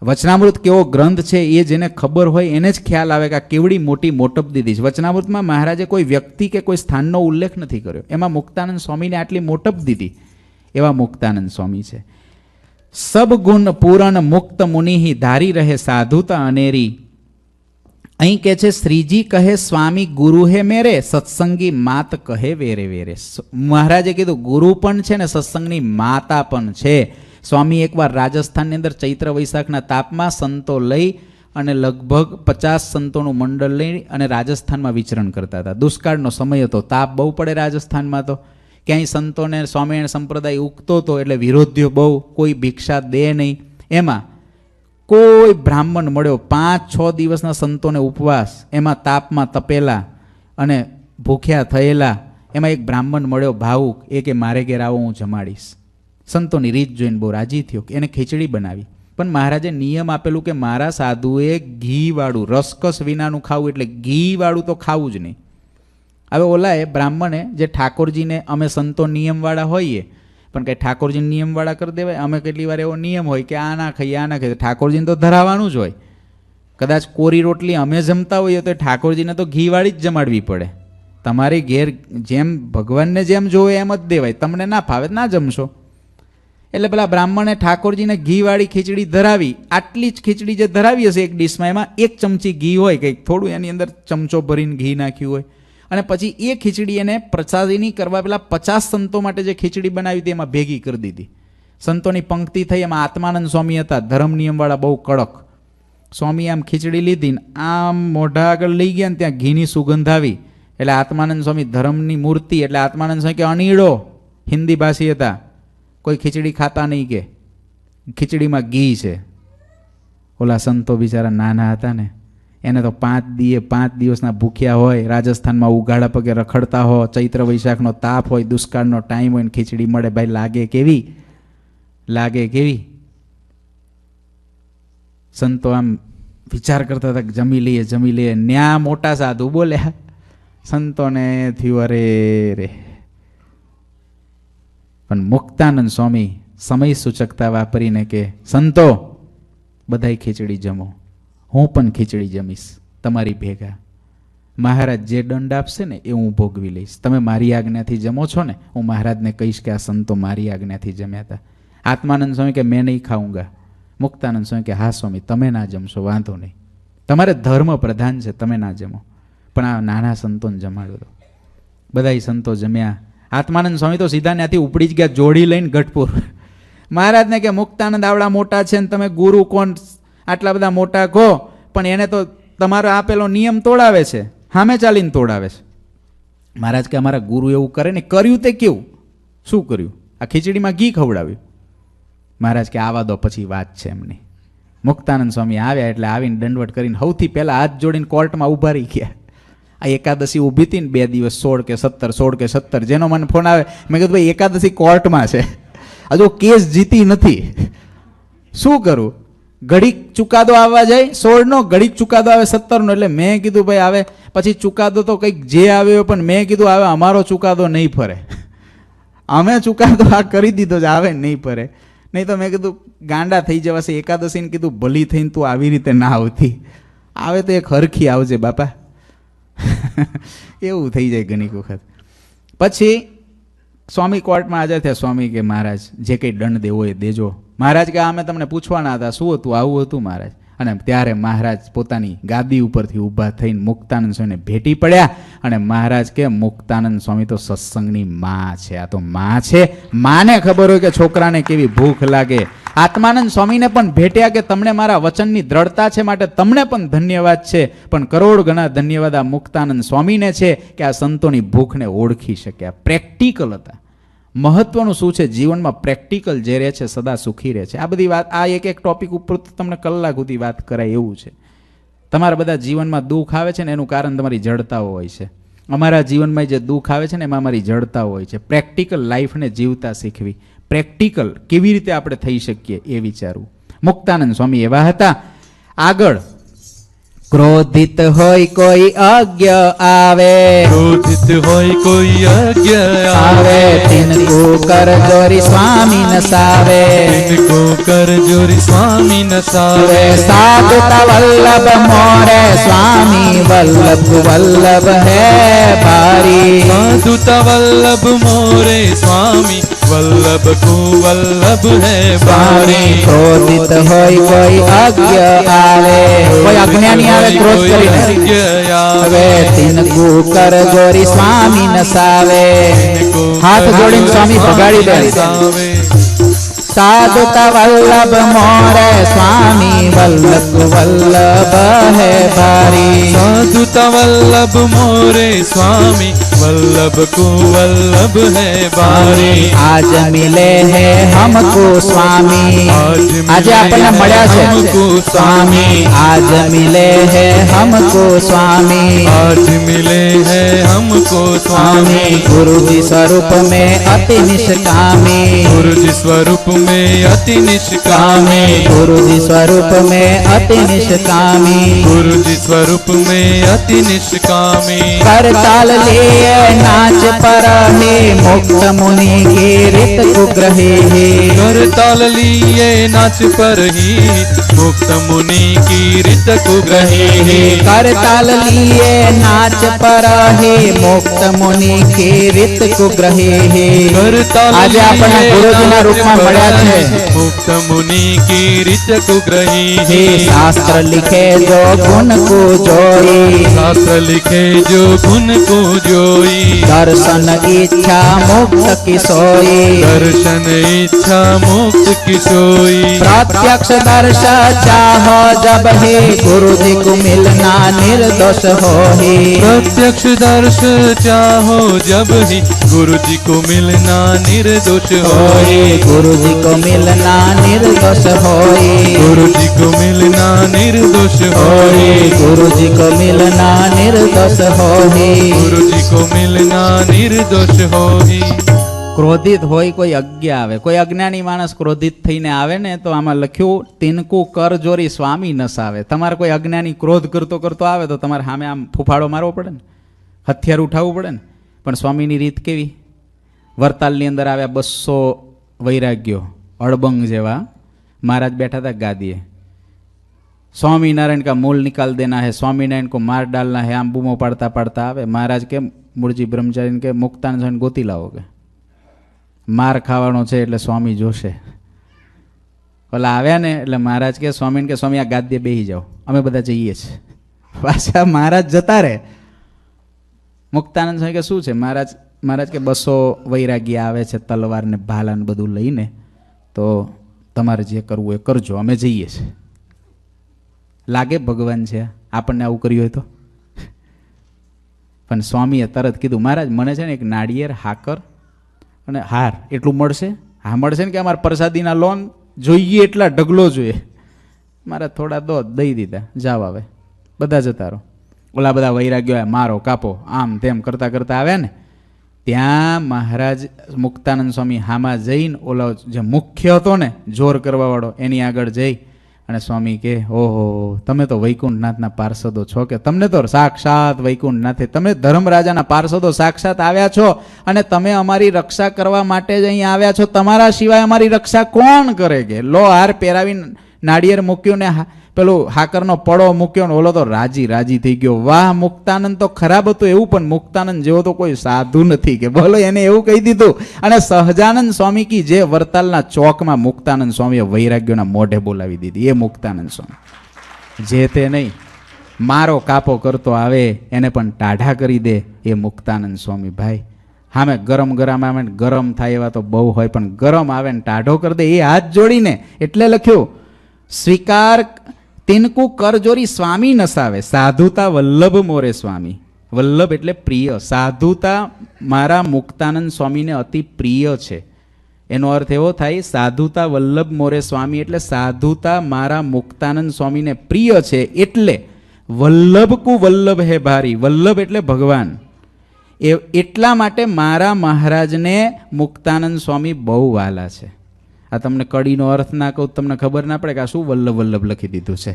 વચનામૃત કેવો ગ્રંથ છે એ જેને ખબર હોય એને જ ખ્યાલ આવે કે આ કેવડી મોટી મોટપ દીધી છે. વચનામૃતમાં મહારાજે કોઈ વ્યક્તિ કે કોઈ સ્થાનનો ઉલ્લેખ નથી કર્યો, એમાં મુક્તાનંદ સ્વામીને આટલી મોટપ દીધી. એવા મુક્તાનંદ સ્વામી છે. સબ ગુણ પૂરણ મુક્ત મુનિ ધારી રહે સાધુતા અનેરી. અહીં કે છે શ્રીજી કહે સ્વામી ગુરુ હે મેરે, સત્સંગી માત કહે વેરે વેરે. મહારાજે કીધું ગુરુ પણ છે ને સત્સંગની માતા પણ છે. સ્વામી એકવાર રાજસ્થાનની અંદર ચૈત્ર વૈશાખના તાપમાં સંતો લઈ અને લગભગ 50 સંતોનું મંડળ લઈ અને રાજસ્થાનમાં વિચરણ કરતા હતા. દુષ્કાળનો સમય હતો, તાપ બહુ પડે રાજસ્થાનમાં, તો ક્યાંય સંતોને સ્વામિનારાયણ સંપ્રદાય ઉગતો હતો એટલે વિરોધીઓ બહુ, કોઈ ભિક્ષા દે નહીં. એમાં કોઈ બ્રાહ્મણ મળ્યો, 5-6 દિવસના સંતોને ઉપવાસ, એમાં તાપમાં તપેલા અને ભૂખ્યા થયેલા, એમાં એક બ્રાહ્મણ મળ્યો ભાવુક, એ કે મારે ઘેર આવો હું જમાડીશ. સંતોની રીત જોઈને બહુ રાજી થયો, એને ખીચડી બનાવી. પણ મહારાજે નિયમ આપેલું કે મારા સાધુએ ઘીવાળું, રસકસ વિનાનું ખાવું, એટલે ઘીવાળું તો ખાવું જ નહીં. હવે ઓલાએ બ્રાહ્મણે જે ઠાકોરજીને અમે સંતો નિયમવાળા હોઈએ, પણ કંઈ ઠાકોરજીને નિયમવાળા કરી દેવાય? અમે કેટલી વાર એવો નિયમ હોય કે આ ના ખાઈએ આ ના ખાઈએ, ઠાકોરજીને તો ધરાવવાનું જ હોય. કદાચ કોરી રોટલી અમે જમતા હોઈએ તો ઠાકોરજીને તો ઘીવાળી જ જમાડવી પડે. તમારી ઘેર જેમ ભગવાનને જેમ જોવે એમ જ દેવાય. તમને ના ફાવે ના જમશો. એટલે પેલા બ્રાહ્મણે ઠાકોરજીને ઘીવાળી ખીચડી ધરાવી. આટલી જ ખીચડી જે ધરાવી હશે એક ડીશમાં, એમાં 1 ચમચી ઘી હોય, કંઈક થોડું એની અંદર ચમચો ભરીને ઘી નાખ્યું હોય, અને પછી એ ખીચડી એને પ્રસાદીની કરવા પેલા 50 સંતો માટે જે ખીચડી બનાવી હતી એમાં ભેગી કરી દીધી. સંતોની પંક્તિ થઈ. એમાં આત્માનંદ સ્વામી હતા, ધર્મ નિયમવાળા, બહુ કડક. સ્વામી આમ ખીચડી લીધી ને આમ મોઢા આગળ લઈ ગયા ને ત્યાં ઘીની સુગંધ આવી. એટલે આત્માનંદ સ્વામી ધર્મની મૂર્તિ, એટલે આત્માનંદ સ્વામી કે અણીડો, હિન્દી ભાષી હતા, કોઈ ખીચડી ખાતા નહીં, કે ખીચડીમાં ઘી છે. ઓલા સંતો બિચારા નાના હતા ને, એને તો 5 દિવસના ભૂખ્યા હોય, રાજસ્થાનમાં ઉઘાડા પગે રખડતા હોય, ચૈત્ર વૈશાખનો તાપ હોય, દુષ્કાળનો ટાઈમ હોય ને ખીચડી મળે, ભાઈ લાગે કેવી? લાગે કેવી? સંતો આમ વિચાર કરતા હતા કે જમી લઈએ. ન્યા મોટા સાધુ બોલ્યા. સંતોને થયું અરે રે. પણ મુક્તાનંદ સ્વામી સમય સૂચકતા વાપરીને કે સંતો બધાય ખીચડી જમો, હું પણ ખીચડી જમીશ તમારી ભેગા. મહારાજ જે દંડ આપશે ને એ હું ભોગવી લઈશ. તમે મારી આજ્ઞાથી જમો છો ને, હું મહારાજને કહીશ કે આ સંતો મારી આજ્ઞાથી જમ્યા હતા. આત્માનંદ સ્વામી કે મેં નહીં ખાઉંગા. મુક્તાનંદ સ્વામી કે હા સ્વામી, તમે ના જમશો વાંધો નહીં, તમારે ધર્મ પ્રધાન છે, તમે ના જમો, પણ આ નાના સંતોને જમાડો દો. બધાય સંતો જમ્યા. આત્માનંદ સ્વામી તો સીધા ત્યાંથી ઉપડી જ ગયા, જોડી લઈને ગઢપુર. મહારાજને કે મુક્તાનંદ આવડા મોટા છે ને તમે ગુરુ કોણ આટલા બધા મોટા કહો, પણ એને તો તમારો આપેલો નિયમ તોડાવે છે, સામે ચાલીને તોડાવે છે. મહારાજ કે અમારા ગુરુ એવું કરે ને, કર્યું તે કેવું? શું કર્યું? આ ખીચડીમાં ઘી ખવડાવ્યું. મહારાજ કે આવા દો, પછી વાત છે એમની. મુક્તાનંદ સ્વામી આવ્યા એટલે આવીને દંડવટ કરીને સૌથી પહેલા હાથ જોડીને કોર્ટમાં ઊભા રહી ગયા. આ એકાદશી ઊભી હતી ને 2 દિવસ, 16 કે 17, જેનો મને ફોન આવે, મેં કીધું ભાઈ એકાદશી કોર્ટમાં છે, હજુ કેસ જીતી નથી, શું કરું? ઘડીક ચુકાદો આવવા જાય 16નો, ઘડીક ચુકાદો આવે 17નો. એટલે મેં કીધું ભાઈ આવે પછી ચુકાદો તો કંઈક જે આવ્યો, પણ મેં કીધું આવે અમારો ચુકાદો નહીં ફરે, અમે ચુકાદો આ કરી દીધો છે, આવે નહીં ફરે. નહીં તો મેં કીધું ગાંડા થઈ જવાશે. એકાદશીને કીધું ભલી થઈને તું આવી રીતે ના આવતી, આવે તો એક હરખી આવજે બાપા. એવું થઈ જાય ઘણી વખત. પછી સ્વામી કોર્ટમાં હાજર થયા. સ્વામી કે મહારાજ જે કંઈ દંડ દેવો એ દેજો. મહારાજ કે અમે તમને પૂછવાના હતા, શું હતું? આવું હતું મહારાજ. અને ત્યારે મહારાજ પોતાની ગાદી ઉપરથી ઊભા થઈને મુક્તાનંદ સ્વામીને ભેટી પડ્યા. અને મહારાજ કે મુક્તાનંદ સ્વામી તો સત્સંગની માં છે, આ તો માં છે, માને ખબર હોય કે છોકરાને કેવી ભૂખ લાગે. આત્માનંદ સ્વામીને પણ ભેટ્યા કે તમને મારા વચનની દ્રઢતા છે, માટે તમને પણ ધન્યવાદ છે, પણ કરોડ ગણા ધન્યવાદ આ મુક્તાનંદ સ્વામીને છે કે આ સંતોની ભૂખને ઓળખી શક્યા. પ્રેક્ટિકલ હતા. મહત્વનું શું છે જીવનમાં? પ્રેક્ટિકલ જે રહે છે સદા સુખી રહે છે. આ બધી વાત, આ એક ટોપિક ઉપર તમને કલાક સુધી વાત કરાય એવું છે. તમારા બધા જીવનમાં દુઃખ આવે છે ને એનું કારણ તમારી જડતાઓ હોય છે. અમારા જીવનમાં જે દુઃખ આવે છે ને એમાં અમારી જડતાઓ હોય છે. પ્રેક્ટિકલ લાઈફને જીવતા શીખવી, પ્રેક્ટિકલ કેવી રીતે આપણે થઈ શકીએ એ વિચારવું. મુક્તાનંદ સ્વામી એવા હતા. આગળ ક્રોધિત હોય કોઈ અજ્ઞ આવે, ક્રોધિત હોય કોઈ અજ્ઞ આવે તિનકો કર જોરી સ્વામી નસાવે, તિનકો કર જોરી સ્વામી નસાવે. સાધુતા વલ્લભ મોરે સ્વામી વલ્લભ વલ્લભ હે ભારી, સાધુતા વલ્લભ મોરે સ્વામી વલ્લભ કો વલ્લભ હે ભારી. ક્રોધિત હોય કોઈ અજ્ઞ આવે, કોઈ અજ્ઞાની આવે ક્રોધ કરીને, હવે તિનકુ કર જોરી સ્વામી નસાવે. હાથ જોડીને સ્વામી ભગાડી દે. સાધુતા વલ્લભ મોરે સ્વામી વલ્લભ વલ્લભ હે ભારી, સાધુતા વલ્લભ મોરે સ્વામી વલ્લભ કો વલ્લભ હે ભારી. આજ મિલે હે હમકો સ્વામી, આજે આપણને મળ્યા છે સ્વામી, આજ મિલે હે હમકો સ્વામી, આજ મિલે હે હમકો સ્વામી. ગુરુજી સ્વરૂપ में अति निष्कामी, गुरुजी स्वरूप में अति निष्कामी, गुरुजी स्वरूप में अति निष्कामी, गुरुजी स्वरूप में अति निष्कामी। कर ताल लिए नाच पर हे मुक्त मुनि की रित कुग्रहे हे, कर ताल लिए नाच पर ही मुक्त मुनि की रित कुग्रहे हे, कर ताल लिए नाच पर हे मुक्त मुनि की रित कुग्रहे हे। कर ताल આજે આપણે ગુરુજીના રૂપમાં મળ્યા છે। मुक्त मुनि की रित कुग्रही हे हे, शास्त्र लिखे जो गुण को जोई, शास्त्र लिखे जो गुण को जोई, दर्शन इच्छा मुक्त की सोई, दर्शन इच्छा मुक्त की सोई। प्रत्यक्ष दर्श चाहो जब हे गुरुजी को मिलना निर्दोष हो ही, प्रत्यक्ष दर्श चाहो जब ही गुरु जी को मिलना निर्दोष होए, गुरुजी को मिलना निर्दोष होई, गुरु जी को मिलना निर्दोष होए, गुरुजी को मिलना निर्दोष होई। गुरु जी को मिलना निर्दोष होए। ક્રોધિત હોય કોઈ અજ્ઞ આવે, કોઈ અજ્ઞાની માણસ ક્રોધિત થઈને આવે ને તો આમાં લખ્યું તિનકુ કર જોરી સ્વામી નસાવે। તમારે કોઈ અજ્ઞાની ક્રોધ કરતો કરતો આવે તો તમારે સામે આમ ફૂફાડો મારવો પડે ને, હથિયાર ઉઠાવવું પડે ને। પણ સ્વામીની રીત કેવી? વરતાલની અંદર આવ્યા 200 વૈરાગ્યો અડબંગ જેવા, મહારાજ बैठा था गादीए, स्वामीनारायण का मूल निकाल देना है, स्वामीनारायण को मार डालना है, आम बूमो पाड़ता पाड़ता आवे। महाराज के मूળજી બ્રહ્મચારી के मुक्तानंद गोती लावोगे, मार खावानो छे એટલે स्वामी जोशे। ઓલા આવ્યા ને એટલે મહારાજ કે સ્વામીને કે સ્વામી આ ગાદીએ બેસી જાઓ, અમે બધા જઈએ છીએ। પાછા મહારાજ જતા રહે। મુક્તાનંદ સ્વામી કે શું છે? મહારાજ કે 200 વૈરાગી આવે છે તલવાર ને ભાલા ને બધું લઈને, તો તમારે જે કરવું એ કરજો, અમે જઈએ છીએ। લાગે ભગવાન છે આપણને આવું કર્યું હોય તો? પણ સ્વામીએ તરત કીધું, મહારાજ મને છે ને એક નાળિયેર, હાકર અને હાર એટલું મળશે? હા મળશે ને, કે અમારે પ્રસાદીના લોન જોઈએ એટલા ઢગલો જોઈએ। મારા થોડા દઈ દીધા, જાવ આવે, બધા જતા રહો। ઓલા બધા વૈરાગ્યો મારો કાપો આમ તેમ કરતા કરતા આવ્યા ને, ત્યાં મહારાજ મુક્તાનંદ સ્વામી હામાં જઈને ઓલો જે મુખ્ય હતો ને જોર કરવાવાળો એની આગળ જઈ અને સ્વામી કે ઓહો તમે તો વૈકુંઠનાથના પાર્ષદો છો, કે તમને તો સાક્ષાત વૈકુંઠનાથે, તમે ધર્મરાજાના પાર્ષદો સાક્ષાત આવ્યા છો અને તમે અમારી રક્ષા કરવા માટે જ અહીં આવ્યા છો, તમારા સિવાય અમારી રક્ષા કોણ કરે? કે લો હાર પહેરાવીને નાળિયેર મૂક્યું ને પેલું હાકરનો પડો મૂક્યો ને ઓલો તો રાજી થઈ ગયો। વાહ, મુક્તાનંદ તો ખરાબ હતું એવું, પણ મુક્તાનંદ જેવો તો કોઈ સાધુ નથી, કે બોલો એને એવું કહી દીધું। અને સહજાનંદ સ્વામી કી જે વરતાલના ચોકમાં મુક્તાનંદ સ્વામીએ વૈરાગ્યોના મોઢે બોલાવી દીધી, એ મુક્તાનંદ સ્વામી જે તે નહીં, મારો કાપો કરતો આવે એને પણ ટાઢા કરી દે, એ મુક્તાનંદ સ્વામી ભાઈ। હામે ગરમ આવે ને ગરમ થાય એવા તો બહુ હોય, પણ ગરમ આવે ને ટાઢો કરી દે, એ હાથ જોડીને એટલે લખ્યું સ્વીકાર તિનકુ કરજોરી સ્વામી નસાવે, સાધુતા વલ્લભ મોરે સ્વામી। વલ્લભ એટલે પ્રિય, સાધુતા મારા મુક્તાનંદ સ્વામીને અતિ પ્રિય છે, એનો અર્થ એવો થાય સાધુતા વલ્લભ મોરે સ્વામી એટલે સાધુતા મારા મુક્તાનંદ સ્વામીને પ્રિય છે, એટલે વલ્લભ કુ વલ્લભ હે ભારી, વલ્લભ એટલે ભગવાન, એટલા માટે મારા મહારાજને મુક્તાનંદ સ્વામી બહુ વાલા છે। આ તમને કડીનો અર્થ ના કહું તમને ખબર ના પડે કે આ શું વલ્લભ વલ્લભ લખી દીધું છે,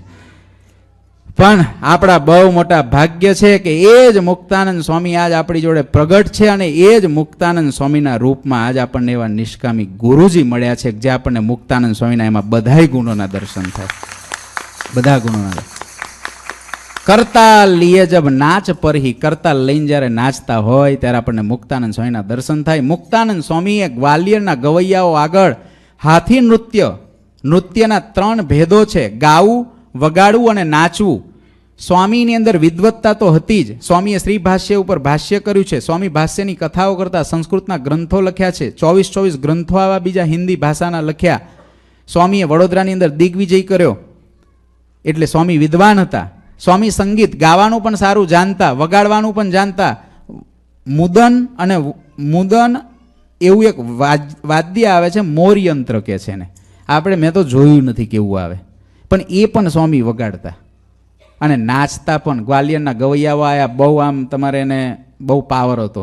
પણ આપણા બહુ મોટા ભાગ્ય છે કે એ જ મુક્તાનંદ સ્વામી આજ આપણી જોડે પ્રગટ છે, અને એ જ મુક્તાનંદ સ્વામીના રૂપમાં આજ આપણને એવા નિષ્કામી ગુરુજી મળ્યા છે જે આપણને મુક્તાનંદ સ્વામીના એમાં બધાય ગુણોના દર્શન થાય, બધા ગુણોના। કરતાલ લીએ જબ નાચ પરહી, કરતાલ લઈને જ્યારે નાચતા હોય ત્યારે આપણને મુક્તાનંદ સ્વામીના દર્શન થાય। મુક્તાનંદ સ્વામીએ ગ્વાલિયરના ગવૈયાઓ આગળ હાથી નૃત્યના 3 ભેદો છે, ગાવું, વગાડવું અને નાચવું। સ્વામીની અંદર વિદ્વત્તા તો હતી જ, સ્વામીએ શ્રી ભાષ્ય ઉપર ભાષ્ય કર્યું છે, સ્વામી ભાષ્યની કથાઓ કરતા સંસ્કૃતના ગ્રંથો લખ્યા છે, 24 ગ્રંથો આવા બીજા હિન્દી ભાષાના લખ્યા। સ્વામીએ વડોદરાની અંદર દિગ્વિજય કર્યો એટલે સ્વામી વિદ્વાન હતા। સ્વામી સંગીત ગાવાનું પણ સારું જાણતા, વગાડવાનું પણ જાણતા। મુદન એવું એક વાદ્ય આવે છે, મોરયંત્ર કે છે ને, આપણે મેં તો જોયું નથી કેવું આવે, પણ એ પણ સ્વામી વગાડતા અને નાચતા પણ। ગ્વાલિયરના ગવૈયાઓ આયા, બહુ આમ તમારે એને બહુ પાવર હતો,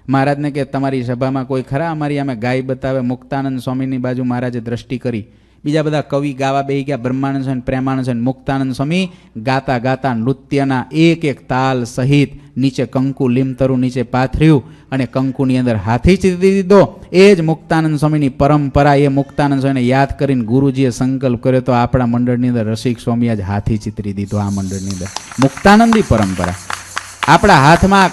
મહારાજને કે તમારી સભામાં કોઈ ખરા અમારી આમે ગાય બતાવે? મુક્તાનંદ સ્વામીની બાજુ મહારાજે દ્રષ્ટિ કરી. બીજા બધા કવિ ગાવા બેહી ગયા, બ્રહ્માનંદ સ્વામી, પ્રેમાનંદ સ્વામી. મુક્તાનંદ સ્વામી ગાતા ગાતા નૃત્યના એક એક તાલ સહિત નીચે કંકુ લીમતરું નીચે પાથર્યું અને કંકુની અંદર હાથી ચીરી દીધો. એ જ મુક્તાનંદ સ્વામીની પરંપરા. એ મુક્તાનંદ સ્વામીને યાદ કરીને ગુરુજીએ સંકલ્પ કર્યો તો આપણા મંડળની અંદર રસિક સ્વામી આજ હાથી ચિતરી દીધો. આ મંડળની અંદર મુક્તાનંદી પરંપરા. આપણા હાથમાં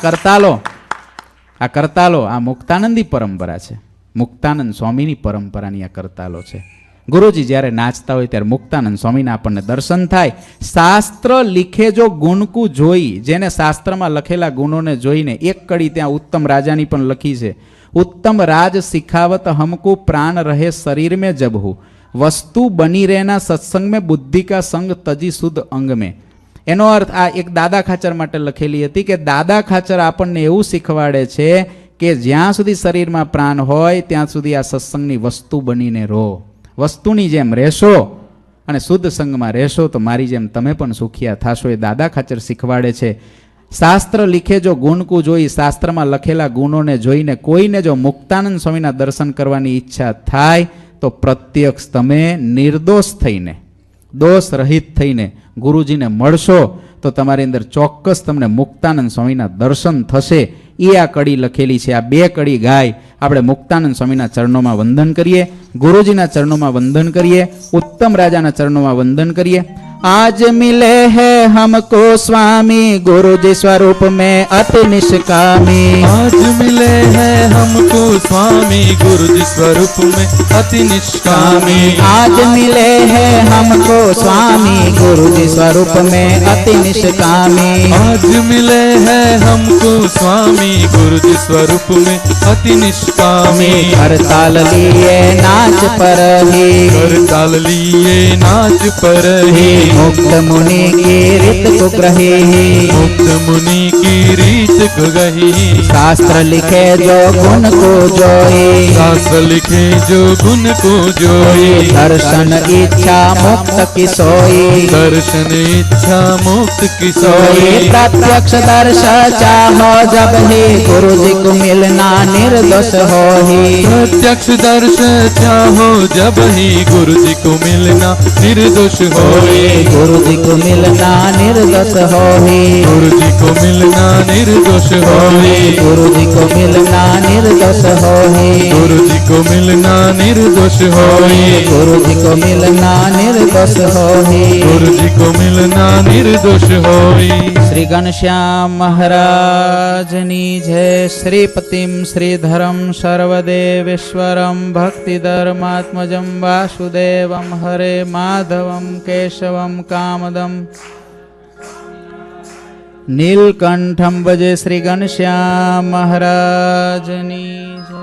આ કરતાલો આ મુક્તાનંદી પરંપરા છે. મુક્તાનંદ સ્વામીની પરંપરાની આ કરતાલો છે. ગુરુજી જ્યારે નાચતા હોય ત્યારે મુક્તાનંદ સ્વામીના આપણને દર્શન થાય. શાસ્ત્ર લીખે જો ગુણકુ જોઈ, જેને શાસ્ત્રમાં લખેલા ગુણોને જોઈને, એક કડી ત્યાં ઉત્તમ રાજાની પણ લખી છે. ઉત્તમ રાજ શિખાવત હમકુ પ્રાણ રહે શરીર में જબહુ, વસ્તુ બની રહેના સત્સંગ में બુદ્ધિ કા સંગ તજી શુદ્ધ અંગ में. એનો અર્થ આ એક દાદા ખાચર માટે લખેલી હતી કે દાદા ખાચર આપણને એવું શીખવાડે છે કે જ્યાં સુધી શરીરમાં પ્રાણ હોય ત્યાં સુધી આ સત્સંગની વસ્તુ બનીને રહો. વસ્તુની જેમ રહેશો અને શુદ્ધ સંગમાં રહેશો તો મારી જેમ તમે પણ સુખિયા થશો. એ દાદા ખાચર શીખવાડે છે. શાસ્ત્ર લીખે જો ગુણકુ જોઈ, શાસ્ત્રમાં લખેલા ગુણોને જોઈને કોઈને જો મુક્તાનંદ સ્વામીના દર્શન કરવાની ઈચ્છા થાય તો પ્રત્યક્ષ તમે નિર્દોષ થઈને, દોષ રહિત થઈને ગુરુજીને મળશો તો તમારી અંદર ચોક્કસ તમને મુક્તાનંદ સ્વામીના દર્શન થશે. એ આ કડી લખેલી છે. આ બે કડી ગાય આપણે મુક્તાનંદ સ્વામીના ચરણોમાં વંદન કરીએ, ગુરુજીના ચરણોમાં વંદન કરીએ, ઉત્તમ રાજાના ચરણોમાં વંદન કરીએ. आज मिले हैं हमको स्वामी गुरु जी स्वरूप में अति निष्कामी. आज मिले हैं हमको स्वामी गुरु जी स्वरूप में अति निष्कामी. आज मिले हैं हमको स्वामी गुरु जी स्वरूप में अति निष्कामी. आज मिले हैं हमको स्वामी गुरु जी स्वरूप में अति निष्कामी. हरताल लिए नाच पर ही, हरताल लिए नाच पर ही, मुक्त मुनि की रीत को ग्रही, मुक्त मुनि की रीत को गही. शास्त्र लिखे जो गुण को जोई, शास्त्र लिखे जो गुण को जोई. दर्शन इच्छा मुक्त की सोई, दर्शन इच्छा मुक्त की सोई. सोई. प्रत्यक्ष दर्श चाहो जब ही गुरु जी को मिलना निर्दोष हो ही. प्रत्यक्ष दर्श चाहो जब ही गुरु जी को मिलना निर्दोष होए. गुरु जी को मिलना निर्दोष हो ही. गुरु जी को मिलना निर्दोष होए. गुरु जी को मिलना निर्दोष हो ही. गुरु जी को मिलना निर्दोष होए. गुरु जी को मिलना निर्दोष हो ही. गुरु जी को मिलना निर्दोष होए. श्री घनश्याम महाराजनी जय. श्रीपतिम श्रीधरम सर्वदेवेश्वरम भक्तिधर्मात्मजं वासुदेवं हरे माधवं केशवं कामदं नीलकंठं भजे. श्री घनश्याम महाराजनी जय.